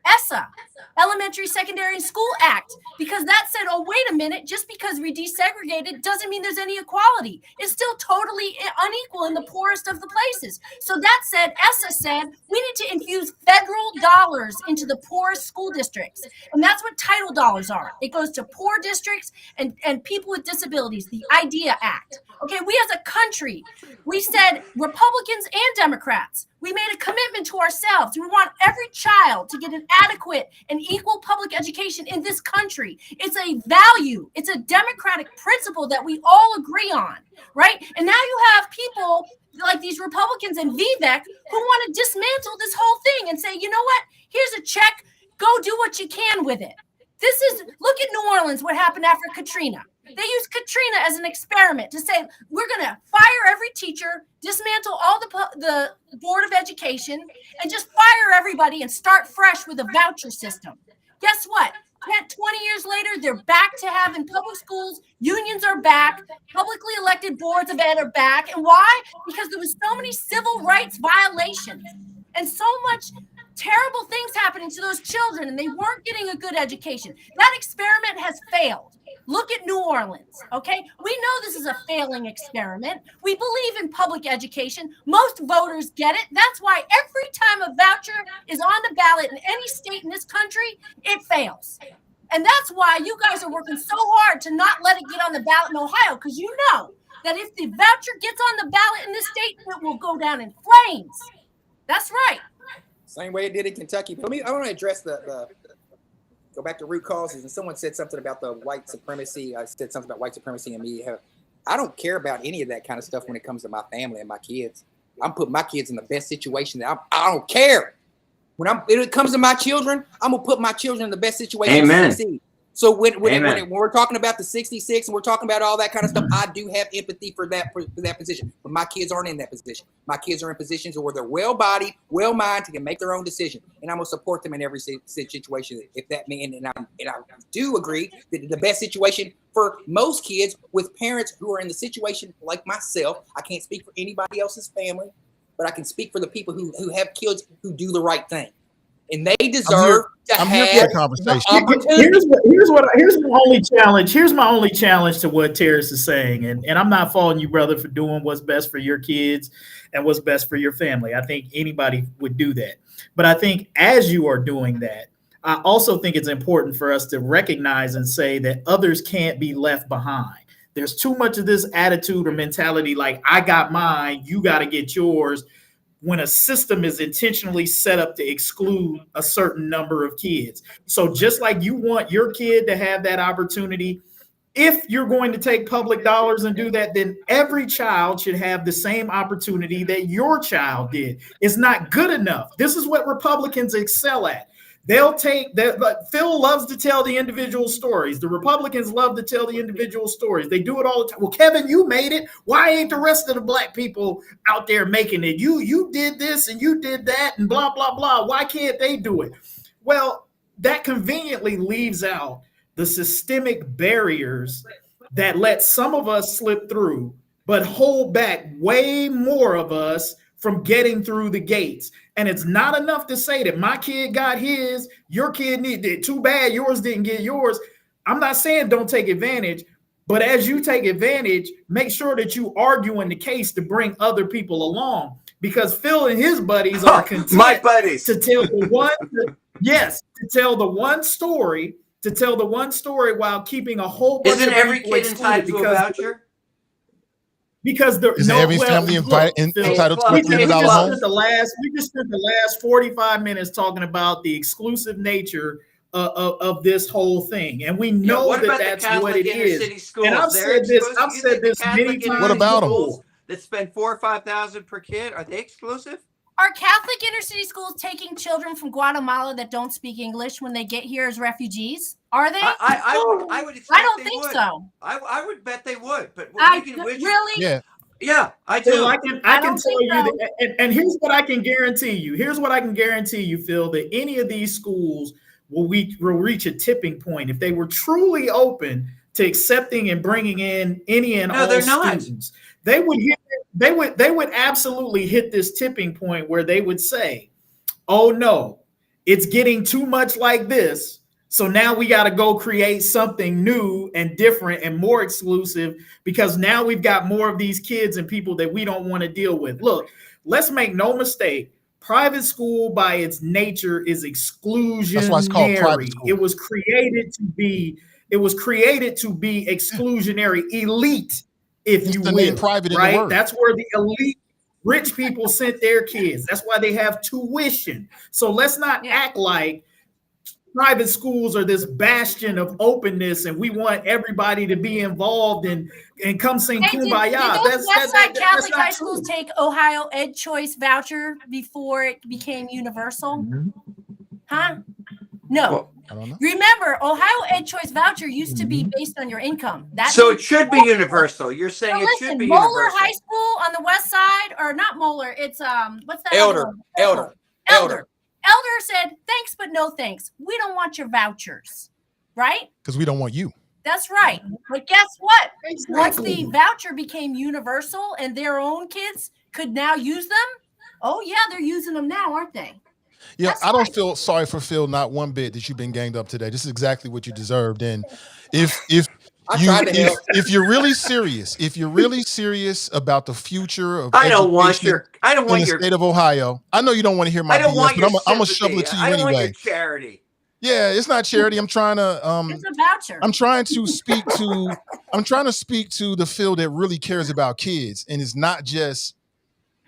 B: ESSA, Elementary, Secondary, and School Act, because that said, oh, wait a minute, just because we desegregated doesn't mean there's any equality. It's still totally unequal in the poorest of the places. So that said, ESSA said we need to infuse federal dollars into the poorest school districts. And that's what title dollars are. It goes to poor districts and people with disabilities, the IDEA Act. Okay, we as a country, we said Republicans and Democrats, we made a commitment to ourselves. We want every child to get an adequate and equal public education in this country. It's a value. It's a democratic principle that we all agree on, right? And now you have people like these Republicans and Vivek who want to dismantle this whole thing and say, you know what? Here's a check. Go do what you can with it. This is, look at New Orleans, what happened after Katrina. They used Katrina as an experiment to say, we're going to fire every teacher, dismantle all the Board of Education, and just fire everybody and start fresh with a voucher system. Guess what? 20 years later, they're back to having public schools. Unions are back. Publicly elected boards of ed are back. And why? Because there was so many civil rights violations and so much terrible things happening to those children, and they weren't getting a good education. That experiment has failed. Look at New Orleans, okay? We know this is a failing experiment. We believe in public education. Most voters get it. That's why every time a voucher is on the ballot in any state in this country, it fails. And that's why you guys are working so hard to not let it get on the ballot in Ohio, because you know that if the voucher gets on the ballot in this state, it will go down in flames. That's right.
D: Same way it did in Kentucky. But I want to address go back to root causes. And someone said something about the white supremacy. I said something about white supremacy and me. I don't care about any of that kind of stuff when it comes to my family and my kids. I'm putting my kids in the best situation. I don't care. When it comes to my children, I'm gonna put my children in the best situation.
E: Amen.
D: To succeed. So when we're talking about the 66 and we're talking about all that kind of stuff, I do have empathy for that position. But my kids aren't in that position. My kids are in positions where they're well-bodied, well-minded, can make their own decision, and I'm gonna support them in every situation. If that means, and I do agree that the best situation for most kids with parents who are in the situation like myself, I can't speak for anybody else's family, but I can speak for the people who have kids who do the right thing. And they deserve to have
A: the conversation.
C: Here's my only challenge. Here's my only challenge to what Tarris is saying. And I'm not faulting you, brother, for doing what's best for your kids and what's best for your family. I think anybody would do that. But I think as you are doing that, I also think it's important for us to recognize and say that others can't be left behind. There's too much of this attitude or mentality like, I got mine, you got to get yours, when a system is intentionally set up to exclude a certain number of kids. So just like you want your kid to have that opportunity, if you're going to take public dollars and do that, then every child should have the same opportunity that your child did. It's not good enough. This is what Republicans excel at. They'll take that, but Phil loves to tell the individual stories. The Republicans love to tell the individual stories. They do it all the time. Well, Kevin, you made it. Why ain't the rest of the black people out there making it? You did this and you did that and blah, blah, blah. Why can't they do it? Well, that conveniently leaves out the systemic barriers that let some of us slip through, but hold back way more of us from getting through the gates. And it's not enough to say that my kid got his, your kid needed, too bad yours didn't get yours. I'm not saying don't take advantage, but as you take advantage, make sure that you arguing the case to bring other people along, because Phil and his buddies are content
E: my buddies
C: to tell the one, to tell the one story while keeping a whole bunch
E: Isn't
C: of
E: every
C: people
E: kid entitled to a voucher?
C: Because there
A: Is every family entitled to a $300 home?
C: We just spent the last 45 minutes talking about the exclusive nature of this whole thing, and we know that's what it is. And I've said this many times.
A: What about them
E: that spend $4,000 or $5,000 per kid? Are they exclusive?
B: Are Catholic inner city schools taking children from Guatemala that don't speak English when they get here as refugees? Are they?
E: I would expect
B: I don't
E: they
B: think
E: would.
B: so.
E: I would bet they would. But
B: Really?
A: Yeah.
E: Yeah, I
C: Phil,
E: do.
C: I
B: don't
C: can tell
B: think
C: you
B: so.
C: that, and here's what I can guarantee you. Here's what I can guarantee you, Phil, that any of these schools will reach a tipping point if they were truly open to accepting and bringing in any and all
E: they're not.
C: students. They would absolutely hit this tipping point where they would say, "Oh no, it's getting too much like this. So now we got to go create something new and different and more exclusive because now we've got more of these kids and people that we don't want to deal with." Look, let's make no mistake. Private school by its nature is exclusionary.
A: That's why it's called private school.
C: It was created to be exclusionary, elite, if
A: It's
C: you
A: the
C: will.
A: name private in the
C: Right?
A: word.
C: That's where the elite rich people sent their kids. That's why they have tuition. So let's not act like private schools are this bastion of openness and we want everybody to be involved and come sing kumbaya.
B: Did those Westside Catholic high
C: true.
B: schools take Ohio Ed Choice voucher before it became universal? Huh? No.
E: Well,
A: I don't know.
B: Remember, Ohio Ed Choice voucher used to be based on your income.
E: So it should be universal. You're saying it should be
B: Moeller
E: universal.
B: High School on the west side, or not Moeller, it's what's that?
D: Elder.
B: Elder said, "Thanks, but no thanks. We don't want your vouchers." Right?
A: Because we don't want you.
B: That's right. But guess what? Once
C: Exactly.
B: the voucher became universal and their own kids could now use them, oh yeah, they're using them now, aren't they?
A: Yeah,
B: That's
A: I don't
B: right.
A: feel sorry for Phil not one bit that you've been ganged up today. This is exactly what you deserved. And if
D: I tried to help.
A: if you're really serious about the future of
E: I don't want
A: education in the
E: your
A: state of Ohio, I know you don't want to hear my
E: I don't
A: BS,
E: want
A: but
E: your
A: I'm gonna shovel
E: sympathy.
A: it to you
E: I don't want
A: anyway.
E: your charity.
A: Yeah, it's not charity. I'm trying to
B: It's a voucher.
A: I'm trying to speak to the Phil that really cares about kids and is not just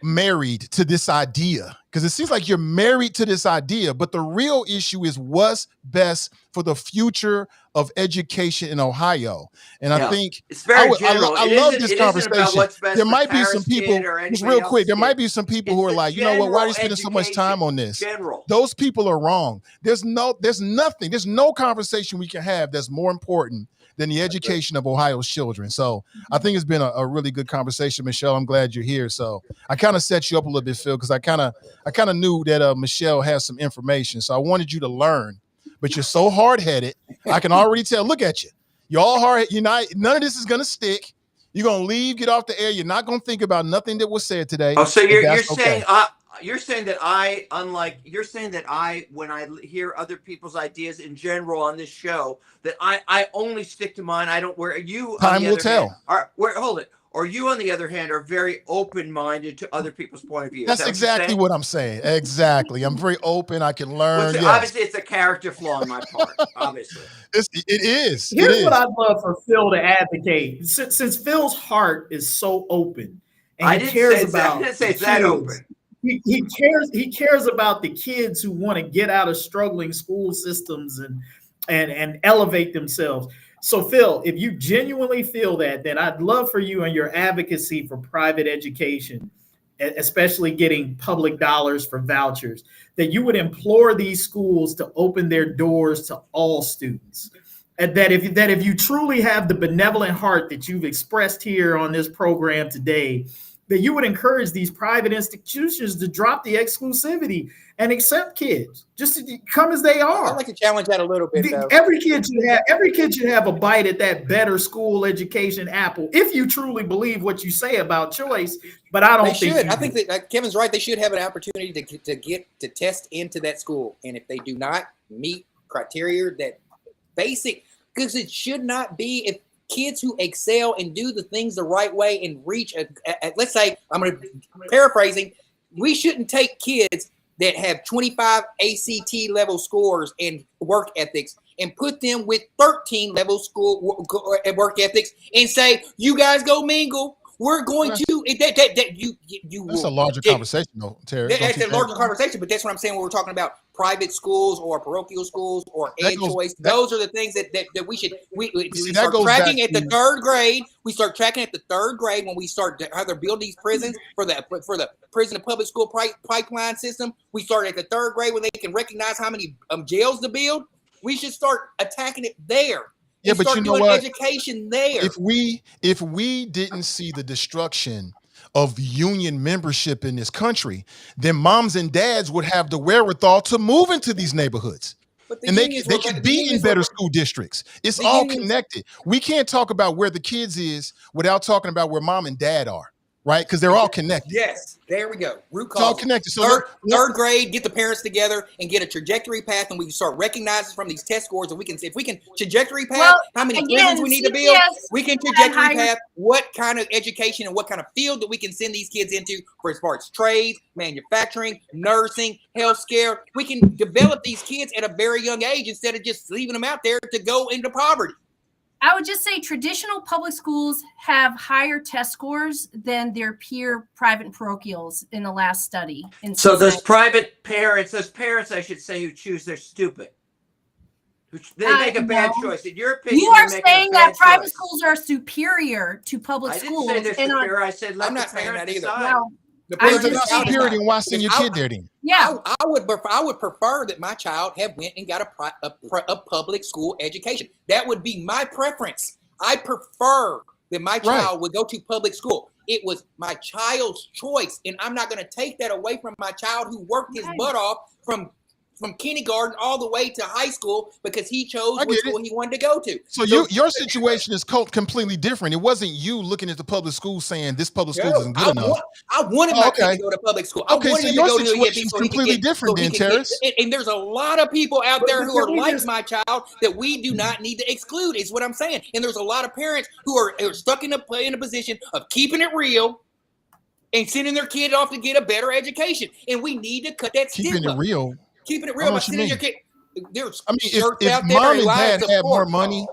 A: married to this idea, because it seems like you're married to this idea, but the real issue is what's best for the future of education in Ohio. And I think
E: it's very general.
A: I
E: It
A: love
E: isn't-
A: this
E: it isn't about
A: conversation.
E: what's best
A: There
E: for
A: might be some
E: Tarris' kid
A: people,
E: or
A: just
E: anybody
A: real quick,
E: else's
A: there might
E: kid.
A: be some people
E: It's
A: who are
E: the
A: like, you know what, why are you
E: general
A: spending so much
E: education.
A: time on this?
E: General.
A: Those people are wrong. There's no conversation we can have that's more important than the education of Ohio's children. So I think it's been a really good conversation, Michelle. I'm glad you're here. So I kind of set you up a little bit, Phil, because I kind of knew that Michelle has some information. So I wanted you to learn, but you're so hard-headed. I can already tell. Look at you. You're all hard. You're not. None of this is gonna stick. You're gonna leave, get off the air. You're not gonna think about nothing that was said today.
E: Oh, so you're
A: That's
E: saying
A: okay.
E: you're saying that when I hear other people's ideas in general on this show, that I only stick to mine. I don't. Where you
A: Time
E: on the
A: will
E: other
A: tell.
E: hand, hold it. Or you on the other hand are very open-minded to other people's point of view.
A: That's exactly what I'm saying. Exactly. I'm very open. I can learn. Yes.
E: Obviously, it's a character flaw on my part. Obviously,
A: It is.
C: Here's what I'd love for Phil to advocate. Since Phil's heart is so open and
E: I
C: he
E: didn't
C: cares
E: say
C: about
E: I didn't say
C: the
E: it's that
C: kids,
E: open.
C: he cares about the kids who want to get out of struggling school systems and elevate themselves. So Phil, if you genuinely feel that, then I'd love for you and your advocacy for private education, especially getting public dollars for vouchers, that you would implore these schools to open their doors to all students. And that if you truly have the benevolent heart that you've expressed here on this program today, that you would encourage these private institutions to drop the exclusivity and accept kids just to come as they are.
D: I'd like to challenge that a little bit, though.
C: Every kid should have a bite at that better school education apple, if you truly believe what you say about choice. But I don't
D: They
C: think
D: should.
C: you
D: I think
C: do.
D: that Kevin's right. They should have an opportunity to test into that school, and if they do not meet criteria that basic, because it should not be if kids who excel and do the things the right way and reach let's say, I'm going to paraphrasing, we shouldn't take kids that have 25 ACT level scores and work ethics and put them with 13 level school work ethics and say, you guys go mingle. we're going to
A: That's a larger conversation, though, Terry.
D: That's a larger conversation, but that's what I'm saying when we're talking about private schools or parochial schools or choice. Those are the things that we should we start tracking at the third grade. We start tracking at the third grade when we start how they're building these prisons for the prison and public school pipeline system. We start at the third grade when they can recognize how many jails to build. We should start attacking it there.
A: Yeah, but you know what?
D: Education there.
A: If we didn't see the destruction of union membership in this country, then moms and dads would have the wherewithal to move into these neighborhoods. And they could be in better school districts. It's all connected. We can't talk about where the kids is without talking about where mom and dad are, right? Because they're all connected.
D: Yes, there we go. Root cause.
A: It's all connected. So
D: third grade, get the parents together and get a trajectory path, and we can start recognizing from these test scores, and we can if we can trajectory path how many prisons we need to build. We can trajectory path what kind of education and what kind of field that we can send these kids into for as far as trades, manufacturing, nursing, healthcare. We can develop these kids at a very young age instead of just leaving them out there to go into poverty.
B: I would just say traditional public schools have higher test scores than their peer private and parochials in the last study.
E: So those parents, I should say, who choose, they're stupid. They make a bad choice. In your opinion,
B: you are saying that private schools are superior to public schools.
E: I didn't say they're superior. I said let
D: I'm
E: the
D: not saying that
E: parents
D: either.
E: decide.
B: Well,
A: if they're not superior, then why send your kid there then?
B: Yeah,
D: I would prefer that my child have went and got a public school education. That would be my preference. I prefer that my child would go to public school. It was my child's choice, and I'm not going to take that away from my child who worked his butt off from kindergarten all the way to high school because he chose which school he wanted to go to.
A: So your situation is completely different. It wasn't you looking at the public school saying this public school isn't good enough.
D: I wanted my kid to go to public school.
A: Okay, so your situation is completely different then, Tarris.
D: And there's a lot of people out there who are like my child that we do not need to exclude, is what I'm saying. And there's a lot of parents who are stuck in a position of keeping it real and sending their kid off to get a better education. And we need to cut that stigma.
A: Keeping it real.
D: Keeping it real by sending your kid. There's
A: if mom and dad had more money,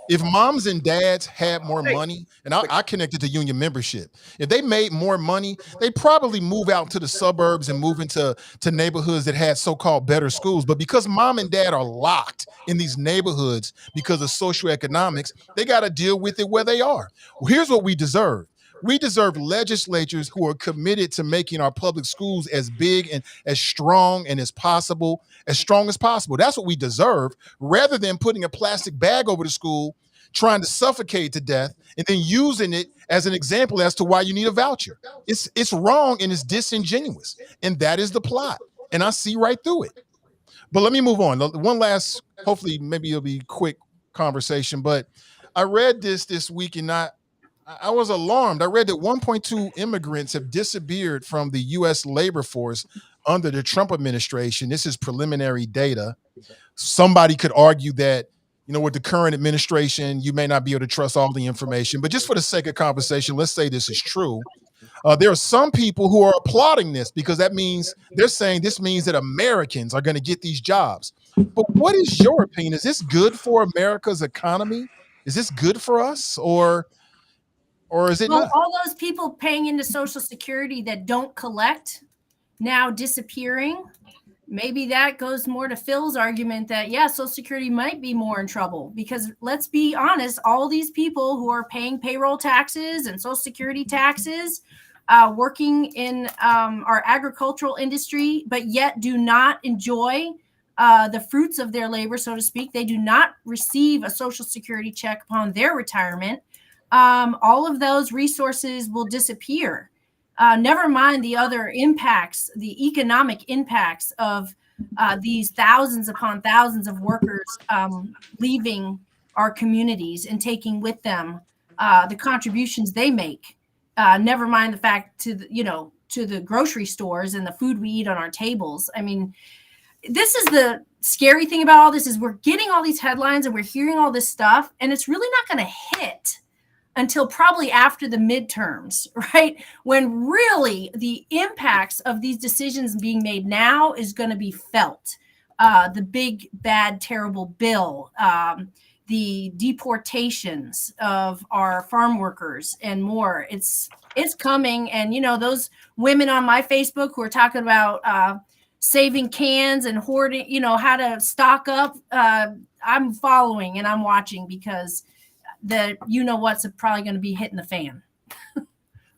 A: if moms and dads had more money, and I connected to union membership, if they made more money, they probably move out to the suburbs and move into neighborhoods that had so-called better schools. But because mom and dad are locked in these neighborhoods because of socioeconomics, they got to deal with it where they are. Well, here's what we deserve. We deserve legislatures who are committed to making our public schools as big and as strong as possible. That's what we deserve, rather than putting a plastic bag over the school, trying to suffocate to death, and then using it as an example as to why you need a voucher. It's wrong and it's disingenuous. And that is the plot. And I see right through it. But let me move on. One last, hopefully, maybe it'll be quick conversation. But I read this week and I was alarmed. I read that 1.2 immigrants have disappeared from the U.S. labor force under the Trump administration. This is preliminary data. Somebody could argue that, with the current administration, you may not be able to trust all the information. But just for the sake of conversation, let's say this is true. There are some people who are applauding this because they're saying this means that Americans are going to get these jobs. But what is your opinion? Is this good for America's economy? Is this good for us, or is it not?
B: All those people paying into Social Security that don't collect now disappearing, maybe that goes more to Phil's argument that, Social Security might be more in trouble because let's be honest, all these people who are paying payroll taxes and Social Security taxes, working in our agricultural industry, but yet do not enjoy the fruits of their labor, so to speak. They do not receive a Social Security check upon their retirement. All of those resources will disappear. Never mind the other impacts, the economic impacts of these thousands upon thousands of workers leaving our communities and taking with them the contributions they make. Never mind the fact to the grocery stores and the food we eat on our tables. I mean, this is the scary thing about all this is we're getting all these headlines and we're hearing all this stuff, and it's really not going to hit until probably after the midterms, right? When really the impacts of these decisions being made now is going to be felt. The big, bad, terrible bill, the deportations of our farm workers and more. It's coming. And, you know, those women on my Facebook who are talking about saving cans and hoarding, you know, how to stock up, I'm following and I'm watching, because the, you know, what's probably going to be hitting the fan.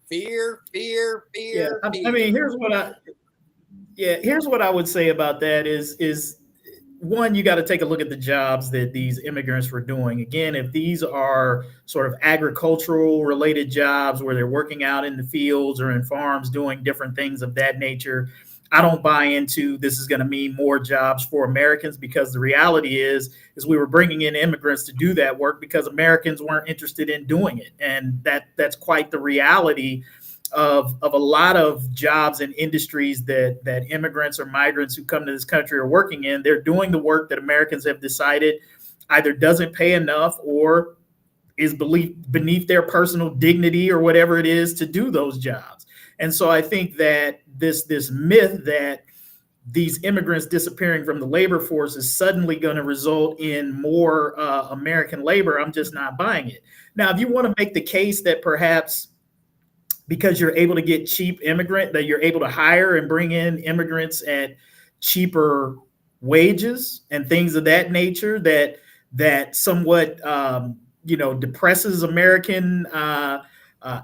D: Fear.
C: Yeah, I mean, here's what I would say about that is one, you got to take a look at the jobs that these immigrants were doing. Again, if these are sort of agricultural related jobs where they're working out in the fields or in farms doing different things of that nature, I don't buy into this is going to mean more jobs for Americans, because the reality is we were bringing in immigrants to do that work because Americans weren't interested in doing it. And that's quite the reality of a lot of jobs and industries that immigrants or migrants who come to this country are working in. They're doing the work that Americans have decided either doesn't pay enough or is beneath their personal dignity or whatever it is to do those jobs. And so I think that this myth that these immigrants disappearing from the labor force is suddenly going to result in more American labor, I'm just not buying it. Now, if you want to make the case that perhaps because you're able to get cheap immigrant, that you're able to hire and bring in immigrants at cheaper wages and things of that nature, that somewhat depresses American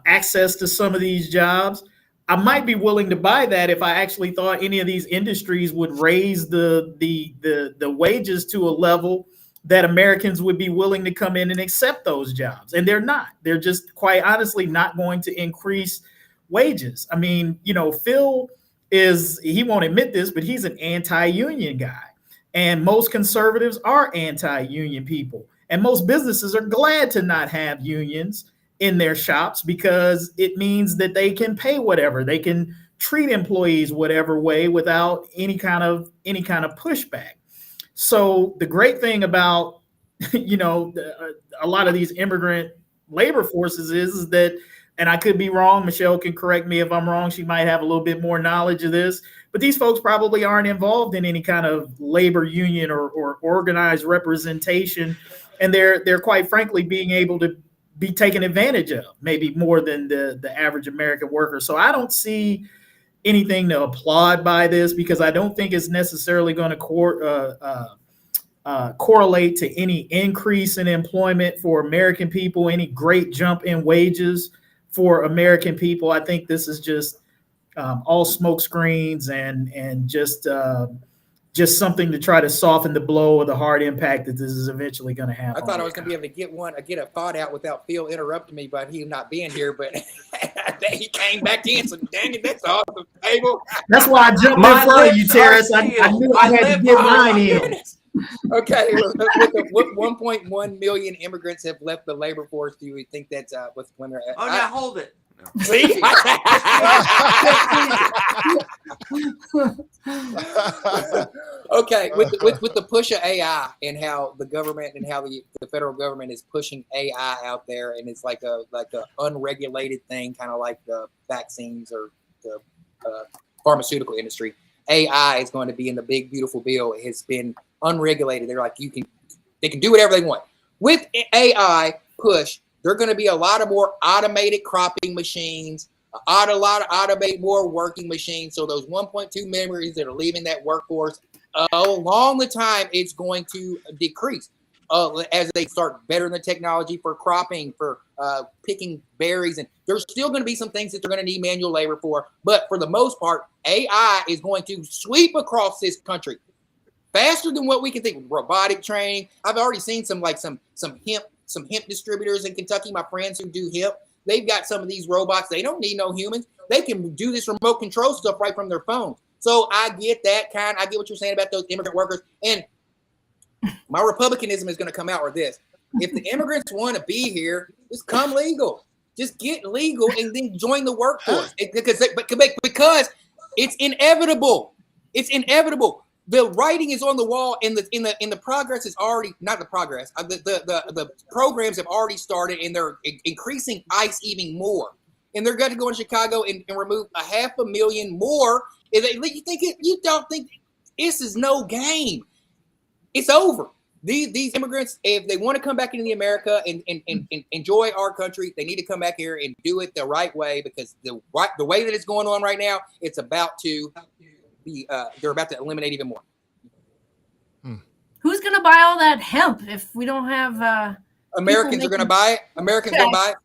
C: access to some of these jobs, I might be willing to buy that if I actually thought any of these industries would raise the wages to a level that Americans would be willing to come in and accept those jobs. And they're not. They're just quite honestly not going to increase wages. I mean, Phil he won't admit this, but he's an anti-union guy. And most conservatives are anti-union people. And most businesses are glad to not have unions in their shops, because it means that they can pay whatever, they can treat employees whatever way without any kind of pushback. So the great thing about a lot of these immigrant labor forces is that, and I could be wrong, Michelle can correct me if I'm wrong, she might have a little bit more knowledge of this, but these folks probably aren't involved in any kind of labor union or organized representation, and they're quite frankly being able to be taken advantage of, maybe more than the average American worker. So I don't see anything to applaud by this, because I don't think it's necessarily going to correlate to any increase in employment for American people, any great jump in wages for American people. I think this is just all smoke screens and just something to try to soften the blow or the hard impact that this is eventually going to have.
D: I thought I was going to be able to get a thought out without Phil interrupting me, but he not being here. But he came back in, so dang it, that's off the table.
C: That's why I jumped in front of you, Tarris. I knew I had to get mine in.
D: Okay, with 1.1 million immigrants have left the labor force, do you think that's when they're at?
E: Oh, now hold it.
D: See? Okay, with the push of AI and how the government and how the federal government is pushing AI out there, and it's like a unregulated thing, kind of like the vaccines or the pharmaceutical industry. AI is going to be in the big beautiful bill. It has been unregulated. They're like they can do whatever they want. With AI push, there are going to be a lot of more automated cropping machines, a lot of automate more working machines. So those 1.2 memories that are leaving that workforce, along the time, it's going to decrease as they start bettering the technology for cropping, for picking berries. And there's still going to be some things that they're going to need manual labor for. But for the most part, AI is going to sweep across this country faster than what we can think. Robotic training. I've already seen some hemp distributors in Kentucky, my friends who do hemp, they've got some of these robots. They don't need no humans. They can do this remote control stuff right from their phones. So I get that I get what you're saying about those immigrant workers. And my Republicanism is going to come out with this. If the immigrants want to be here, just come legal. Just get legal and then join the workforce. Because it's inevitable. It's inevitable. The writing is on the wall, and the progress is already not the progress. The programs have already started, and they're increasing ICE even more. And they're going to go in Chicago and remove 500,000 more. You don't think this is no game? It's over. these immigrants, if they want to come back into America and enjoy our country, they need to come back here and do it the right way, because the way that it's going on right now, it's about to be they're about to eliminate even more.
B: Who's going to buy all that hemp if we don't have
D: Americans are going to buy it. Americans going to buy it.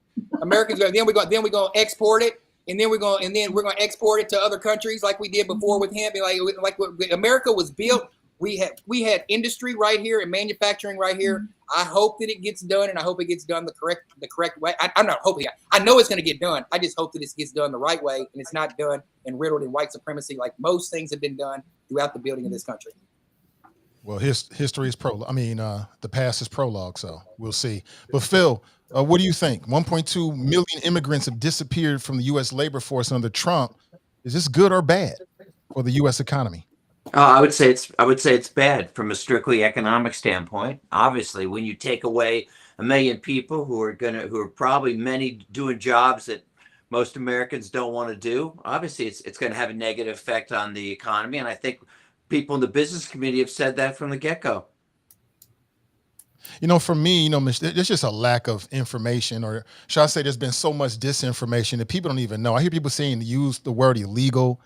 D: Americans going then we're going to export it, and then we're going to export it to other countries like we did before with hemp. Like America was built. We had industry right here and manufacturing right here. I hope that it gets done, and I hope it gets done the correct way. I'm not hoping. I know it's going to get done. I just hope that this gets done the right way, and it's not done and riddled in white supremacy like most things have been done throughout the building of this country.
A: Well, history is the past is prologue, so we'll see. But Phil, what do you think? 1.2 million immigrants have disappeared from the U.S. labor force under Trump. Is this good or bad for the U.S. economy?
E: I would say it's bad from a strictly economic standpoint. Obviously, when you take away 1 million people who are probably many doing jobs that most Americans don't want to do, obviously it's going to have a negative effect on the economy. And I think people in the business community have said that from the get-go.
A: For me, there's just a lack of information, or should I say there's been so much disinformation that people don't even know. I hear people saying use the word illegal.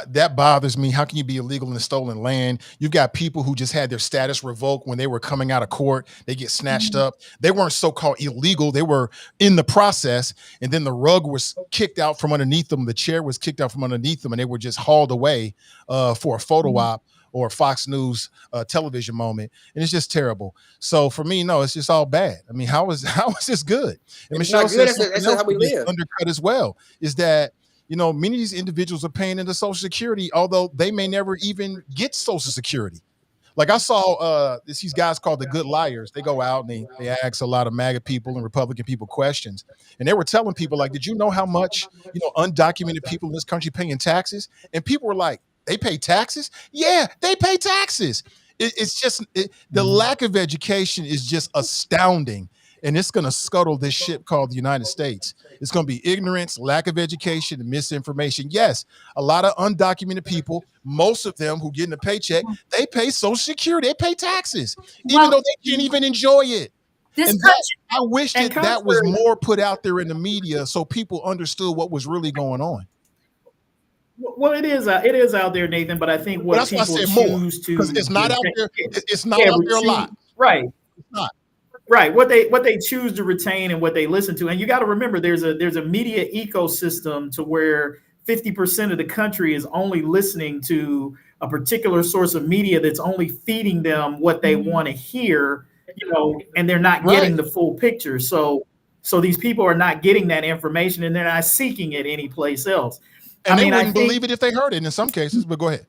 A: That bothers me. How can you be illegal in the stolen land? You've got people who just had their status revoked when they were coming out of court. They get snatched up. They weren't so-called illegal. They were in the process, and then the rug was kicked out from underneath them. The chair was kicked out from underneath them, and they were just hauled away for a photo op or a Fox News television moment. And it's just terrible. So for me, no, it's just all bad. I mean, how is this good? And
D: it's
A: Michelle
D: not good.
A: says
D: That's how we live.
A: Undercut as well is that many of these individuals are paying into Social Security, although they may never even get Social Security. Like I saw these guys called the Good Liars. They go out and they ask a lot of MAGA people and Republican people questions. And they were telling people, like, did you know how much, undocumented people in this country pay in taxes? And people were like, they pay taxes? Yeah, they pay taxes. It's just the lack of education is just astounding. And it's going to scuttle this ship called the United States. It's going to be ignorance, lack of education, and misinformation. Yes, a lot of undocumented people, most of them who get a paycheck, they pay Social Security, they pay taxes, even though they can't even enjoy it. I wish that was more put out there in the media so people understood what was really going on.
C: Well, it is out there, Nathan. But I think what people choose to,
A: because it's not out there. It's not out there a lot,
C: right?
A: It's not.
C: Right. What they choose to retain and what they listen to. And you got to remember there's a media ecosystem to where 50% of the country is only listening to a particular source of media that's only feeding them what they want to hear, and they're not getting the full picture. So these people are not getting that information, and they're not seeking it anyplace else.
A: And they wouldn't believe it if they heard it in some cases, but go ahead.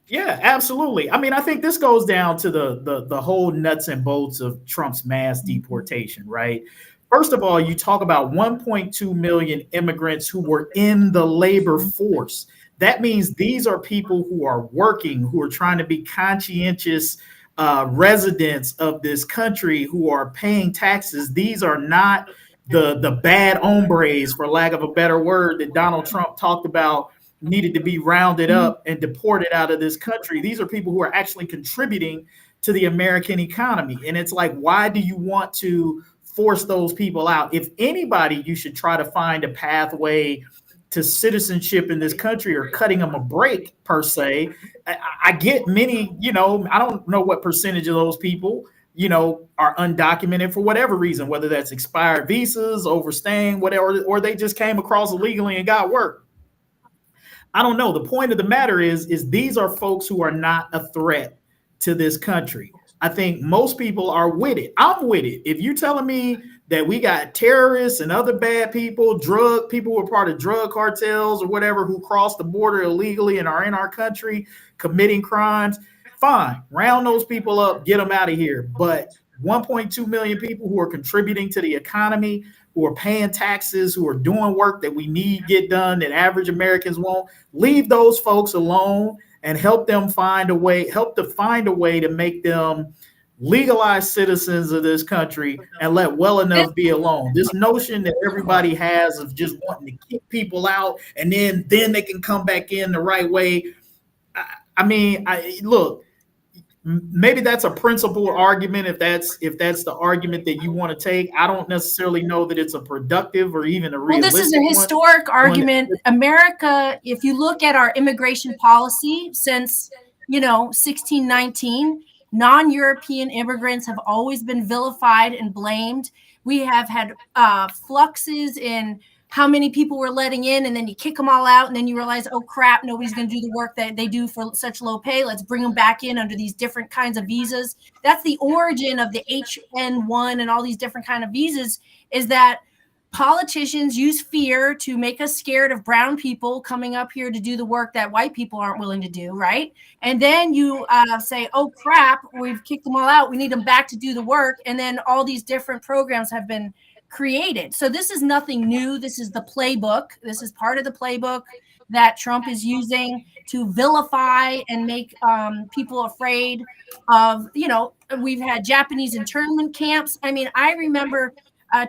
C: Yeah, absolutely. I mean, I think this goes down to the whole nuts and bolts of Trump's mass deportation, right? First of all, you talk about 1.2 million immigrants who were in the labor force. That means these are people who are working, who are trying to be conscientious residents of this country, who are paying taxes. These are not the bad hombres, for lack of a better word, that Donald Trump talked about needed to be rounded up and deported out of this country. These are people who are actually contributing to the American economy. And it's like, why do you want to force those people out? If anybody, you should try to find a pathway to citizenship in this country, or cutting them a break per se. I get many, I don't know what percentage of those people, are undocumented for whatever reason, whether that's expired visas, overstaying, whatever, or they just came across illegally and got work. I don't know. The point of the matter is these are folks who are not a threat to this country. I think most people are with it. I'm with it. If you're telling me that we got terrorists and other bad people, drug people who are part of drug cartels or whatever, who cross the border illegally and are in our country committing crimes, fine. Round those people up, get them out of here. But 1.2 million people who are contributing to the economy, who are paying taxes, who are doing work that we need get done that average Americans won't, leave those folks alone and help to find a way to make them legalized citizens of this country, and let well enough be alone. This notion that everybody has of just wanting to kick people out and then they can come back in the right way. Look, maybe that's a principled argument. If that's the argument that you want to take, I don't necessarily know that it's a productive or even a
B: Well,
C: realistic
B: this is a historic argument. America, if you look at our immigration policy since, 1619, non-European immigrants have always been vilified and blamed. We have had fluxes in how many people we're letting in, and then you kick them all out, and then you realize, oh crap, nobody's going to do the work that they do for such low pay. Let's bring them back in under these different kinds of visas. That's the origin of the HN1 and all these different kind of visas, is that politicians use fear to make us scared of brown people coming up here to do the work that white people aren't willing to do, right? And then you say, oh crap, we've kicked them all out, we need them back to do the work, and then all these different programs have been created. So this is nothing new. This is the playbook. This is part of the playbook that Trump is using to vilify and make people afraid of, we've had Japanese internment camps. I mean, I remember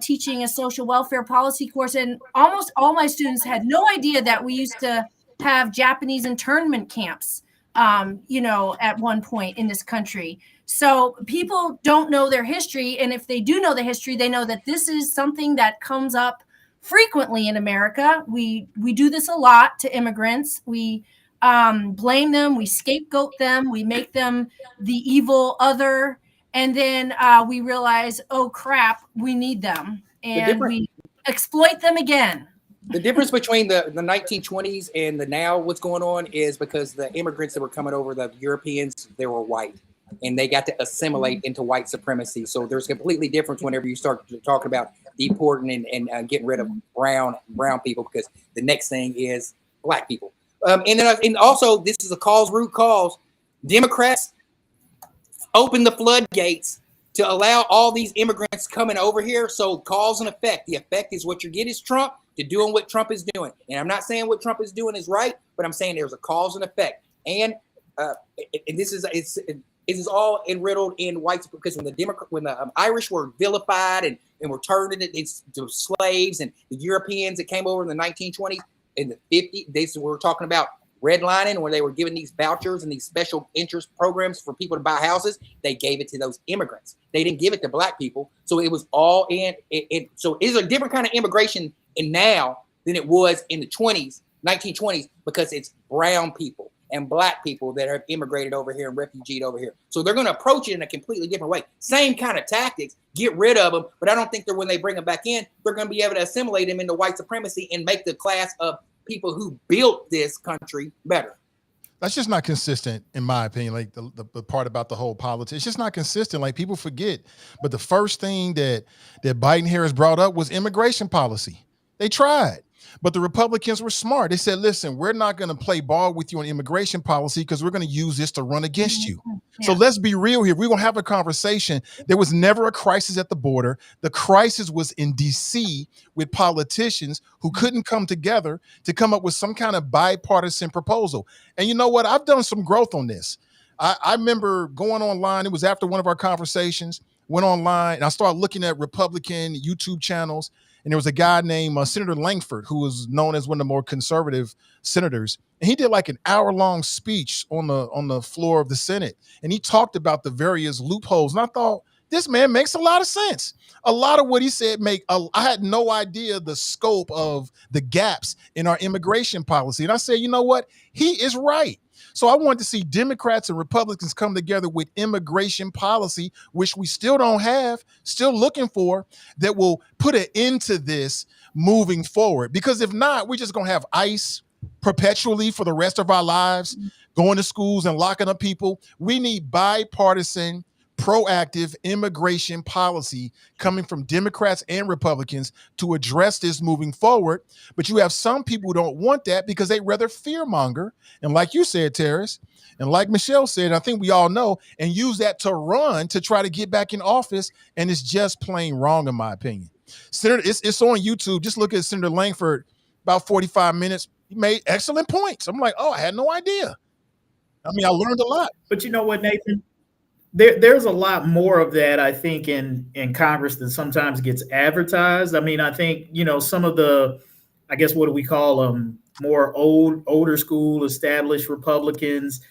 B: teaching a social welfare policy course, and almost all my students had no idea that we used to have Japanese internment camps, at one point in this country. So people don't know their history. And if they do know the history, they know that this is something that comes up frequently in America. We do this a lot to immigrants. We blame them. We scapegoat them. We make them the evil other. And then we realize, oh, crap, we need them. And we exploit them again.
D: The difference between the 1920s and the now what's going on is because the immigrants that were coming over, the Europeans, they were white. And they got to assimilate into white supremacy. So there's a completely difference whenever you start talking about deporting and getting rid of brown people, because the next thing is black people. And also, this is a root cause. Democrats open the floodgates to allow all these immigrants coming over here. So cause and effect. The effect is what you get is Trump to doing what Trump is doing. And I'm not saying what Trump is doing is right, but I'm saying there's a cause and effect. And this is all enriddled in whites, because when the Irish were vilified and were turned into slaves, and the Europeans that came over in the 1920s and the 50s, we're talking about redlining, where they were giving these vouchers and these special interest programs for people to buy houses. They gave it to those immigrants. They didn't give it to black people. So it was all in. So it's a different kind of immigration now than it was in the 1920s, because it's brown people and black people that have immigrated over here and refugeed over here. So they're going to approach it in a completely different way. Same kind of tactics, get rid of them. But I don't think that when they bring them back in, they're going to be able to assimilate them into white supremacy and make the class of people who built this country better.
A: That's just not consistent, in my opinion. Like the part about the whole politics, it's just not consistent. Like, people forget. But the first thing that Biden Harris brought up was immigration policy. They tried. But the Republicans were smart. They said, listen, we're not going to play ball with you on immigration policy, because we're going to use this to run against you. Yeah. So let's be real here. We're going to have a conversation. There was never a crisis at the border. The crisis was in D.C. with politicians who couldn't come together to come up with some kind of bipartisan proposal. And you know what? I've done some growth on this. I remember going online. It was after one of our conversations, went online, and I started looking at Republican YouTube channels. And there was a guy named Senator Langford, who was known as one of the more conservative senators. And he did like an hour-long speech on the floor of the Senate. And he talked about the various loopholes. And I thought, this man makes a lot of sense. A lot of what he said I had no idea the scope of the gaps in our immigration policy. And I said, you know what? He is right. So I wanted to see Democrats and Republicans come together with immigration policy, which we still don't have, still looking for, that will put an end to this moving forward. Because if not, we're just going to have ICE perpetually for the rest of our lives, going to schools and locking up people. We need bipartisan, proactive immigration policy coming from Democrats and Republicans to address this moving forward. But you have some people who don't want that because they rather fearmonger. And like you said, Tarris, and like Michelle said, I think we all know, and use that to run to try to get back in office. And it's just plain wrong, in my opinion. Senator, it's on YouTube. Just look at Senator Langford, about 45 minutes. He made excellent points. I'm like, oh, I had no idea. I mean, I learned a lot.
C: But you know what, Nathan? There's a lot more of that, I think, in Congress that sometimes gets advertised. I mean, I think, some of the, I guess, what do we call them, more older school established Republicans,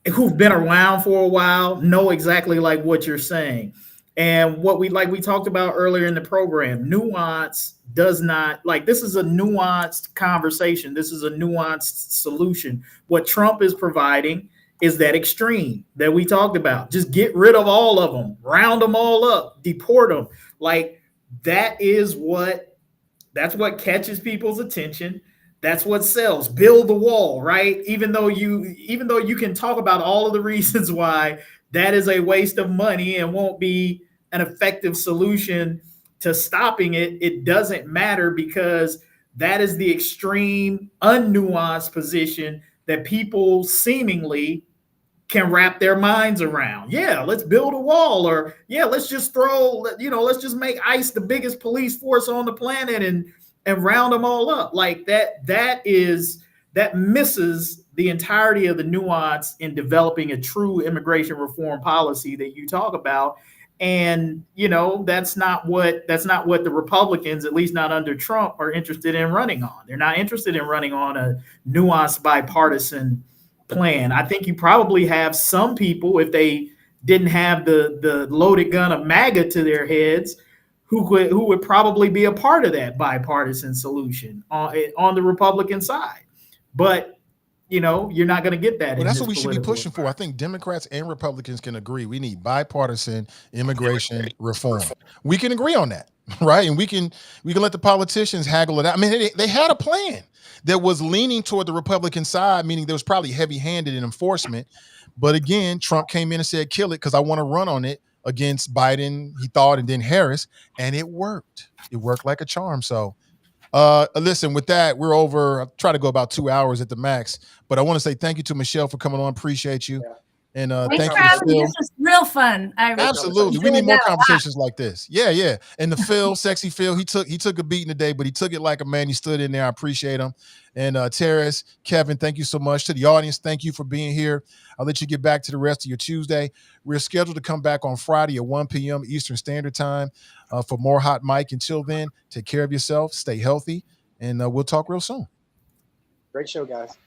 C: who've been around for a while know exactly like what you're saying. And what we talked about earlier in the program, nuance does not, like, this is a nuanced conversation. This is a nuanced solution. What Trump is providing is that extreme that we talked about. Just get rid of all of them, round them all up, deport them. Like, that's what catches people's attention. That's what sells. Build the wall, right? Even though you can talk about all of the reasons why that is a waste of money and won't be an effective solution to stopping it, it doesn't matter, because that is the extreme, unnuanced position that people seemingly can wrap their minds around. Yeah, let's build a wall, or yeah, let's just make ICE the biggest police force on the planet and round them all up. Like that misses the entirety of the nuance in developing a true immigration reform policy that you talk about. And that's not what the Republicans, at least not under Trump, are interested in running on. They're not interested in running on a nuanced bipartisan plan. I think you probably have some people, if they didn't have the loaded gun of MAGA to their heads, who would probably be a part of that bipartisan solution on the Republican side. But you're not going to get that.
A: Well, that's what we should be pushing for. I think Democrats and Republicans can agree. We need bipartisan immigration reform. We can agree on that, right? And we can let the politicians haggle it out. I mean, they had a plan that was leaning toward the Republican side, meaning there was probably heavy-handed in enforcement. But again, Trump came in and said, kill it, because I want to run on it against Biden, he thought, and then Harris, and it worked. It worked like a charm. So listen, with that, we're over. I'll try to go about 2 hours at the max, but I want to say thank you to Michelle for coming on. Appreciate you.
D: Yeah.
A: And
B: Thanks
A: thank
B: for
A: you,
B: having me.
A: Phil.
B: This was real fun.
A: Absolutely. We need more conversations like this. Yeah. And the Phil, sexy Phil, he took a beating today, but he took it like a man. He stood in there. I appreciate him. And Tarris, Kevin, thank you so much. To the audience, thank you for being here. I'll let you get back to the rest of your Tuesday. We're scheduled to come back on Friday at 1 p.m. Eastern Standard Time for more Hot Mic. Until then, take care of yourself, stay healthy, and we'll talk real soon.
D: Great show, guys.